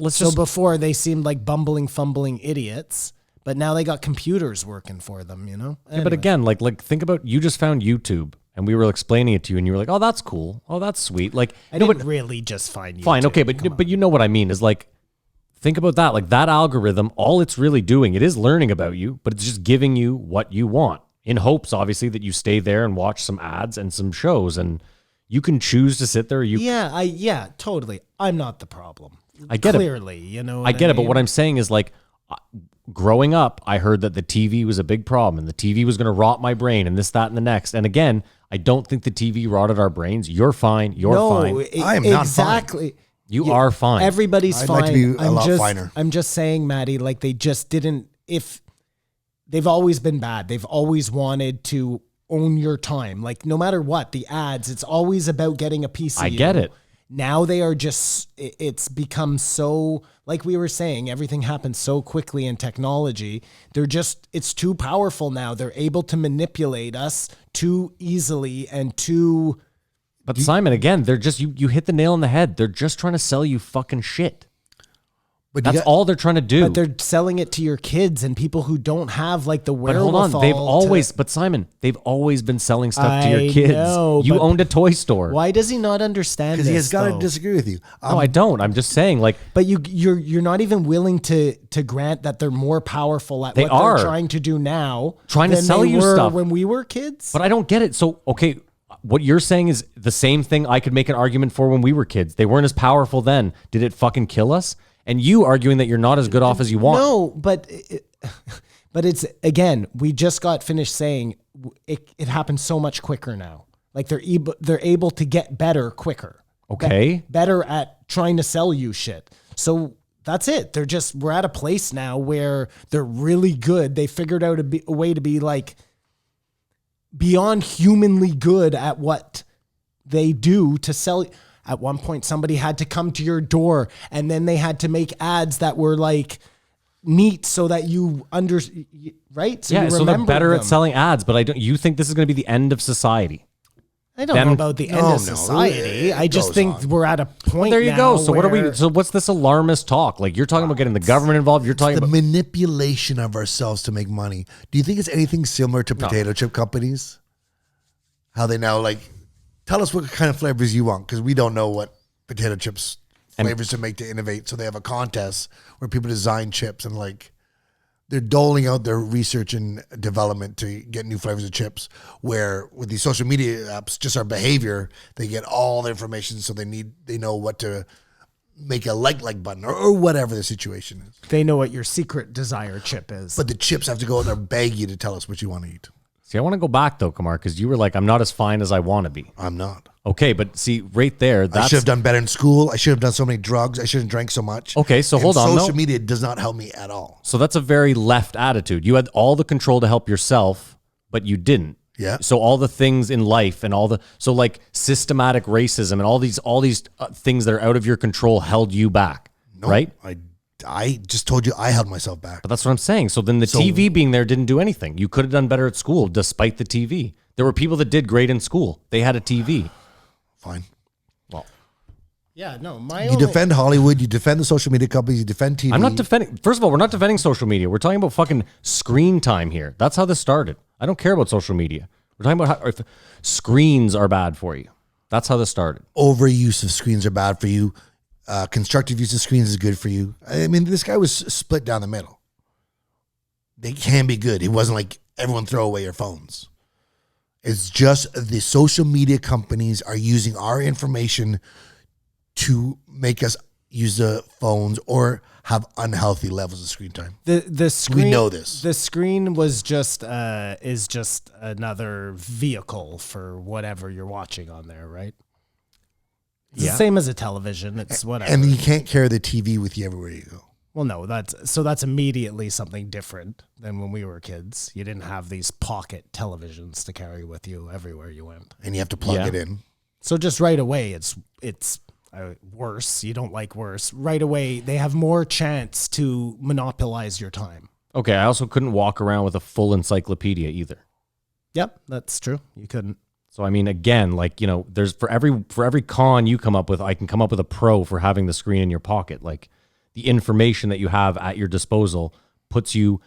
let's so just before they seemed like fumbling idiots, but now they got computers working for them, you know? Yeah, but again, like think about, you just found YouTube and we were explaining it to you and you were like, oh, that's cool. Oh, that's sweet. Like, I no, didn't but really just find you. fine. Okay. But you know what I mean is like, think about that. Like that algorithm, all it's really doing, it is learning about you, but it's just giving you what you want in hopes, obviously, that you stay there and watch some ads and some shows, and you can choose to sit there. Yeah, totally. I'm not the problem. I get it. Clearly, you know. I get it, but what I'm saying is like, growing up, I heard that the TV was a big problem and the TV was going to rot my brain and this, that, and the next. And again, I don't think the TV rotted our brains. You're fine. You're fine. I am not fine. exactly. You are fine. Everybody's I'd fine. like to be a lot finer. I'm just saying, Maddie, like they just didn't. If they've always been bad, they've always wanted to own your time. Like no matter what, the ads, it's always about getting a piece of I you. get it. Now they are just, it's become so, like we were saying, everything happens so quickly in technology. It's too powerful now. They're able to manipulate us too easily and too. But Simon, again, they're just, you hit the nail on the head. They're just trying to sell you fucking shit. But That's all they're trying to do. But they're selling it to your kids and people who don't have like the But wherewithal. hold on, but Simon, they've always been selling stuff to your I kids. know, You but owned a toy store. Why does he not understand because this? he has got to though? disagree with you. No, I don't. I'm just saying, like, But you're not even willing to grant that they're more powerful at They what are. they're trying to do now, Trying to than sell they you were stuff. when we were kids. but I don't get it. So, okay, what you're saying is the same thing I could make an argument for when we were kids. They weren't as powerful then. Did it fucking kill us? And you arguing that you're not as good off as you want. No, but it's again. We just got finished saying it happens so much quicker now. Like they're able to get better quicker. Okay. better at trying to sell you shit. So that's it. We're at a place now where they're really good. They figured out a way to be like beyond humanly good at what they do to sell. At one point, somebody had to come to your door and then they had to make ads that were like neat so that you right? So Yeah, you so they're remember better them. at selling ads, but you think this is going to be the end of society? I don't know about the end No, of society. it I just goes think on. we're at a point. There you go. now So what are we? where- So what's this alarmist talk? Like you're talking about getting the government involved. You're talking The about manipulation of ourselves to make money. Do you think it's anything similar to potato chip companies? How they now like tell us what kind of flavors you want because we don't know what potato chips flavors to make to innovate. So they have a contest where people design chips and like they're doling out their research and development to get new flavors of chips. Where with these social media apps, just our behavior, they get all the information, so they know what to make a like button or whatever the situation is. they know what your secret desire chip is. But the chips have to go out there and beg you to tell us what you want to eat. See, I want to go back though, Kamar, because you were like, I'm not as fine as I want to be. I'm not. Okay, but see, right there, I that's should have done better in school. I should have done so many drugs. I shouldn't drank so much. Okay, so And hold on, Social though. media does not help me at all. so that's a very left attitude. You had all the control to help yourself, but you didn't. Yeah. So all the things in life and so like systematic racism and all these things that are out of your control held you back, right? I just told you I held myself back. But that's what I'm saying. So then the TV being there didn't do anything. You could have done better at school despite the TV. There were people that did great in school. They had a TV. Fine. Well, yeah, no, my You only, defend Hollywood. You defend the social media companies. You defend TV. I'm not defending. First of all, we're not defending social media. We're talking about fucking screen time here. That's how this started. I don't care about social media. We're talking about how if screens are bad for you. That's how this started. Overuse of screens are bad for you. Constructive use of screens is good for you. I mean, this guy was split down the middle. They can be good. It wasn't like everyone throw away your phones. It's just the social media companies are using our information to make us use the phones or have unhealthy levels of screen time. the screen. know this. The screen was just is just another vehicle for whatever you're watching on there, right? It's the same as a television. It's whatever. And you can't carry the TV with you everywhere you go. Well, no, that's immediately something different than when we were kids. You didn't have these pocket televisions to carry with you everywhere you went. And you have to plug it in. So just right away, it's worse. You don't like worse. Right away, they have more chance to monopolize your time. Okay, I also couldn't walk around with a full encyclopedia either. Yep, that's true. You couldn't. So I mean, again, like, you know, there's for every con you come up with, I can come up with a pro for having the screen in your pocket. Like the information that you have at your disposal puts you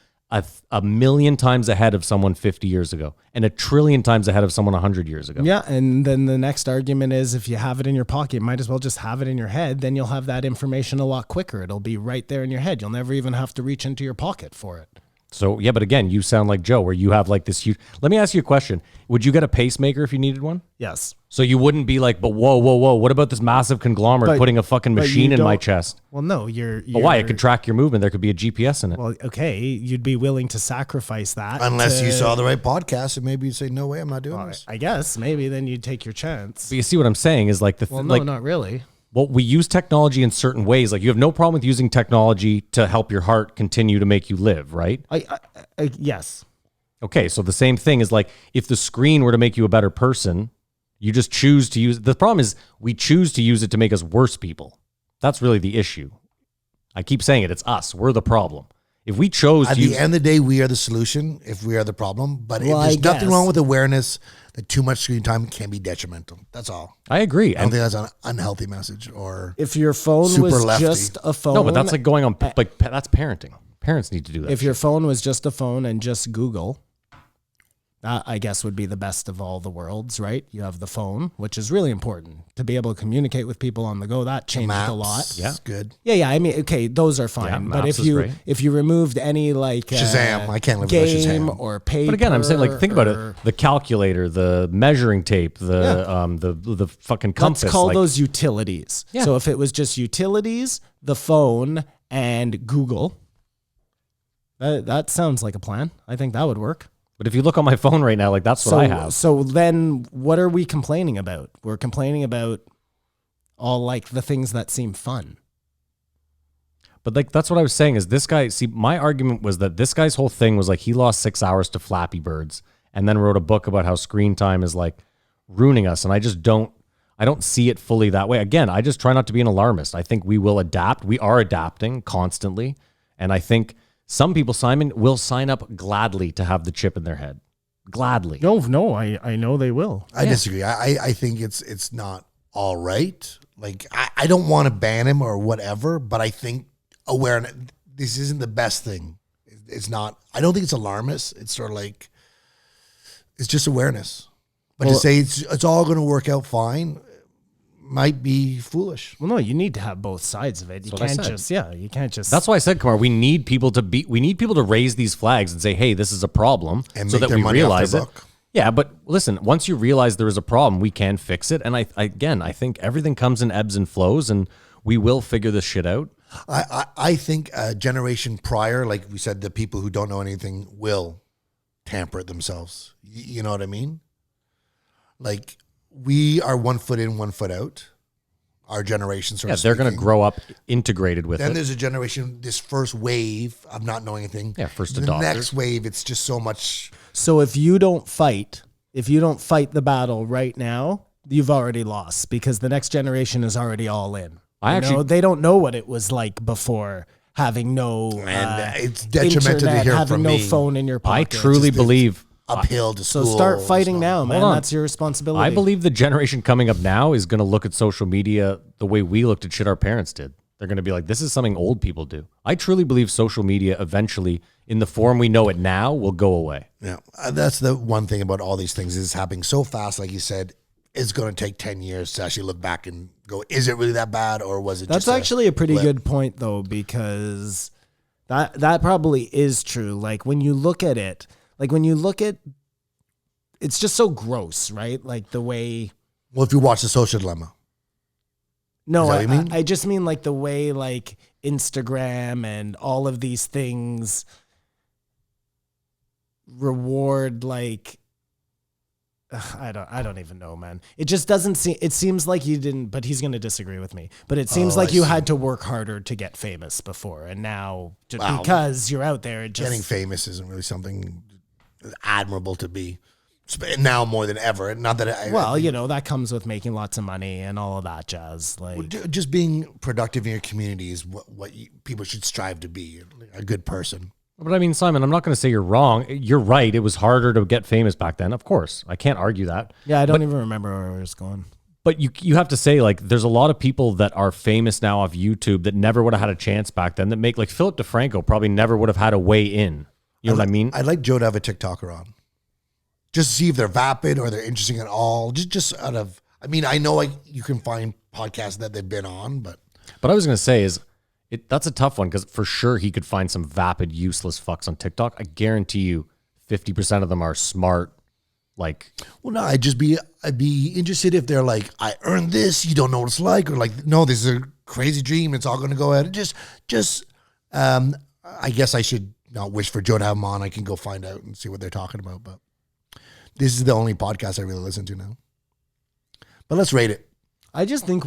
a million times ahead of someone 50 years ago and a trillion times ahead of someone 100 years ago. Yeah, and then the next argument is if you have it in your pocket, you might as well just have it in your head. Then you'll have that information a lot quicker. It'll be right there in your head. You'll never even have to reach into your pocket for it. So yeah, but again, you sound like Joe, where you have like this huge. Let me ask you a question: would you get a pacemaker if you needed one? Yes. So you wouldn't be like, but whoa, what about this massive conglomerate But- putting a fucking but machine you in my don't- chest? Well, no, you're But why? It could track your movement. There could be a GPS in it. Well, okay, you'd be willing to sacrifice that. Unless you to- saw the right podcast and maybe you'd say, no way, I'm not doing this. I guess maybe then you'd take your chance. But you see what I'm saying is like Well, no, not really. well, we use technology in certain ways. Like you have no problem with using technology to help your heart continue to make you live, right? Yes. Okay, so the same thing is like if the screen were to make you a better person, you just choose to use. The problem is we choose to use it to make us worse people. That's really the issue. I keep saying it. It's us. We're the problem. If we chose At to the use, end of the day, we are the solution if we are the problem. But Well, if there's I nothing guess. wrong with awareness that too much screen time can be detrimental. That's all. I agree. I don't think that's an unhealthy message or If your phone Super was lefty. just a phone. No, but that's like going on. Like that's parenting. Parents need to do that. if your phone was just a phone and just Google, that I guess would be the best of all the worlds, right? You have the phone, which is really important to be able to communicate with people on the go. That changed maps. a lot. Yeah. It's good. Yeah. I mean, okay, those are fine. Yeah, but maps if is great. you removed any like Shazam. I can't live without game Shazam. or paper, But again, I'm saying like think about or- it: the calculator, the measuring tape, the fucking compass. Let's call like, those utilities. Yeah. So if it was just utilities, the phone, and Google, that sounds like a plan. I think that would work. But if you look on my phone right now, like that's what I have. So then what are we complaining about? We're complaining about all like the things that seem fun. But like that's what I was saying is this guy, see, my argument was that this guy's whole thing was like he lost 6 hours to Flappy Birds and then wrote a book about how screen time is like ruining us. And I don't see it fully that way. Again, I just try not to be an alarmist. I think we will adapt. We are adapting constantly. And I think some people, Simon, will sign up gladly to have the chip in their head. Gladly. No, I know they will. I disagree. I think it's not all right. Like, I don't want to ban him or whatever, but I think awareness, this isn't the best thing. It's not, I don't think it's alarmist. It's sort of like, it's just awareness. But to say it's all going to work out fine might be foolish. Well, no, you need to have both sides of it. You can't just. That's why I said, Kumar, we need people to raise these flags and say, hey, this is a problem, And so make that their we money off realize their it. book. Yeah, but listen, once you realize there is a problem, we can fix it. And I think everything comes in ebbs and flows, and we will figure this shit out. I think a generation prior, like we said, the people who don't know anything will tamper it themselves. You know what I mean? Like, we are 1 foot in, 1 foot out. Our generation sort of They're going to speaking. grow up integrated with Then it. there's a generation, this first wave of not knowing anything. Yeah, first The adopters. next wave, it's just so much. So if you don't fight the battle right now, you've already lost because the next generation is already all in. They don't know what it was like before having no And it's detrimental to internet, hear having from no me. phone in your I pocket. truly believe. Uphill to So school. start fighting now, man. on. That's your responsibility. I believe the generation coming up now is going to look at social media the way we looked at shit our parents did. They're going to be like, this is something old people do. I truly believe social media eventually, in the form we know it now, will go away. Yeah, that's the one thing about all these things. Is happening so fast, like you said. It's going to take 10 years to actually look back and go, is it really that bad, or was it That's just actually a pretty blip? good point, though, because that probably is true. Like when you look at it, it's just so gross, right? Like the way. Well, if you watch The Social Dilemma. No, Is that what you mean? I just mean like the way like Instagram and all of these things reward like. I don't even know, man. It just doesn't seem. It seems like you didn't, but he's going to disagree with me. But it seems like you had to work harder to get famous before, and now because you're out there, it just Getting famous isn't really something admirable to be. Now more than ever. Not that that comes with making lots of money and all of that jazz. Like just being productive in your community is what people should strive to be. A good person. But I mean, Simon, I'm not going to say you're wrong. You're right. It was harder to get famous back then. Of course. I can't argue that. yeah, I don't even remember where I was going. But you have to say, like, there's a lot of people that are famous now off YouTube that never would have had a chance back then that make, like, Philip DeFranco probably never would have had a way in. You know what I mean? I'd like Joe to have a TikToker on. Just to see if they're vapid or they're interesting at all. Just out of, I mean, I know like you can find podcasts that they've been on, but. But I was going to say is, that's a tough one because for sure he could find some vapid, useless fucks on TikTok. I guarantee you 50% of them are smart. Like, Well, no, I'd be interested if they're like, I earned this, you don't know what it's like, or like, no, this is a crazy dream, it's all going to go ahead. I guess I should not wish for Joe to have them on. I can go find out and see what they're talking about, but this is the only podcast I really listen to now. But let's rate it. I just think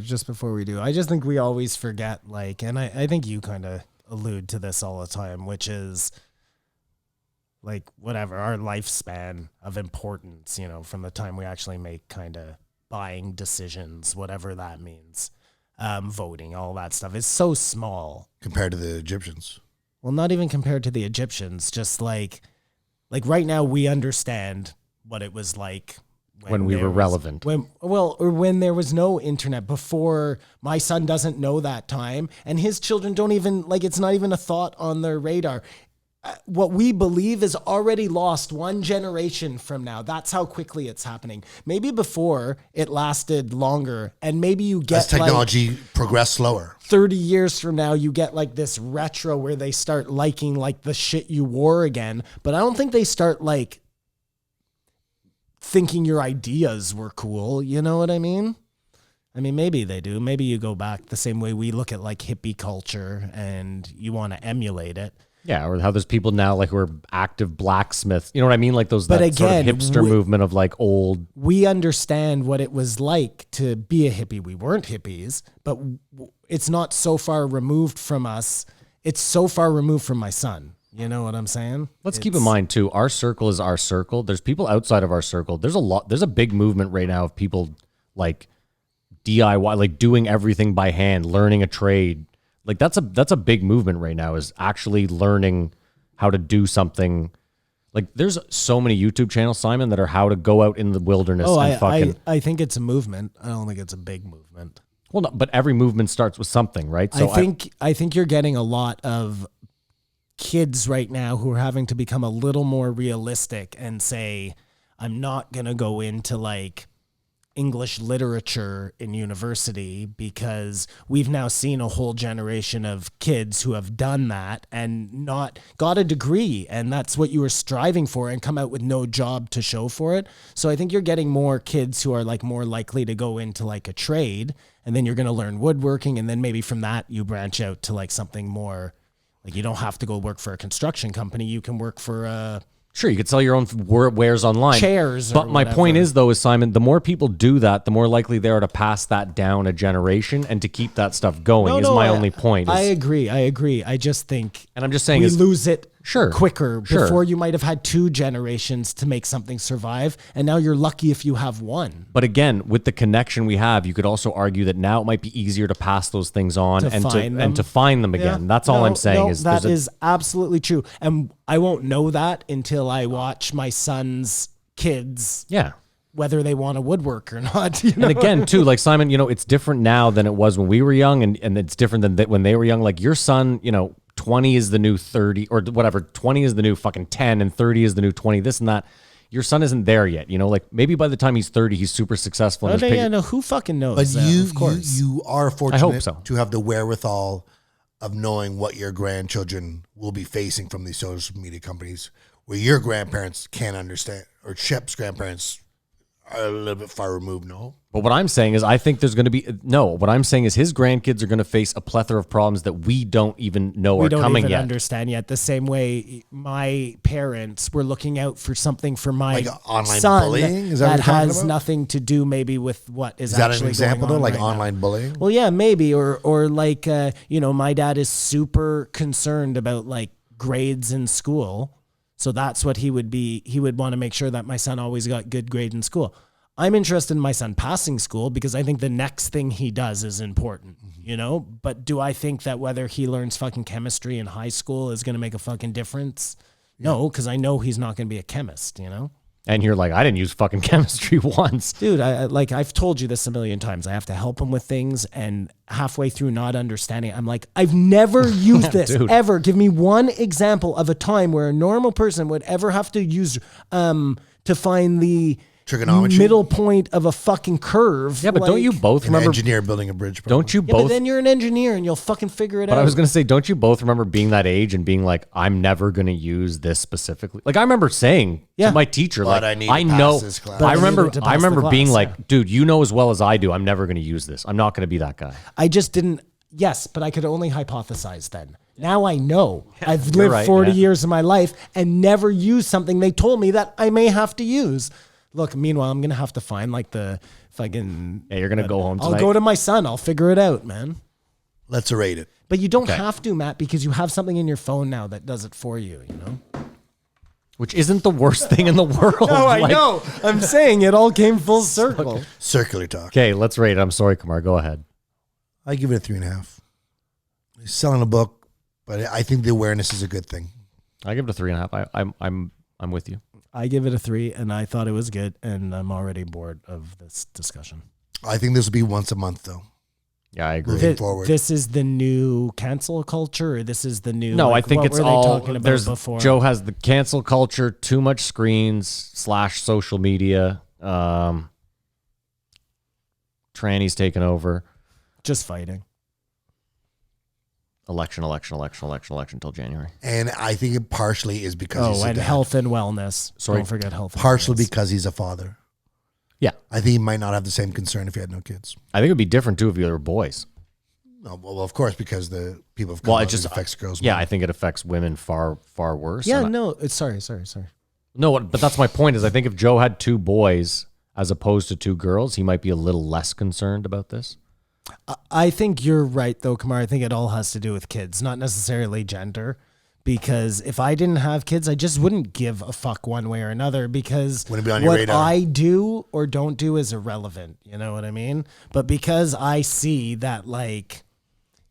just before we do, I just think we always forget, like, and I think you kind of allude to this all the time, which is like whatever our lifespan of importance, from the time we actually make kind of buying decisions, whatever that means, voting, all that stuff is so small Compared to the Egyptians. Well, not even compared to the Egyptians, just like right now we understand what it was like when we were relevant. When there was no internet, before my son doesn't know that time, and his children don't even, it's not even a thought on their radar. What we believe is already lost one generation from now. That's how quickly it's happening. Maybe before it lasted longer, and maybe you get As technology progressed slower. 30 years from now, you get like this retro where they start liking like the shit you wore again. But I don't think they start like thinking your ideas were cool. You know what I mean? I mean, maybe they do. Maybe you go back the same way we look at like hippie culture and you want to emulate it. Yeah, or how there's people now like who are active blacksmiths. You know what I mean? Like those But that sort of again, hipster movement of like old. We understand what it was like to be a hippie. We weren't hippies, but it's not so far removed from us. It's so far removed from my son. You know what I'm saying? Let's keep in mind too, our circle is our circle. There's people outside of our circle. There's a big movement right now of people like DIY, like doing everything by hand, learning a trade. Like that's a big movement right now, is actually learning how to do something. Like there's so many YouTube channels, Simon, that are how to go out in the wilderness I think it's a movement. I don't think it's a big movement. Well, no, but every movement starts with something, right? So I think you're getting a lot of kids right now who are having to become a little more realistic and say, I'm not going to go into like English literature in university, because we've now seen a whole generation of kids who have done that and not got a degree, and that's what you were striving for, and come out with no job to show for it. So I think you're getting more kids who are like more likely to go into like a trade, and then you're going to learn woodworking, and then maybe from that you branch out to like something more like, you don't have to go work for a construction company. You can work for sure, you could sell your own wares online. Chairs. But my point is, though, is Simon, the more people do that, the more likely they are to pass that down a generation and to keep that stuff going, is my only point. I agree. I just think... And I'm just saying... we lose it Sure. quicker. Sure. Before, you might have had 2 generations to make something survive, and now you're lucky if you have 1. But again, with the connection we have, you could also argue that now it might be easier to pass those things on and to find them again. Yeah. That's all I'm saying. That is absolutely true. And I won't know that until I watch my son's kids. Yeah. Whether they want to woodwork or not. You know? And again, too, like Simon, it's different now than it was when we were young, and it's different than when they were young. Like your son, 20 is the new 30 or whatever. 20 is the new fucking 10 and 30 is the new 20, this and that. Your son isn't there yet. Like maybe by the time he's 30, he's super successful. Who fucking knows? But of course. you are fortunate I hope so. to have the wherewithal of knowing what your grandchildren will be facing from these social media companies, where your grandparents can't understand, or Shep's grandparents are a little bit far removed, no? But what I'm saying is, I think there's going to be what I'm saying is his grandkids are going to face a plethora of problems that we don't even know are coming yet. We don't even understand yet. The same way my parents were looking out for something for my Like online son bullying? Is that what that you're talking has about? nothing to do maybe with what is Is that actually an example, going though? on Like right now. online bullying? Well, yeah, maybe, or like my dad is super concerned about like grades in school, so that's what he would be. He would want to make sure that my son always got good grades in school. I'm interested in my son passing school because I think the next thing he does is important, But do I think that whether he learns fucking chemistry in high school is going to make a fucking difference? No, because I know he's not going to be a chemist, And you're like, I didn't use fucking chemistry once. Dude, I've told you this a million times. I have to help him with things, and halfway through not understanding, I'm like, I've never used this, Dude. ever. Give me one example of a time where a normal person would ever have to use to find the Trigonometry? middle point of a fucking curve. Yeah, but don't you both An remember? engineer building a bridge. Don't you Yeah, but both? then you're an engineer and you'll fucking figure it out. But I was going to say, don't you both remember being that age and being like, I'm never going to use this specifically? Like I remember saying Yeah. to my teacher, But like, I need to pass know, this class. But I I remember, needed to I pass the remember being class, like, dude, you know as well as I do, I'm never going to use this. I'm not going to be that guy. I just didn't. Yes, but I could only hypothesize then. Now I know. I've you're lived right, 40 yeah. years of my life and never used something they told me that I may have to use. Look, meanwhile, I'm going to have to find like the fucking... Yeah, you're going to go home I'll tonight. go to my son. I'll figure it out, man. Let's rate it. But you don't Okay. have to, Matt, because you have something in your phone now that does it for you, Which isn't the worst thing in the world. No, I Like- know. I'm saying it all came full circle. Circular talk. Okay, let's rate it. I'm sorry, Kumar. Go ahead. I give it a 3.5. He's selling a book, but I think the awareness is a good thing. I give it a 3.5. I'm with you. I give it a 3, and I thought it was good, and I'm already bored of this discussion. I think this will be once a month, though. Yeah, I agree. Moving forward. This is the new cancel culture, or this is the new... No, like, I think what it's were they all. talking about There's before? Joe has the cancel culture, too much screens / social media. Trannies taking over. Just fighting. Election till January. And I think it partially is because he's Oh, a and dad. health and wellness. Sorry. Don't forget health and Partially wellness. because he's a father. Yeah, I think he might not have the same concern if he had no kids. I think it'd be different too if you were boys. No, well, of course, because the people of Well, color it just affects girls. Yeah, more. I think it affects women far worse. Yeah, And no, it's sorry. no, but that's my point. Is I think if Joe had 2 boys as opposed to 2 girls, he might be a little less concerned about this. I think you're right, though, Kamar. I think it all has to do with kids, not necessarily gender. Because if I didn't have kids, I just wouldn't give a fuck one way or another because Wouldn't be on your what radar. I do or don't do is irrelevant. You know what I mean? But because I see that, like,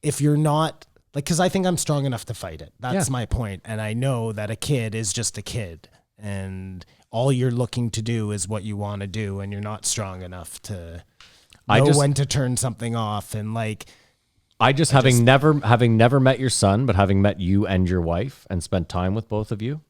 if you're not, like, because I think I'm strong enough to fight it. That's my point. And I know that a kid is just a kid. And all you're looking to do is what you want to do. And you're not strong enough to know when to turn something off. And, like, having never met your son, but having met you and your wife and spent time with both of you,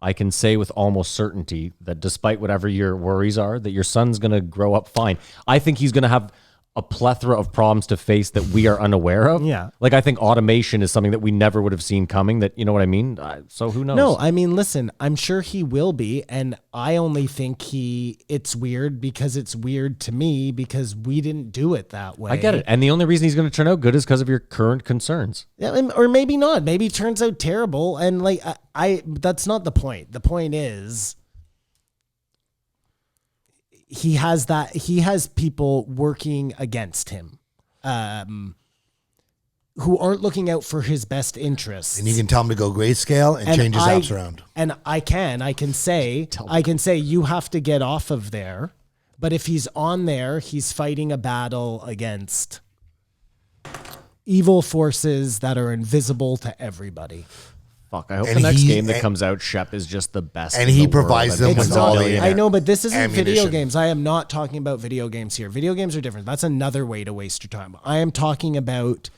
I can say with almost certainty that despite whatever your worries are, that your son's going to grow up fine. I think he's going to have a plethora of problems to face that we are unaware of. Yeah. Like I think automation is something that we never would have seen coming, that, you know what I mean? So who knows? No, I mean, listen, I'm sure he will be. And I only think it's weird because it's weird to me because we didn't do it that way. I get it. And the only reason he's going to turn out good is because of your current concerns. Yeah, or maybe not. Maybe it turns out terrible. And like, that's not the point. The point is, he has people working against him, who aren't looking out for his best interests. And you can tell him to go grayscale and change his apps around. And I can say, you have to get off of there. But if he's on there, he's fighting a battle against evil forces that are invisible to everybody. Fuck, I hope the next game that comes out, Shep, is just the best. And he provides them with all the I know, but this isn't ammunition. video games. I am not talking about video games here. Video games are different. That's another way to waste your time. I am talking about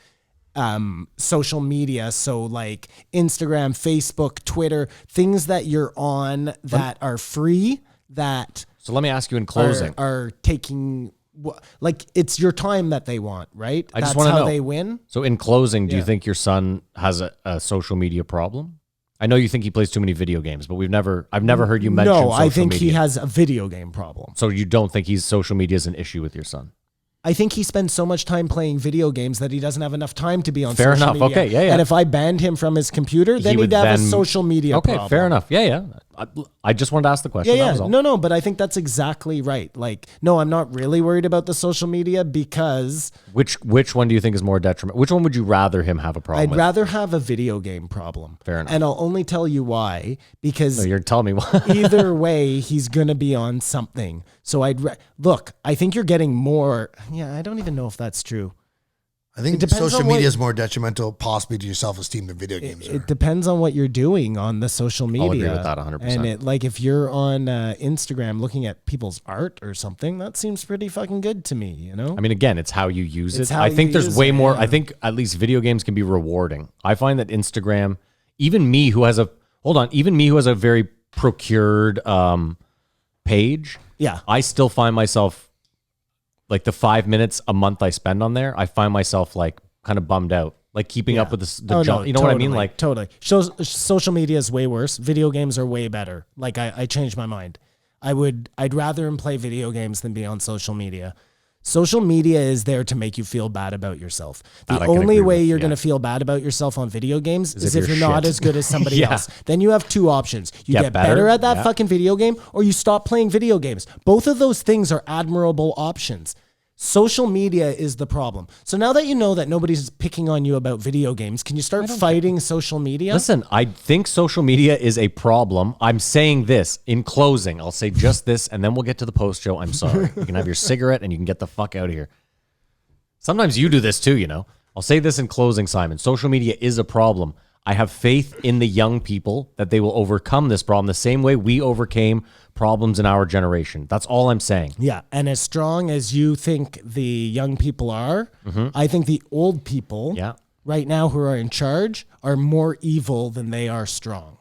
social media. So like Instagram, Facebook, Twitter, things that you're on that are free that... So let me ask you in closing. Are taking... Like it's your time that they want, right? I just want to know. That's how they win. So in closing, do you think your son has a social media problem? I know you think he plays too many video games, but I've never heard you mention social media. No, I think he has a video game problem. So you don't think social media is an issue with your son? I think he spends so much time playing video games that he doesn't have enough time to be on Fair social enough. media. Okay, yeah. And if I banned him from his computer, then he'd have a social media problem. Okay, fair enough. Yeah. I just wanted to ask the question. Yeah. That was all. No, but I think that's exactly right. Like, no, I'm not really worried about the social media because... Which one do you think is more detrimental? Which one would you rather him have a problem with? I'd rather have a video game problem. Fair enough. And I'll only tell you why, because... No, you're telling me why. either way, he's going to be on something. So look, I think you're getting more... Yeah, I don't even know if that's true. I think social media is more detrimental possibly to your self-esteem than video games are. It depends on what you're doing on the social media. I'll agree with that 100%. And like if you're on Instagram looking at people's art or something, that seems pretty fucking good to me, you know? I mean, again, it's how you use It's it. how I you think there's use way it, more. yeah. I think at least video games can be rewarding. I find that Instagram, even me who has a very procured page, Yeah. I still find myself like the 5 minutes a month I spend on there, I find myself like kind of bummed out, like keeping up with the you know what I mean? Like totally. Social media is way worse. Video games are way better. Like I changed my mind. I'd rather him play video games than be on social media. Social media is there to make you feel bad about yourself. That The I can only agree way with, you're yeah. going to feel bad about yourself on video games is if you're you're not shit. as good as somebody Yeah. else. Then you have two options. You Get get better, better at that yeah. fucking video game or you stop playing video games. Both of those things are admirable options. Social media is the problem. So now that you know that nobody's picking on you about video games, can you start fighting social media? Listen, I think social media is a problem. I'm saying this in closing. I'll say just this, and then we'll get to the post show. I'm sorry. You can have your cigarette, and you can get the fuck out of here. Sometimes you do this too, you know. I'll say this in closing, Simon. Social media is a problem. I have faith in the young people that they will overcome this problem the same way we overcame problems in our generation. That's all I'm saying. Yeah, and as strong as you think the young people are, I think the old people Yeah. right now who are in charge are more evil than they are strong.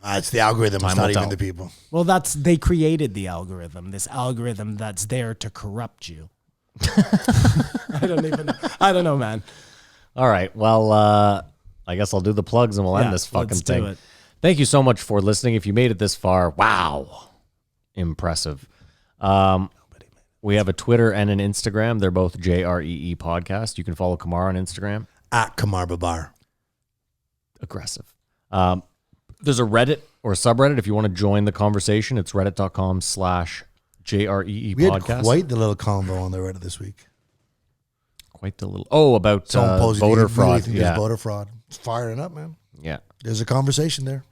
It's the algorithm. It's Time not will even tell. the people. Well, they created the algorithm, this algorithm that's there to corrupt you. I don't know, man. All right. Well, I guess I'll do the plugs and we'll end this fucking let's do thing. it. Thank you so much for listening. If you made it this far, wow. Impressive. We have a Twitter and an Instagram. They're both JREE Podcast. You can follow Kamar on Instagram. At Kamar Babar. Aggressive. There's a Reddit or subreddit if you want to join the conversation. It's reddit.com/JREE We had Podcast. quite the little combo on the Reddit this week. Quite the little. Oh, about Someone posted voter you really fraud. think there's voter fraud. It's firing up, man. Yeah. There's a conversation there.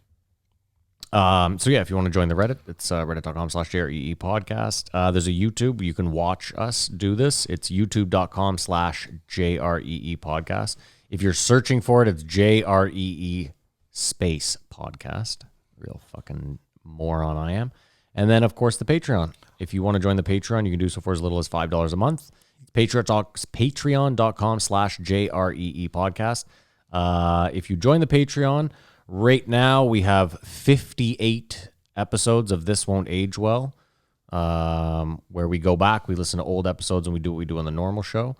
So yeah, if you want to join the Reddit, it's reddit.com/JREE Podcast. There's a YouTube. You can watch us do this. It's youtube.com/JREE Podcast. If you're searching for it, it's JREE space podcast. Real fucking moron I am. And then, of course, the Patreon. If you want to join the Patreon, you can do so for as little as $5 a month. Patreon.com/JREE Podcast. If you join the Patreon, right now we have 58 episodes of This Won't Age Well, where we go back, we listen to old episodes, and we do what we do on the normal show.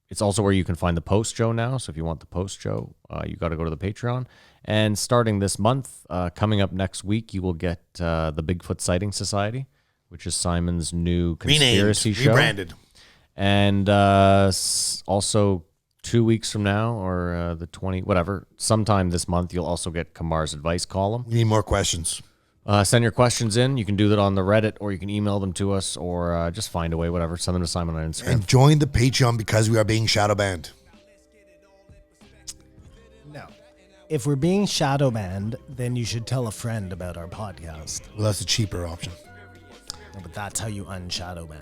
It's also where you can find the post show now. So if you want the post show, you got to go to the Patreon. And starting this month, coming up next week, you will get the Bigfoot Sighting Society, which is Simon's new conspiracy show. Rebranded. And also 2 weeks from now, or the 20, whatever, sometime this month, you'll also get Kamar's advice column. We need more questions. Send your questions in. You can do that on the Reddit, or you can email them to us, or just find a way, whatever. Send them to Simon on Instagram. And join the Patreon because we are being shadow banned. No. If we're being shadow banned, then you should tell a friend about our podcast. Well, that's the cheaper option. No, but that's how you unshadow ban.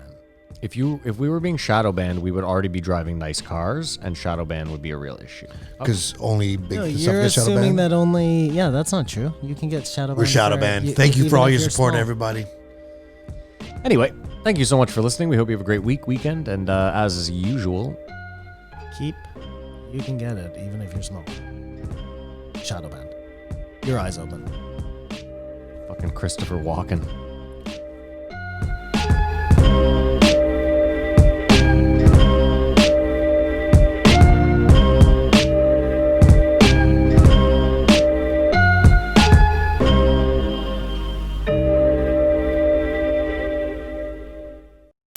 If we were being shadow banned, we would already be driving nice cars, and shadow ban would be a real issue. Because only big No, stuff you're gets shadow assuming banned. that only... Yeah, that's not true. You can get shadow banned. We're shadow for- banned. Thank you for even all if your you're support, small. everybody. Anyway, thank you so much for listening. We hope you have a great weekend, and as is usual, You can get it, even if you're small. Shadow banned. Your eyes open. fucking Christopher Walken.